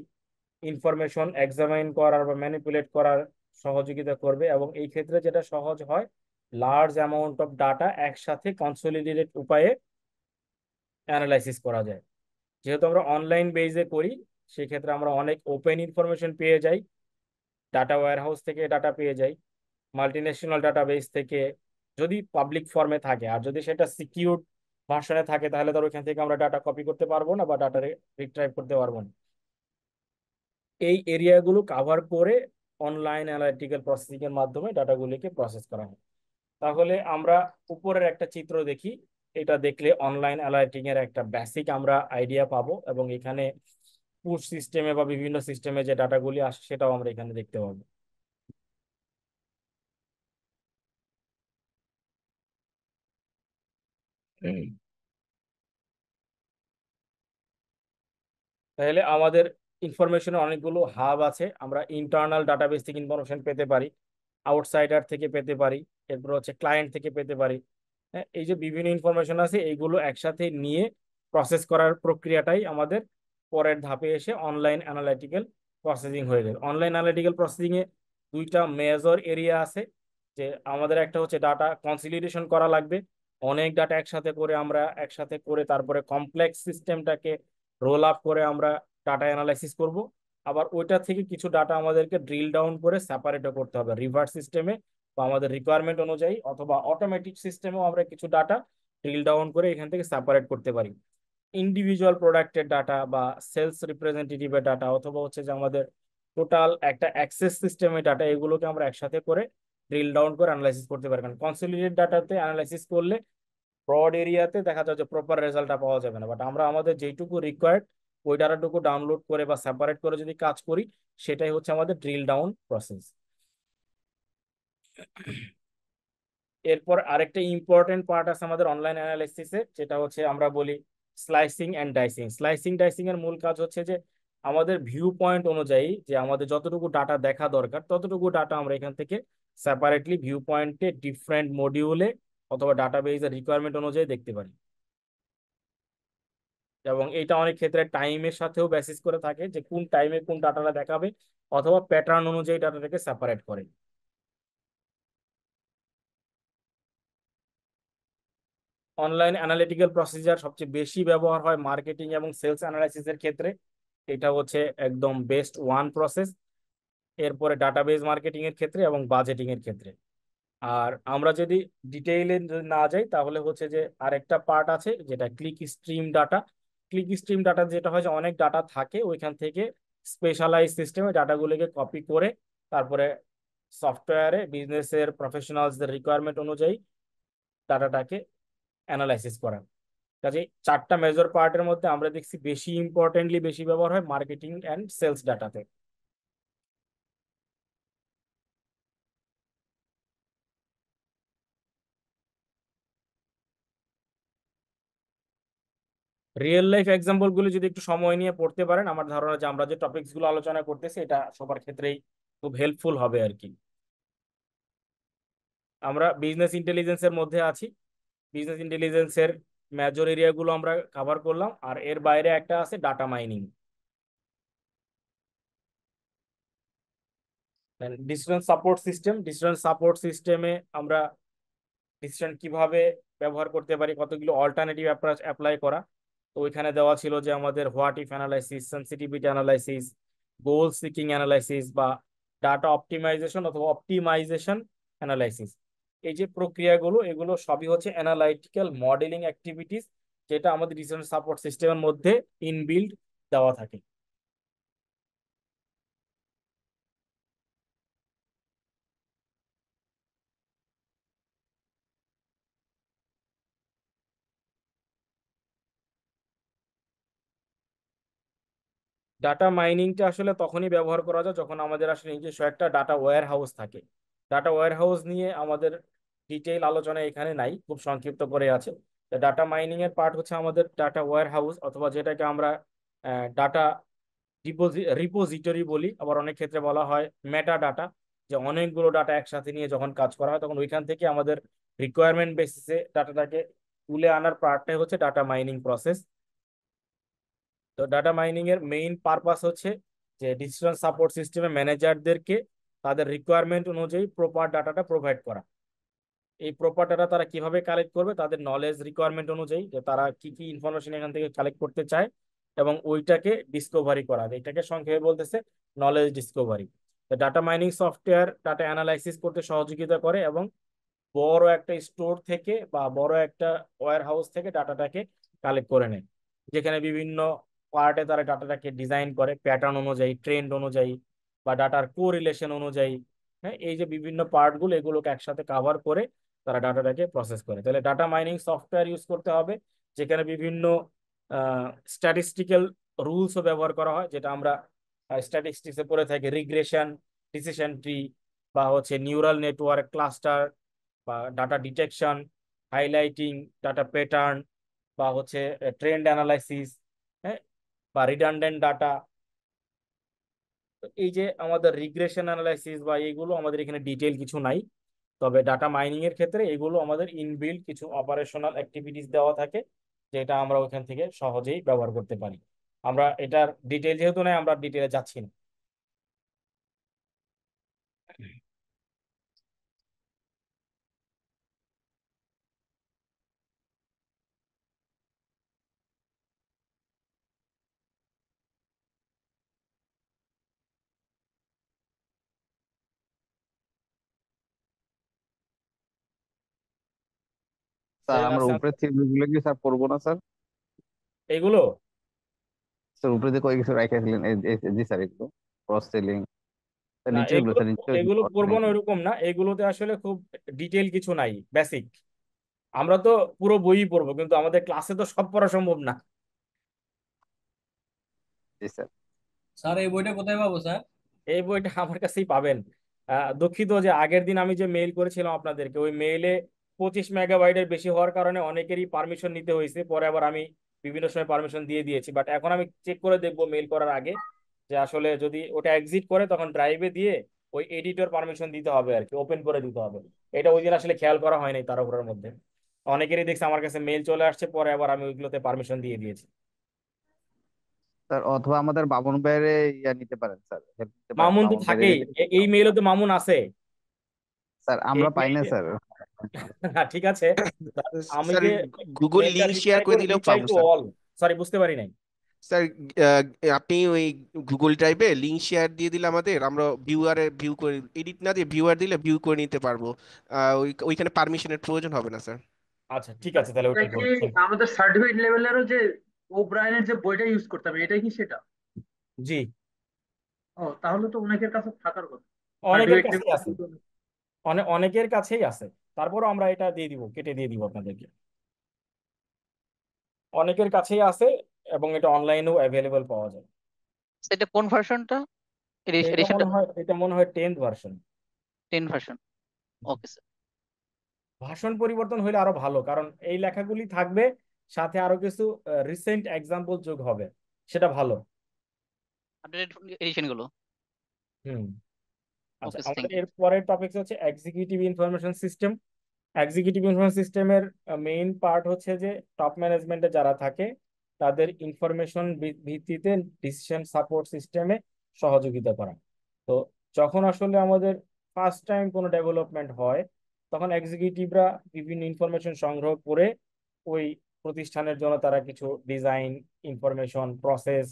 ইনফরমেশন এক্সামাইন করার বা ম্যানিপুলেট করার সহযোগিতা করবে, এবং এই ক্ষেত্রে যেটা সহজ হয়, লার্জ অ্যামাউন্ট অফ ডাটা একসাথে কনসলিডেটেড উপায়ে অ্যানালাইসিস করা যায়। যেহেতু আমরা অনলাইন বেজে করি, সেক্ষেত্রে আমরা অনেক ওপেন ইনফরমেশন পেয়ে যাই, ডাটা ওয়্যারহাউস থেকে ডাটা পেয়ে যাই, মাল্টিন্যাশনাল ডাটাবেস থেকে, যদি পাবলিক ফর্মে থাকে। আর যদি সেটা সিকিউরড ভার্সনে থাকে, তাহলে ধর ওইখান থেকে আমরা ডাটা কপি করতে পারবো না বা ডাটা রিট্রাইভ করতে পারবো না। এই এরিয়াগুলো কাভার করে অনলাইন অ্যানালিটিক্যাল প্রসেসিং এর মাধ্যমে ডাটাগুলিকে প্রসেস করা হয়। তাহলে আমরা উপরের একটা চিত্র দেখি, এটা দেখলে অনলাইন অ্যানালাইটিং এর একটা বেসিক আমরা আইডিয়া পাবো, এবং এখানে পুশ সিস্টেমে বা বিভিন্ন সিস্টেমে যে ডাটাগুলি আসে সেটাও আমরা এখানে দেখতে পাবো। তাহলে আমাদের ইনফরমেশনের অনেকগুলো হাব আছে, আমরা ইন্টারনাল ডাটাবেস থেকে ইনফরমেশন পেতে পারি, আউটসাইডার থেকে পেতে পারি, এরপর হচ্ছে ক্লায়েন্ট থেকে পেতে পারি। হ্যাঁ, এই যে বিভিন্ন ইনফরমেশন আছে এইগুলো একসাথে নিয়ে প্রসেস করার প্রক্রিয়াটাই আমাদের পরের ধাপে এসে অনলাইন অ্যানালিটিক্যাল প্রসেসিং হয়ে যাবে। অনলাইন অ্যানালিটিক্যাল প্রসেসিং এ দুইটা মেজর এরিয়া আছে, যে আমাদের একটা হচ্ছে ডাটা কনসিলিডেশন করা লাগবে, অনেক ডাটা একসাথে করে তারপরে কমপ্লেক্স সিস্টেমটাকে রোল আপ করে আমরা ডাটা অ্যানালাইসিস করব। আবার ওইটা থেকে কিছু ডাটা আমাদেরকে ড্রিল ডাউন করে সেপারেটও করতে হবে রিভার্স সিস্টেমে বা আমাদের রিকোয়ারমেন্ট অনুযায়ী, অথবা অটোমেটিক সিস্টেমেও আমরা কিছু ডাটা ড্রিল ডাউন করে এখান থেকে সেপারেট করতে পারি। ইন্ডিভিজুয়াল প্রোডাক্টের ডাটা বা সেলস রিপ্রেজেন্টেটিভের ডাটা, অথবা হচ্ছে যে আমাদের টোটাল একটা অ্যাক্সেস সিস্টেমের ডাটা, এগুলোকে আমরা একসাথে করে ড্রিল ডাউন করে অ্যানালাইসিস করতে পারি। কারণ কনসলিডেটেড ডাটাতে অ্যানালাইসিস করলে ব্রড এরিয়াতে দেখা যায় যে প্রপার রেজাল্টটা পাওয়া যাবে না, বাট আমরা আমাদের যেটুকু রিকোয়ার্ড ওই ডাটাটুকু ডাউনলোড করে বা সেপারেট করে যদি কাজ করি, সেটাই হচ্ছে আমাদের ড্রিল ডাউন প্রসেস। এরপর আরেকটা ইম্পর্টেন্ট পার্ট আছে আমাদের অনলাইন অ্যানালাইসিসে, যেটা হচ্ছে আমরা বলি slicing and dicing. Slicing dicing এর মূল কাজ হচ্ছে যে আমাদের ভিউ পয়েন্ট অনুযায়ী যে আমাদের যতটুকু ডাটা দেখা দরকার ততটুকু ডাটা আমরা এখান থেকে সেপারেটলি ভিউ পয়েন্টে ডিফারেন্ট মডিউলে অথবা ডাটাবেজের রিকোয়ারমেন্ট অনুযায়ী দেখতে পারি। এবং এটা অনেক ক্ষেত্রে টাইমের সাথেও বেসিস করে থাকে, যে কোন টাইমে কোন ডাটাটা দেখাবে, অথবা প্যাটার্ন অনুযায়ী ডাটাটাকে সেপারেট করে। অনলাইন অ্যানালিটিক্যাল প্রসিজার সবচেয়ে বেশি ব্যবহার হয় মার্কেটিং এবং সেলস অ্যানালাইসিসের ক্ষেত্রে, এটা হচ্ছে একদম বেস্ট ওয়ান প্রসেস। এরপরে ডাটাবেজ মার্কেটিং এর ক্ষেত্রে এবং বাজেটিং এর ক্ষেত্রে। আর আমরা যদি ডিটেইলে না যাই তাহলে হচ্ছে যে আরেকটা পার্ট আছে যেটা click stream data. Click stream data যেটা হয় যে অনেক ডাটা থাকে, ওইখান থেকে স্পেশালাইজ সিস্টেমে ডাটাগুলোকে কপি করে তারপরে সফটওয়্যারে বিজনেসের প্রফেশনালসদের রিকোয়ারমেন্ট অনুযায়ী ডাটাটাকে অ্যানালাইসিস করা। কাজে চারটা মেজর পার্টের মধ্যে আমরা দেখছি বেশি ব্যবহার হয় মার্কেটিং অ্যান্ড সেলস ডাটাতে। রিয়েল লাইফ এক্সাম্পল গুলো যদি একটু সময় নিয়ে পড়তে পারেন, আমার ধারণা যে আমরা যে টপিকস গুলো আলোচনা করতেছি এটা সবার ক্ষেত্রেই খুব হেল্পফুল হবে আর কি। আমরা বিজনেস ইন্টেলিজেন্সের মধ্যে আছি, বিজনেস ইন্টেলিজেন্সের মেজর এরিয়া গুলো আমরা কভার করলাম, আর এর বাইরে একটা আছে ডাটা মাইনিং। ডিসিশন সাপোর্ট সিস্টেমে আমরা ডিসিশন কিভাবে ব্যবহার করতে পারি, কতগুলো অল্টারনেটিভ অ্যাপ্রোচ অ্যাপ্লাই করা। তো ওইখানে দেওয়া ছিল যে আমাদের what if analysis, sensitivity analysis, goal seeking analysis বা ডাটা অপটিমাইজেশন অথবা অপটিমাইজেশন অ্যানালাইসিস। এই যে প্রক্রিয়াগুলো এগুলো সবই হচ্ছে অ্যানালাইটিক্যাল মডেলিং অ্যাক্টিভিটিস, যেটা আমাদের ডিসিশন সাপোর্ট সিস্টেমের মধ্যে ইনবিল্ড দেওয়া থাকে। ডাটা মাইনিংটা আসলে তখনই ব্যবহার করা যায় যখন আমাদের আসলে নিজস্ব একটা ডাটা ওয়্যার হাউস থাকে। ডাটা ওয়্যার হাউস নিয়ে আমাদের ডিটেইল আলোচনা এখানে নাই, খুব সংক্ষিপ্ত করে আছে। ডাটা মাইনিং এর পার্ট হচ্ছে আমাদের ডাটা ওয়্যার হাউস, অথবা যেটাকে আমরা ডাটা রিপোজিটরি বলি, আবার অনেক ক্ষেত্রে বলা হয় মেটা ডাটা। যে অনেকগুলো ডাটা একসাথে নিয়ে যখন কাজ করা হয় তখন ওইখান থেকে আমাদের রিকোয়ারমেন্ট বেসিসে ডাটাটাকে তুলে আনার পার্টটাই হচ্ছে ডাটা মাইনিং প্রসেস। তো ডাটা মাইনিং এর মেইন পারপাস হচ্ছে যে ডিসিশন সাপোর্ট সিস্টেমে ম্যানেজারদেরকে তাদের রিকোয়ারমেন্ট অনুযায়ী প্রপার ডাটাটা প্রোভাইড করা। এই প্রপার ডাটা তারা কিভাবে কালেক্ট করবে, তাদের নলেজ রিকোয়ারমেন্ট অনুযায়ী যে তারা কি কি ইনফরমেশন এখান থেকে কালেক্ট করতে চায়, এবং ওইটাকে ডিসকভারি করা। এটাকে সংক্ষেপে বলতেছে knowledge Discovery. Data mining software data analysis করতে সহযোগিতা করে এবং বড় একটা স্টোর থেকে বা বড় একটা ওয়্যার হাউস থেকে ডাটাটাকে কালেক্ট করে নেয়, যেখানে বিভিন্ন পার্টে তারা ডাটাটাকে ডিজাইন করে প্যাটার্ন অনুযায়ী, ট্রেন্ড অনুযায়ী বা ডাটার কোরিলেশন অনুযায়ী। হ্যাঁ, এই যে বিভিন্ন পার্টগুলো এগুলোকে একসাথে কাভার করে তারা ডাটাটাকে প্রসেস করে। তাহলে ডাটা মাইনিং সফটওয়্যার ইউজ করতে হবে, যেখানে বিভিন্ন স্ট্যাটিস্টিক্যাল রুলসও ব্যবহার করা হয়, যেটা আমরা স্ট্যাটিস্টিক্সে পড়ে থাকি, রিগ্রেশন, ডিসিশন ট্রি, বা হচ্ছে নিউরাল নেটওয়ার্ক ক্লাস্টার, বা data detection, highlighting data pattern, বা হচ্ছে ট্রেন্ড অ্যানালাইসিস, হ্যাঁ, বা রিডান্ডেন্ট ডাটা। এই যে আমাদের রিগ্রেশন অ্যানালাইসিস বা এইগুলো আমাদের এখানে ডিটেল কিছু নাই, তবে ডাটা মাইনিং এর ক্ষেত্রে এগুলো আমাদের ইনবিল্ট কিছু অপারেশনাল অ্যাক্টিভিটিস দেওয়া থাকে, যেটা আমরা ওখান থেকে সহজেই ব্যবহার করতে পারি। আমরা এটার ডিটেল যেহেতু নাই, আমরা ডিটেলে যাচ্ছি না। স্যার Then আমরা আছে উপরে থিওরিগুলো কি স্যার পড়বো না স্যার? এগুলো। স্যার উপরে যে কয়েক কিছু রেখেছিলেন জি স্যার, এগুলো ক্রস সেলিং, না, নিচের গুলো এগুলো স্যার, নিচে এগুলো পড়বো না ওইরকম না, এগুলোতে আসলে খুব ডিটেল কিছু নাই, বেসিক। আমরা তো পুরো বই পড়বো, কিন্তু আমাদের ক্লাসে তো সব পড়া সম্ভব না। জি স্যার। স্যার এই বইটা কোথায় পাবো স্যার? এই বইটা আমার কাছেই পাবেন। দুঃখিত যে আগের দিন আমি যে মেইল করেছিলাম আপনাদেরকে, ওই মেইলে 25 মেগাবাইটের বেশি হওয়ার কারণে অনেকেরই পারমিশন নিতে হয়েছে, পরে আবার আমি বিভিন্ন সময় পারমিশন দিয়ে দিয়েছি। বাট এখন আমি চেক করে দেখবো মেইল করার আগে, যে আসলে যদি ওটা এক্সিট করে তখন ড্রাইভে দিয়ে ওই এডিটর পারমিশন দিতে হবে আর কি, ওপেন করে দিতে হবে। এটা ওই দিন আসলে খেয়াল করা হয়নি তাড়াহুড়োর মধ্যে। অনেকেরই দেখছি আমার কাছে মেইল চলে আসছে, পরে আবার আমি ওইগুলোতে পারমিশন দিয়ে দিয়েছি। স্যার অথবা আমাদের বাবন ভাইয়ের ইয়া নিতে পারেন স্যার, হেল্প নিতে পারেন মামুন তো বাবন ভাইয়ের থাকেই, এই মেইলে তো মামুন আছে। স্যার এই আমরা পাই না মেইলে। স্যার। ঠিক আছে, আমি স্যার যে গুগল মেইলটা লিঙ্ক শেয়ার করে দিলেও রিপ্লাই পাবো টু স্যার। অল, সরি বুঝতে পারি নাই। স্যার আপনি ওই গুগল ড্রাইভে লিঙ্ক শেয়ার দিয়ে দিলে আমাদের, আমরা ভিউয়ারে ভিউ করে, এডিট না দিয়ে ভিউয়ার দিলে ভিউ করে নিতে পারবো। ওইখানে পারমিশনের প্রয়োজন হবে না স্যার। আচ্ছা ঠিক আছে, তাহলে এটা ওইটাই কি করুন। আমাদের সার্টিফিকেট লেভেলেরও যে ওব্রায়েনের যে বইটা ইউজ করতে হবে, এটাই কি সেটা? জি, ও, তাহলে তো অনেকের কাছে থাকার কথা। অনেকের সার্টিফিকেট কাছেই আছে, অনেকের কাছেই আছে। তারপরও আমরা এটা দিয়ে দিব, কেটে দিয়ে দিব আপনাদেরকে। অনেকের কাছেই আছে, এবং এটা অনলাইনেও অ্যাভেলেবল পাওয়া যায়। এটা কোন ভার্সনটা? এডিশনটা? এটা মনে হয় 10th version. 10 version. Okay sir. ভাষণ পরিবর্তন হলে আরো ভালো, কারণ এই লেখাগুলি থাকবে, সাথে আরো কিছু রিসেন্ট এক্সাম্পল যোগ হবে, সেটা ভালো। আপডেটেড এডিশন গুলো। হুম। আচ্ছা, ওকে, আমাদের থ্যাংক ইউ। এর পরের টপিক হচ্ছে executive information system. Executive information সিস্টেমের মেইন পার্ট হচ্ছে যে টপ ম্যানেজমেন্টে যারা থাকে তাদের ইনফরমেশন ভিত্তিতে ডিসিশন সাপোর্ট সিস্টেমে সহযোগিতা করা। তো যখন আসলে আমাদের ফার্স্ট টাইম কোনো ডেভেলপমেন্ট হয়, তখন এক্সিকিউটিভরা বিভিন্ন ইনফরমেশন সংগ্রহ করে ওই প্রতিষ্ঠানের জন্য তারা কিছু ডিজাইন, ইনফরমেশন প্রসেস,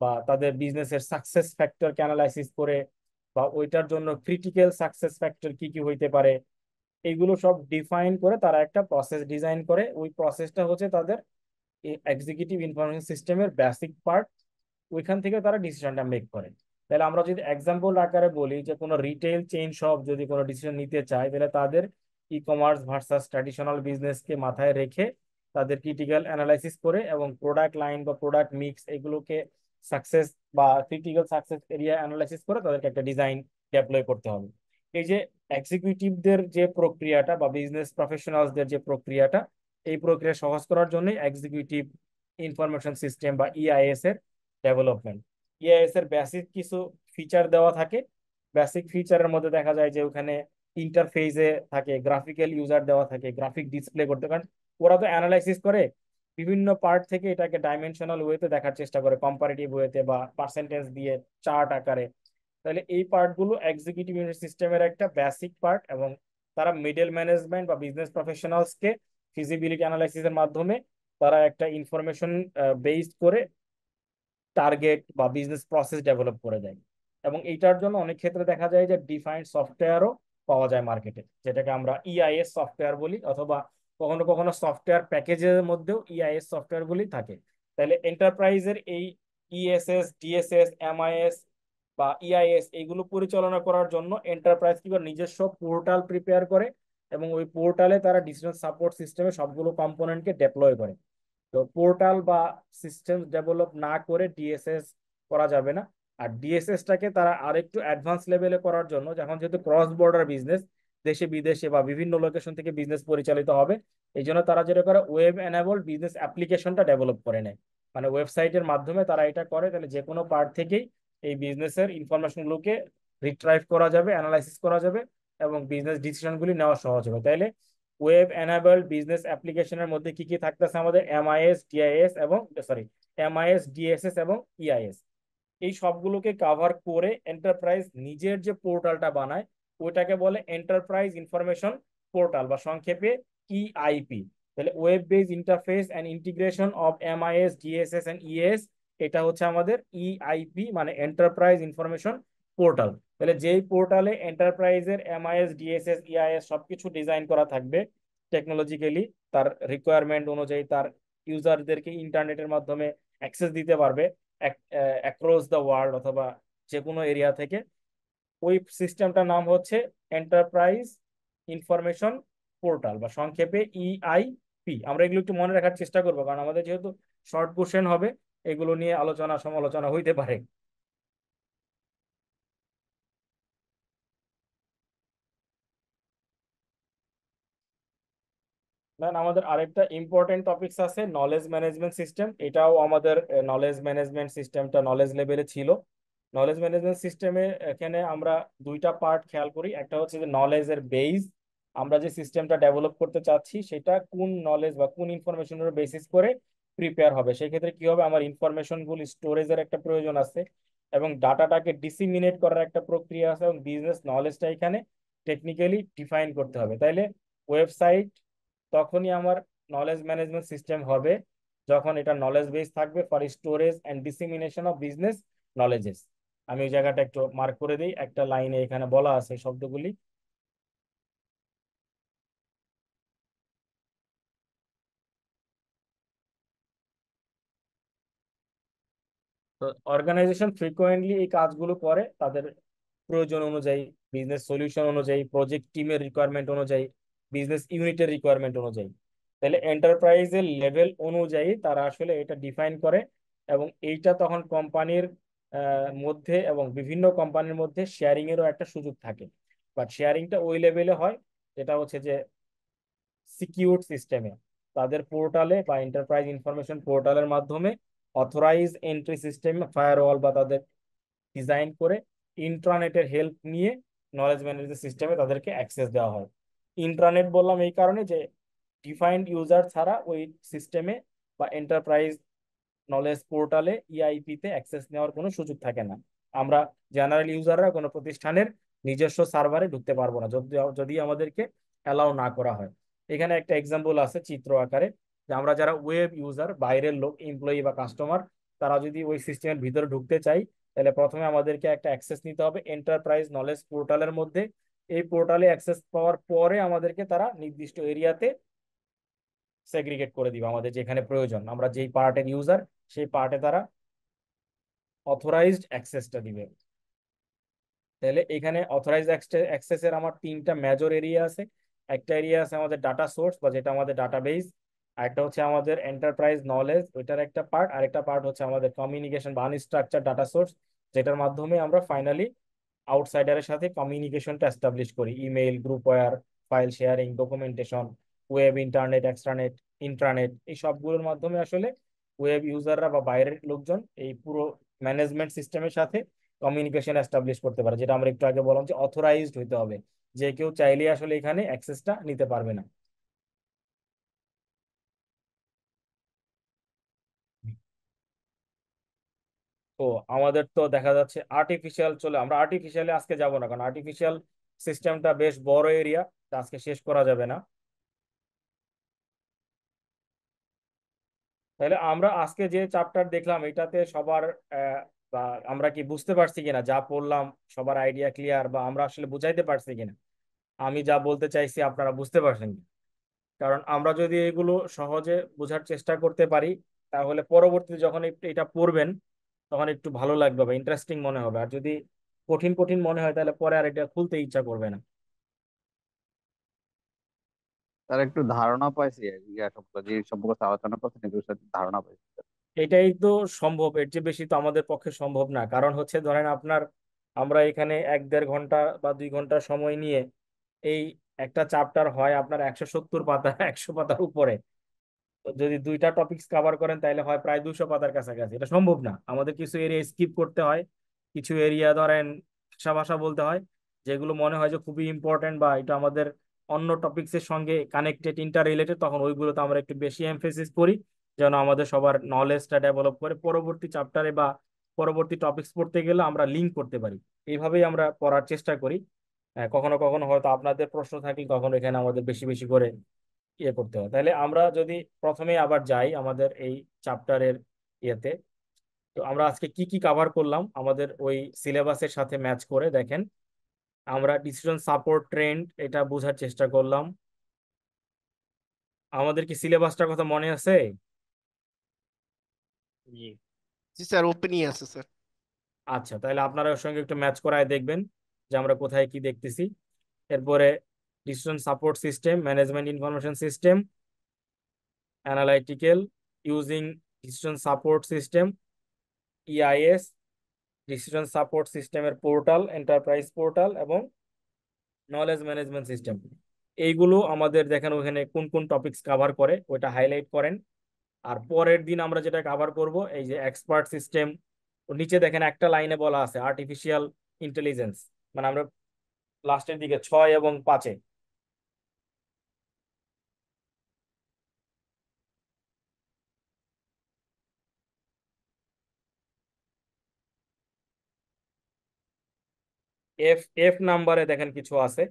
বা তাদের বিজনেসের সাকসেস ফ্যাক্টরকে অ্যানালাইসিস করে, বা ওইটার জন্য ক্রিটিক্যাল সাকসেস ফ্যাক্টর কি কি হইতে পারে, এইগুলো সব ডিফাইন করে তারা একটা প্রসেস ডিজাইন করে। ওই প্রসেসটা হচ্ছে তাদের এক্সিকিউটিভ ইনফরমেশন সিস্টেমের বেসিক পার্ট। ওইখান থেকে তারা ডিসিশনটা মেক করে। তাহলে আমরা যদি এক্সাম্পল আকারে বলি যে কোনো রিটেল চেইন শপ যদি কোনো ডিসিশন নিতে চায়, তাহলে তাদের ই কমার্স ভার্সাস ট্র্যাডিশনাল বিজনেসকে মাথায় রেখে তাদের ক্রিটিক্যাল অ্যানালাইসিস করে এবং প্রোডাক্ট লাইন বা প্রোডাক্ট মিক্স এগুলোকে সাকসেস বা ক্রিটিক্যাল সাকসেস এরিয়া অ্যানালাইসিস করে তাদেরকে একটা ডিজাইন ডেপ্লয় করতে হবে। এই যে এক্সিকিউটিভদের যে প্রক্রিয়াটা বা বিজনেস প্রফেশনালসদের যে প্রক্রিয়াটা, এই প্রক্রিয়া সহজ করার জন্য এক্সিকিউটিভ ইনফরমেশন সিস্টেম বা ইআইএস এর ডেভেলপমেন্ট। ইআইএস এর বেসিক কিছু ফিচার দেওয়া থাকে। বেসিক ফিচারের মধ্যে দেখা যায় যে ওখানে ইন্টারফেসে থাকে, গ্রাফিক্যাল ইউজার দেওয়া থাকে, গ্রাফিক ডিসপ্লে করতে, কারণ ওরা তো অ্যানালাইসিস করে বিভিন্ন পার্ট থেকে এটাকে ডাইমেনশনাল ওয়েতে দেখার চেষ্টা করে, কম্পারেটিভ ওয়েতে বা পার্সেন্টেজ দিয়ে চার্ট আকারে। তাহলে এই পার্টগুলো এক্সিকিউটিভ সিস্টেমের একটা বেসিক পার্ট, এবং তারা মিডল ম্যানেজমেন্ট বা বিজনেস প্রফেশনালসকে ফিজিবিলিটি অ্যানালাইসিসের মাধ্যমে তারা একটা ইনফরমেশন বেসড করে টার্গেট বা বিজনেস প্রসেস ডেভেলপ করে দেয়। এবং এইটার জন্য অনেক ক্ষেত্রে দেখা যায় যে ডিফাইন্ড সফটওয়্যারও পাওয়া যায় মার্কেটে, যেটাকে আমরা ইআইএস সফটওয়্যার বলি, অথবা কখনো কখনো সফটওয়্যার প্যাকেজের মধ্যেও ইআইএস সফটওয়্যার গুলি থাকে। তাহলে এন্টারপ্রাইজের এই ইএসএস, ডিএসএস, এমআইএস বা ইআইএস এইগুলো পরিচালনা করার জন্য এন্টারপ্রাইজ কি করে নিজস্ব পোর্টাল প্রিপেয়ার করে এবং ওই পোর্টালে তারা ডিসিশন সাপোর্ট সিস্টেমে সবগুলো কম্পোনেন্টকে ডেপ্লয় করে। তো পোর্টাল বা সিস্টেম ডেভেলপ না করে ডিএসএস করা যাবে না। আর ডিএসএসটাকে তারা আরেকটু অ্যাডভান্স লেভেলে করার জন্য, যখন যেহেতু ক্রস বর্ডার বিজনেস, দেশে বিদেশে বা বিভিন্ন লোকেশন থেকে বিজনেস পরিচালিত হবে, এই জন্য তারা যেটা করে ওয়েব এনেবল বিজনেস অ্যাপ্লিকেশনটা ডেভেলপ করে নেয়। মানে ওয়েবসাইটের মাধ্যমে তারা এটা করে, তাহলে যে কোনো পার্ট থেকেই এই বিজনেসের ইনফরমেশনগুলোকে রিট্রাইভ করা যাবে, অ্যানালাইসিস করা যাবে এবং বিজনেস ডিসিশনগুলি নেওয়া সহজ হবে। তাইলে ওয়েব এনেবল বিজনেস অ্যাপ্লিকেশনের মধ্যে কি কি থাকতেছে আমাদের? এমআইএস, ডিআইএস এবং এমআইএস, ডিএসএস এবং ইআইএস। এই সবগুলোকে কাভার করে এন্টারপ্রাইজ নিজের যে পোর্টালটা বানায় ওইটাকে বলে এন্টারপ্রাইজ ইনফরমেশন পোর্টাল, বা সংক্ষেপে ইআইপি। তাহলে web base interface and integration of MIS, DSS and ES, এটা হচ্ছে আমাদের ইআইপি, মানে এন্টারপ্রাইজ ইনফরমেশন পোর্টাল। তাহলে যেই পোর্টালে এন্টারপ্রাইজের এমআইএস, ডিএসএস, ইআইএস সবকিছু ডিজাইন করা থাকবে টেকনোলজিক্যালি, তার রিকোয়ারমেন্ট অনুযায়ী তার ইউজারদেরকে ইন্টারনেটের মাধ্যমে অ্যাক্সেস দিতে পারবে অ্যাক্রস দ্য ওয়ার্ল্ড অথবা যে কোনো এরিয়া থেকে, ওই সিস্টেমটার নাম হচ্ছে এন্টারপ্রাইজ ইনফরমেশন পোর্টাল, বা সংক্ষেপে ইআইপি। আমরা এগুলো একটু মনে রাখার চেষ্টা করবো, কারণ আমাদের যেহেতু শর্ট কোশ্চেন হবে, এগুলো নিয়ে আলোচনা সমালোচনা হইতে পারে। ম্যাম, আমাদের আরেকটা ইম্পর্টেন্ট টপিকস আছে, নলেজ ম্যানেজমেন্ট সিস্টেম। এটাও আমাদের নলেজ ম্যানেজমেন্ট সিস্টেমটা নলেজ লেভেলে ছিল। নলেজ ম্যানেজমেন্ট সিস্টেমে এখানে আমরা দুইটা পার্ট খেয়াল করি। একটা হচ্ছে যে নলেজের বেস, আমরা যে সিস্টেমটা ডেভেলপ করতে চাচ্ছি সেটা কোন নলেজ বা কোন ইনফরমেশনের বেসিস করে প্রিপেয়ার হবে। সেক্ষেত্রে কি হবে, আমার ইনফরমেশনগুলো স্টোরেজের একটা প্রয়োজন আছে এবং ডাটাটাকে ডিসিমিনেট করার একটা প্রক্রিয়া আছে, এবং বিজনেস নলেজটা এখানে টেকনিক্যালি ডিফাইন করতে হবে। তাইলে ওয়েবসাইট তখনই আমার নলেজ ম্যানেজমেন্ট সিস্টেম হবে যখন এটা নলেজ বেস থাকবে for storage and dissemination of business knowledges. আমি ওই জায়গাটা একটু মার্ক করে দিই, একটা লাইনে এখানে বলা আছে শব্দগুলি। তো অর্গানাইজেশন ফ্রিকোয়েন্টলি এই কাজগুলো করে তাদের প্রয়োজন অনুযায়ী, বিজনেস সলিউশন অনুযায়ী, প্রজেক্ট টিমের রিকোয়ারমেন্ট অনুযায়ী, বিজনেস ইউনিটের রিকোয়ারমেন্ট অনুযায়ী। তাহলে এন্টারপ্রাইজের লেভেল অনুযায়ী তারা আসলে এটা ডিফাইন করে, এবং এইটা তখন কোম্পানির মধ্যে এবং বিভিন্ন কোম্পানির মধ্যে শেয়ারিং এরও একটা সুযোগ থাকে। বাট শেয়ারিংটা ওই লেভেলে হয় যেটা হচ্ছে যে সিকিউরড সিস্টেমে, তাদের পোর্টালে বা এন্টারপ্রাইজ ইনফরমেশন পোর্টালের মাধ্যমে অথরাইজ এন্ট্রি সিস্টেম ফায়ারওয়াল বা তাদের ডিজাইন করে ইন্ট্রানেটের হেল্প নিয়ে নলেজ ম্যানেজমেন্ট সিস্টেমে তাদেরকে অ্যাক্সেস দেওয়া হয়। ইন্ট্রানেট বললাম এই কারণে যে ডিফাইন্ড ইউজার ছাড়া ওই সিস্টেমে বা এন্টারপ্রাইজ নলেজ পোর্টালে ইআইপিতে অ্যাক্সেস নেওয়ার কোনো সুযোগ থাকে না। আমরা জেনারেল ইউজাররা কোনো প্রতিষ্ঠানের নিজস্ব সার্ভারে ঢুকতে পারবো না যদি যদি আমাদেরকে অ্যালাউ না করা হয়। এখানে একটা এক্সাম্পল আছে চিত্র আকারে, যে আমরা যারা ওয়েব ইউজার, বাইরের লোক, এমপ্লয়ি বা কাস্টমার, তারা যদি ওই সিস্টেমের ভিতরে ঢুকতে চাই, তাহলে প্রথমে আমাদেরকে একটা অ্যাক্সেস নিতে হবে এন্টারপ্রাইজ নলেজ পোর্টালের মধ্যে। এই পোর্টালে অ্যাক্সেস পাওয়ার পরে আমাদেরকে তারা নির্দিষ্ট এরিয়াতে সেগ্রিগেট করে দিবে, আমাদের যেখানে প্রয়োজন, আমরা যেই পার্টের ইউজার সেই পার্টে তারা অথরাইজড অ্যাক্সেসটা দিবে। তাহলে এখানে অথরাইজড অ্যাক্সেসের আমার তিনটা মেজর এরিয়া আছে। একটা এরিয়া আছে আমাদের ডাটা সোর্স, বা যেটা আমাদের ডাটাবেস। আরেকটা হচ্ছে আমাদের এন্টারপ্রাইজ নলেজ, ওইটার একটা পার্ট। আরেকটা পার্ট হচ্ছে আমাদের কমিউনিকেশন বা আনস্ট্রাকচার ডাটা সোর্স, যেটার মাধ্যমে আমরা ফাইনালি আউটসাইডারের সাথে কমিউনিকেশনটা এস্টাবলিশ করি, email, groupware, file sharing, documentation, web, internet, extranet, intranet, এই সবগুলোর মাধ্যমে আসলে ওয়েব ইউজাররা বা বাইরের লোকজন এই পুরো ম্যানেজমেন্ট সিস্টেমের সাথে কমিউনিকেশন এস্টাবলিশ করতে পারে, যেটা আমরা একটু আগে বললাম যে অথরাইজড হইতে হবে, যে কেউ চাইলে আসলে এখানে অ্যাক্সেসটা নিতে পারবে না। তো আমাদের তো দেখা যাচ্ছে আর্টিফিশিয়াল, চলে আমরা আর্টিফিশিয়ালি আজকে যাব না, কারণ আর্টিফিশিয়াল সিস্টেমটা বেশ বড় এরিয়া, আজকে শেষ করা যাবে না। তাহলে আমরা আজকে যে চ্যাপ্টার দেখলাম এটাতে সবার বা আমরা কি বুঝতে পারছি কিনা, যা পড়লাম সবার আইডিয়া ক্লিয়ার, বা আমরা আসলে বুঝাইতে পারছি কিনা, আমি যা বলতে চাইছি আপনারা বুঝতে পারছেন কি? কারণ আমরা যদি এগুলো সহজে বোঝার চেষ্টা করতে পারি, তাহলে পরবর্তীতে যখন এটা পড়বেন তখন একটু ভালো লাগবে বা ইন্টারেস্টিং মনে হবে। আর যদি কঠিন কঠিন মনে হয় তাহলে পরে আর এটা খুলতে ইচ্ছা করবে না। তার একটু ধারণা পাইছি ইয়া সম্পর্কে, যে সম্পর্কে আলোচনা করছেন এগুলোর সাথে ধারণা পাইছি। এটাই তো সম্ভব, এর চেয়ে বেশি তো আমাদের পক্ষে সম্ভব না। কারণ হচ্ছে ধরেন আপনার, আমরা এখানে 1-1.5 ঘন্টা বা 2 ঘন্টা সময় নিয়ে এই একটা চ্যাপ্টার হয় আপনার 170 পাতা 100 পাতার উপরে। তো যদি 2টা টপিকস কভার করেন তাহলে হয় প্রায় 200 পাতার কাছাকাছি। এটা সম্ভব না, আমাদের কিছু এরিয়া স্কিপ করতে হয়, কিছু এরিয়া ধরেন ভাষা ভাষা বলতে হয়, যেগুলো মনে হয় যে খুবই ইম্পর্টেন্ট বা এটা আমাদের অন্য টপিকসের সঙ্গে কানেক্টেড, ইন্টার রিলেটেড, তখন ওইগুলোতে আমরা একটু বেশি এমফেসিস করি, যেন আমাদের সবার নলেজটা ডেভেলপ করে পরবর্তী চ্যাপ্টারে বা পরবর্তী টপিকস পড়তে গেলে আমরা লিঙ্ক করতে পারি। এইভাবেই আমরা পড়ার চেষ্টা করি। কখনো কখনো হয়তো আপনাদের প্রশ্ন থাকলে তখন এখানে আমাদের বেশি বেশি করে করতে হয়। তাহলে আমরা যদি প্রথমে আবার যাই আমাদের এই চ্যাপ্টারের ইয়েতে, তো আমরা আজকে কি কি কভার করলাম আমাদের ওই সিলেবাসের সাথে ম্যাচ করে দেখেন। আমরা ডিসিশন সাপোর্ট ট্রেন্ড এটা বোঝার চেষ্টা করলাম। আমাদের কি সিলেবাসটার কথা মনে আছে? জি। জি স্যার, ওপেনই আছে স্যার। আচ্ছা, তাহলে আপনারা ওর সঙ্গে একটু ম্যাচ করায় দেখবেন যে আমরা কোথায় কি দেখতেছি। এরপরে decision support system, management information system, analytical using decision support system, EIS, decision support সিস্টেমের পোর্টাল, এন্টারপ্রাইজ পোর্টাল এবং নলেজ ম্যানেজমেন্ট সিস্টেম। এইগুলো আমাদের দেখেন ওখানে কোন কোন টপিকস কভার করে ওটা হাইলাইট করেন। আর পরের দিন আমরা যেটা কভার করব এই যে এক্সপার্ট সিস্টেম, নিচে দেখেন একটা লাইনে বলা আছে আর্টিফিশিয়াল ইন্টেলিজেন্স, মানে আমরা লাস্টের দিকে 6 এবং 5-এ। এফ এফ নাম্বারে দেখেন কিছু আছে,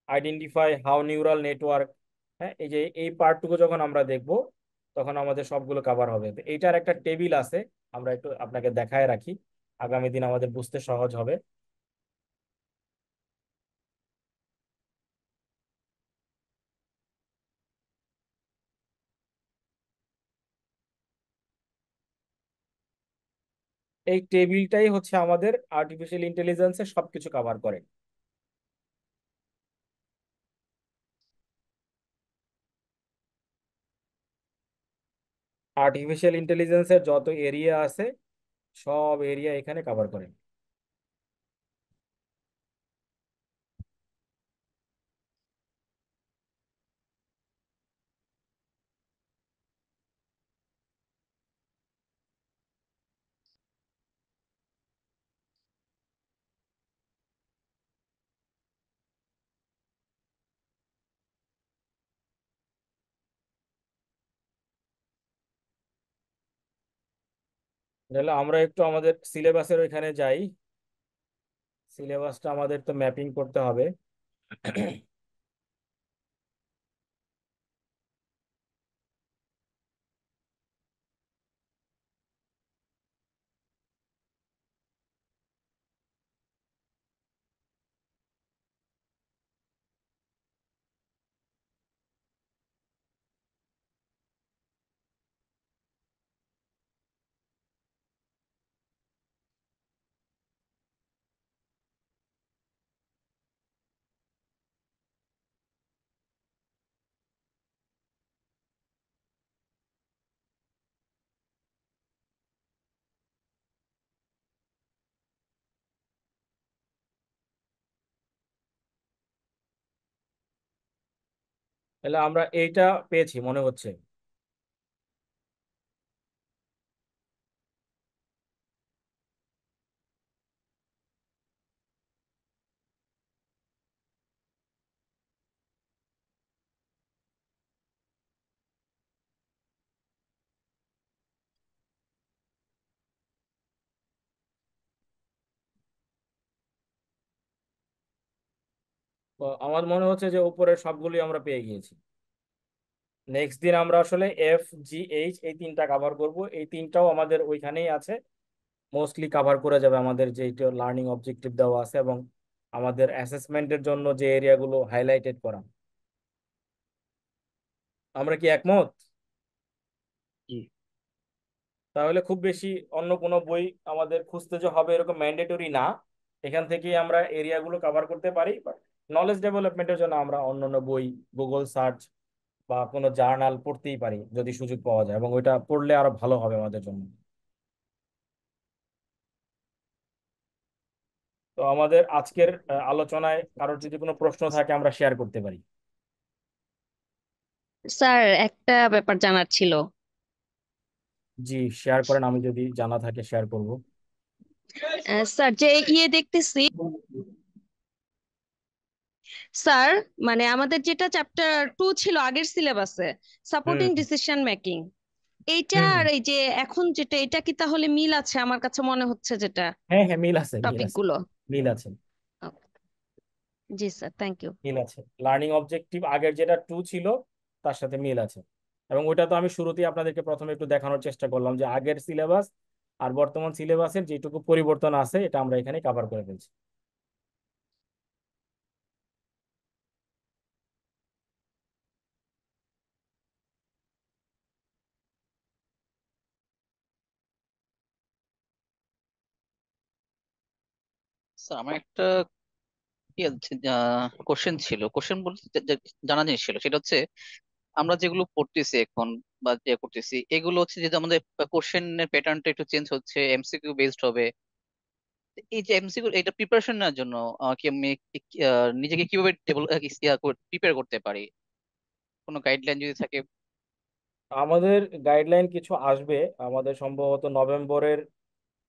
আইডেন্টিফাই হাউ নিউরাল নেটওয়ার্ক। হ্যাঁ, এই যে এই পার্টটুকু যখন আমরা দেখব তখন আমাদের সবগুলো কভার হবে। তো এইটার একটা টেবিল আছে, আমরা একটু আপনাকে দেখায় রাখি, আগামী দিন আমাদের বুঝতে সহজ হবে। এই টেবিলটাই হচ্ছে আমাদের আর্টিফিশিয়াল ইন্টেলিজেন্সের সবকিছু কভার করে। আর্টিফিশিয়াল ইন্টেলিজেন্সের যত এরিয়া আছে সব এরিয়া এখানে কভার করে। তাহলে আমরা একটু আমাদের সিলেবাসের ওইখানে যাই। সিলেবাসটা আমাদের তো ম্যাপিং করতে হবে। তাহলে আমরা এইটা পেয়েছি মনে হচ্ছে। তো আমার মনে হচ্ছে যে উপরের সবগুলি আমরা পেয়ে গিয়েছি। নেক্সট দিন আমরা আসলে এফ, জি, এইচ এই তিনটা কভার করব। এই তিনটাও আমাদের ওইখানেই আছে, মোস্টলি কভার করে যাবে আমাদের যে লার্নিং অবজেক্টিভ দেওয়া আছে এবং আমাদের অ্যাসেসমেন্টের জন্য যে এরিয়াগুলো হাইলাইটেড করা। আমরা কি একমত? জি। তাহলে খুব বেশি অন্য কোনো বই আমাদের খুঁজতে যে হবে এরকম ম্যান্ডেটরি না, এখান থেকেই আমরা এরিয়াগুলো কভার করতে পারি। নলেজ ডেভেলপমেন্টের জন্য আমরা অন্য অন্য বই, গুগল সার্চ বা কোনো জার্নাল পড়তেই পারি যদি সুযোগ পাওয়া যায়, এবং ওইটা পড়লে আরো ভালো হবে আমাদের জন্য। তো আমাদের আজকের আলোচনায় কারোর যদি কোনো প্রশ্ন থাকে আমরা শেয়ার করতে পারি। স্যার একটা ব্যাপার জানার ছিল। জি, শেয়ার করেন, আমি যদি জানা থাকে শেয়ার করব। স্যার যে দেখতেছি স্যার, মানে আমাদের যেটা চ্যাপ্টার 2 ছিল আগের সিলেবাসে, সাপোর্টিং হুম ডিসিশন মেকিং, এইটা হুম আর হুম। এই যে এখন যেটা, এটা কি তাহলে মিল আছে? আমার কাছে মনে হচ্ছে যেটা হ্যাঁ হ্যাঁ, মিল আছে, মিল টপিক আছে, গুলো। মিল আছে, জি স্যার, থ্যাংক ইউ। মিল আছে। লার্নিং অবজেক্টিভ আগের যেটা 2 ছিল তার সাথে মিল আছে। এবং ওইটা তো আমি শুরুতেই আপনাদেরকে প্রথমে একটু দেখানোর চেষ্টা করলাম যে আগের সিলেবাস আর বর্তমান সিলেবাসের যেটুকু পরিবর্তন আছে এটা আমরা এখানে কভার করে ফেলছি। স্যার আমার একটা কোশ্চেন ছিল, কোশ্চেন বলতে জানা জিনিস ছিল, সেটা হচ্ছে আমরা যেগুলো পড়তেছি এখন বা যে করতেছি এগুলো হচ্ছে যে আমাদের কোশ্চেনের প্যাটার্নটা একটু চেঞ্জ হচ্ছে, এমসিকিউ বেসড হবে। এই যে এমসিকিউ এটা প্রিপারেশন নেওয়ার জন্য কি আমি নিজেকে কিভাবে প্রিপেয়ার করতে পারি? কোনো গাইডলাইন যদি থাকে। আমাদের গাইডলাইন কিছু আসবে, আমাদের সম্ভবত নভেম্বরের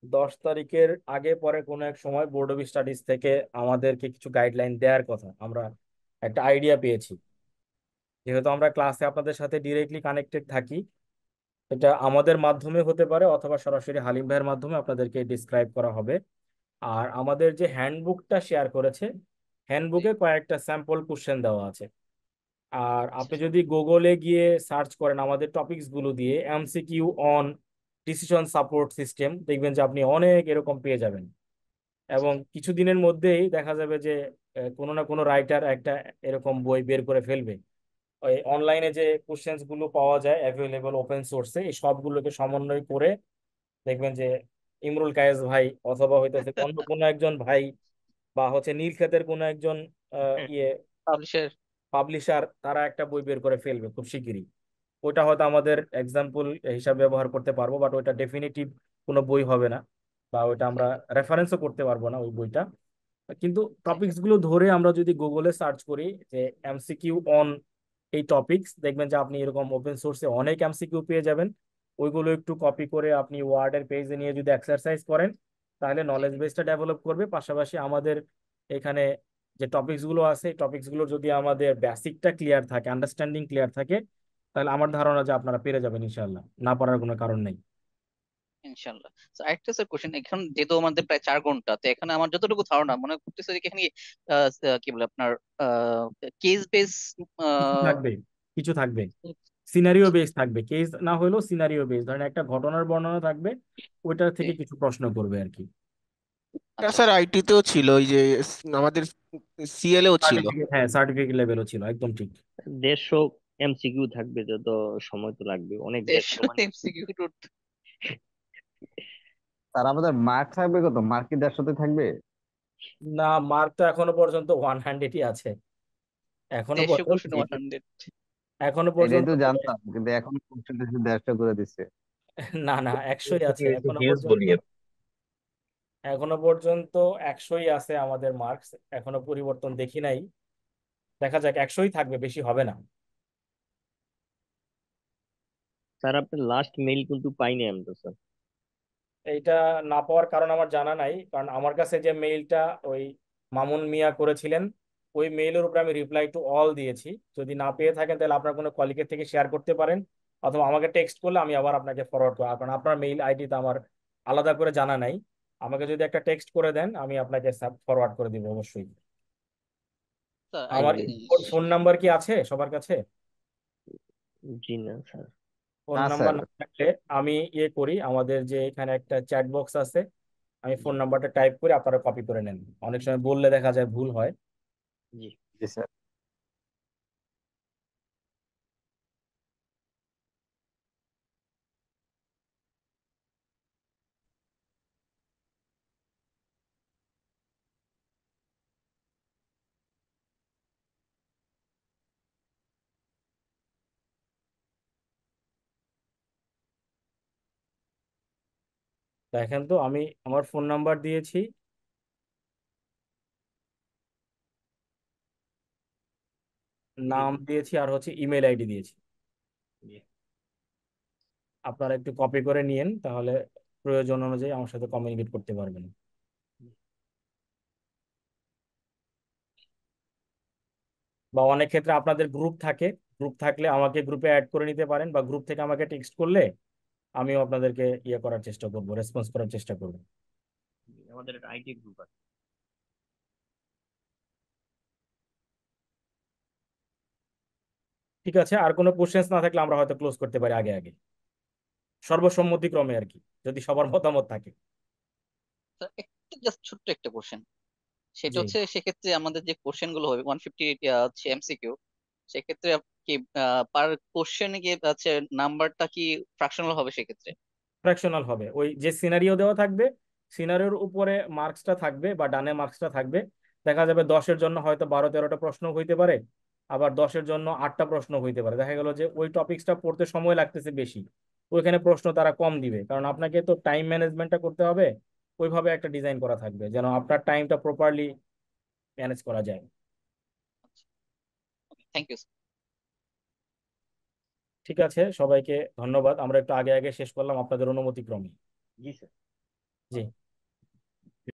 10 তারিখের আগে পরে কোনো এক সময় বোর্ড অফ স্টাডিজ থেকে আমাদেরকে কিছু গাইডলাইন দেওয়ার কথা, আমরা একটা আইডিয়া পেয়েছি। যেহেতু আমরা ক্লাসে আপনাদের সাথে ডিরেক্টলি কানেক্টেড থাকি, এটা আমাদের মাধ্যমে হতে পারে অথবা সরাসরি হালিম ভাইয়ের মাধ্যমে আপনাদেরকে ডিসক্রাইব করা হবে। আর আমাদের যে হ্যান্ডবুকটা শেয়ার করেছে, জি। হ্যান্ডবুকে কয়েকটা স্যাম্পল কোশ্চেন দেওয়া আছে। আর আপনি যদি গুগলে গিয়ে সার্চ করেন আমাদের টপিকস গুলো দিয়ে MCQ on decision support system, দেখবেন যে আপনি অনেক এরকম পেয়ে যাবেন। এবং কিছুদিনের মধ্যেই দেখা যাবে যে কোনো না কোনো রাইটার একটা এরকম বই বের করে ফেলবে। ওই অনলাইনে যে কোশ্চেন্স গুলো পাওয়া যায় অ্যাভেলেবল ওপেন সোর্সে, এই সবগুলোকে সমন্বয় করে দেখবেন যে ইমরুল কায়েস ভাই অথবা হইতেছে অন্য কোনো একজন ভাই বা হচ্ছে নীলক্ষেতের কোনো একজন ইয়ে পাবলিশের। পাবলিশার, তারা একটা বই বের করে ফেলবে খুব শিগগিরই। ওইটা হয়তো আমাদের এক্সাম্পল হিসাবে ব্যবহার করতে পারবো, বাট ওইটা ডেফিনেটিভ কোনো বই হবে না, বা ওইটা আমরা রেফারেন্সও করতে পারবো না ওই বইটা। কিন্তু টপিকস গুলো ধরে আমরা যদি গুগলে সার্চ করি যে এমসিকিউ অন এই টপিকস, দেখবেন যে আপনি এরকম ওপেন সোর্সে অনেক এমসিকিউ পেয়ে যাবেন। ওইগুলো একটু কপি করে আপনি ওয়ার্ডের পেজে নিয়ে যদি এক্সারসাইজ করেন, তাহলে নলেজ বেসটা ডেভেলপ করবে। পাশাপাশি আমাদের এখানে যে টপিকস গুলো আছে, টপিকস গুলো যদি আমাদের বেসিকটা ক্লিয়ার থাকে, আন্ডারস্ট্যান্ডিং ক্লিয়ার থাকে, তাহলে আমার ধারণা যে আপনারা পেরে যাবেন ইনশাল্লাহ, না পারার কোনো কারণ নেই। ইনশাল্লাহ। So, আরেকটা স্যার কোশ্চেন, এখন যেহেতু আমাদের প্রায় 4 ঘন্টা, তো এখানে আমার যতটুকু ধারণা মনে করতেছে যে এখানে কি বলে আপনার কেস বেস। কিছু থাকবে, কিছু থাকবে, সিনারিও বেস থাকবে, কেস না হলেও সিনারিও বেস, ধরেন একটা ঘটনার বর্ণনা থাকবে, ওইটা থেকে কিছু প্রশ্ন করবে আর কি। এটা স্যার আইটিতেও ছিল, ওই যে আমাদের সিএলএও ছিল। সার্টিফিকেট, হ্যাঁ সার্টিফিকেট লেভেলও ছিল, একদম ঠিক। 150 এমসিকিউ থাকবে, যত সময় তো লাগবে অনেক, 150 মানে। এমসিকিউ। স্যার আমাদের মার্ক থাকবে কত? মার্ক কি 150 থাকবে? না, মার্ক তো এখনো পর্যন্ত 100ই আছে, এখনো 150 পর্যন্ত। কোশ্চেন 100। এখনো এটাই পর্যন্ত তো জানতাম, কিন্তু এখন পার্সেন্টেজ 150 করে দিচ্ছে। না না, 100ই আছে এখনো হিউজ পর্যন্ত। ভলিউম। এখনো পর্যন্ত 100ই আছে আমাদের মার্কস, এখনো পরিবর্তন দেখি নাই। দেখা যাক, 100ই থাকবে, বেশি হবে না। স্যার আপনার লাস্ট মেইল কিন্তু পাইনি আমি তো স্যার। এইটা না পাওয়ার কারণ আমার জানা নাই, কারণ আমার কাছে যে মেইলটা ওই মামুন মিয়া করেছিলেন, ওই মেইলের উপরে আমি রিপ্লাই টু অল দিয়েছি। যদি না পেয়ে থাকেন তাহলে আপনার কোনো কলিগের থেকে শেয়ার করতে পারেন, অথবা আমাকে টেক্সট করলে আমি আবার আপনাকে ফরওয়ার্ড করবো, কারণ আপনার মেইল আইডি তো আমার আলাদা করে জানা নাই। আমাকে যদি একটা টেক্সট করে দেন আমি আপনাকে ফরওয়ার্ড করে দিব অবশ্যই। স্যার আমার আরেকটা জিনিস। ফোন নাম্বার কি আছে সবার কাছে? জি না স্যার। ফোন না নাম্বার স্যার। না থাকলে আমি ইয়ে করি, আমাদের যে এখানে একটা চ্যাট বক্স আছে, আমি ফোন নাম্বারটা টাইপ করে আপনারা কপি করে নেন, অনেক সময় বললে দেখা যায় ভুল হয়। জি। জি স্যার। দেখেন তো, আমি আমার ফোন নাম্বার দিয়েছি, নাম দিয়েছি, আর হচ্ছে ইমেল আইডি দিয়েছি। আপনারা একটু কপি করে নিয়েন, তাহলে প্রয়োজন অনুযায়ী আমার সাথে কমিউনিকেট করতে পারবেন। বা অনেক ক্ষেত্রে আপনাদের গ্রুপ থাকে, গ্রুপ থাকলে আমাকে গ্রুপে অ্যাড করে নিতে পারেন, বা গ্রুপ থেকে আমাকে টেক্সট করলে আমিও আপনাদেরকে ইয়ে করার চেষ্টা করব, রেসপন্স করার চেষ্টা করব। আমাদের একটা আইটি গ্রুপ আছে। ঠিক আছে, আর কোনো কোশ্চেন্স না থাকলে আমরা হয়তো ক্লোজ করতে পারি আগে আগে, সর্বসম্মতিক্রমে আর কি, যদি সবার মতামত থাকে। স্যার একটা জাস্ট ছোট্ট একটা কোশ্চেন, সেটা জি, হচ্ছে সেক্ষেত্রে আমাদের যে কোশ্চেন গুলো হবে 150 হচ্ছে এমসিকিউ, সেক্ষেত্রে কি পার কোশ্চেনে কি হচ্ছে নাম্বারটা কি ফ্র্যাকশনাল হবে সেক্ষেত্রে? ফ্র্যাকশনাল হবে। ওই যে সিনারিও দেওয়া থাকবে, সিনারিওর উপরে মার্কসটা থাকবে বা ডানে মার্কসটা থাকবে। দেখা যাবে 10-এর জন্য হয়তো 12-13টা প্রশ্ন হইতে পারে, আবার 10-এর জন্য 8টা প্রশ্ন হইতে পারে। দেখা গেল যে ওই টপিকসটা পড়তে সময় লাগতেছে বেশি, ওইখানে প্রশ্ন তারা কম দিবে, কারণ আপনাকে তো টাইম ম্যানেজমেন্টটা করতে হবে। ওইভাবে একটা ডিজাইন করা থাকবে যেন আপনার টাইমটা প্রপারলি ম্যানেজ করা যায়। Thank you. ঠিক আছে, সবাইকে ধন্যবাদ। আমরা একটু আগে আগে শেষ করলাম আপনাদের অনুমতি ক্রমে। জি স্যার। জি।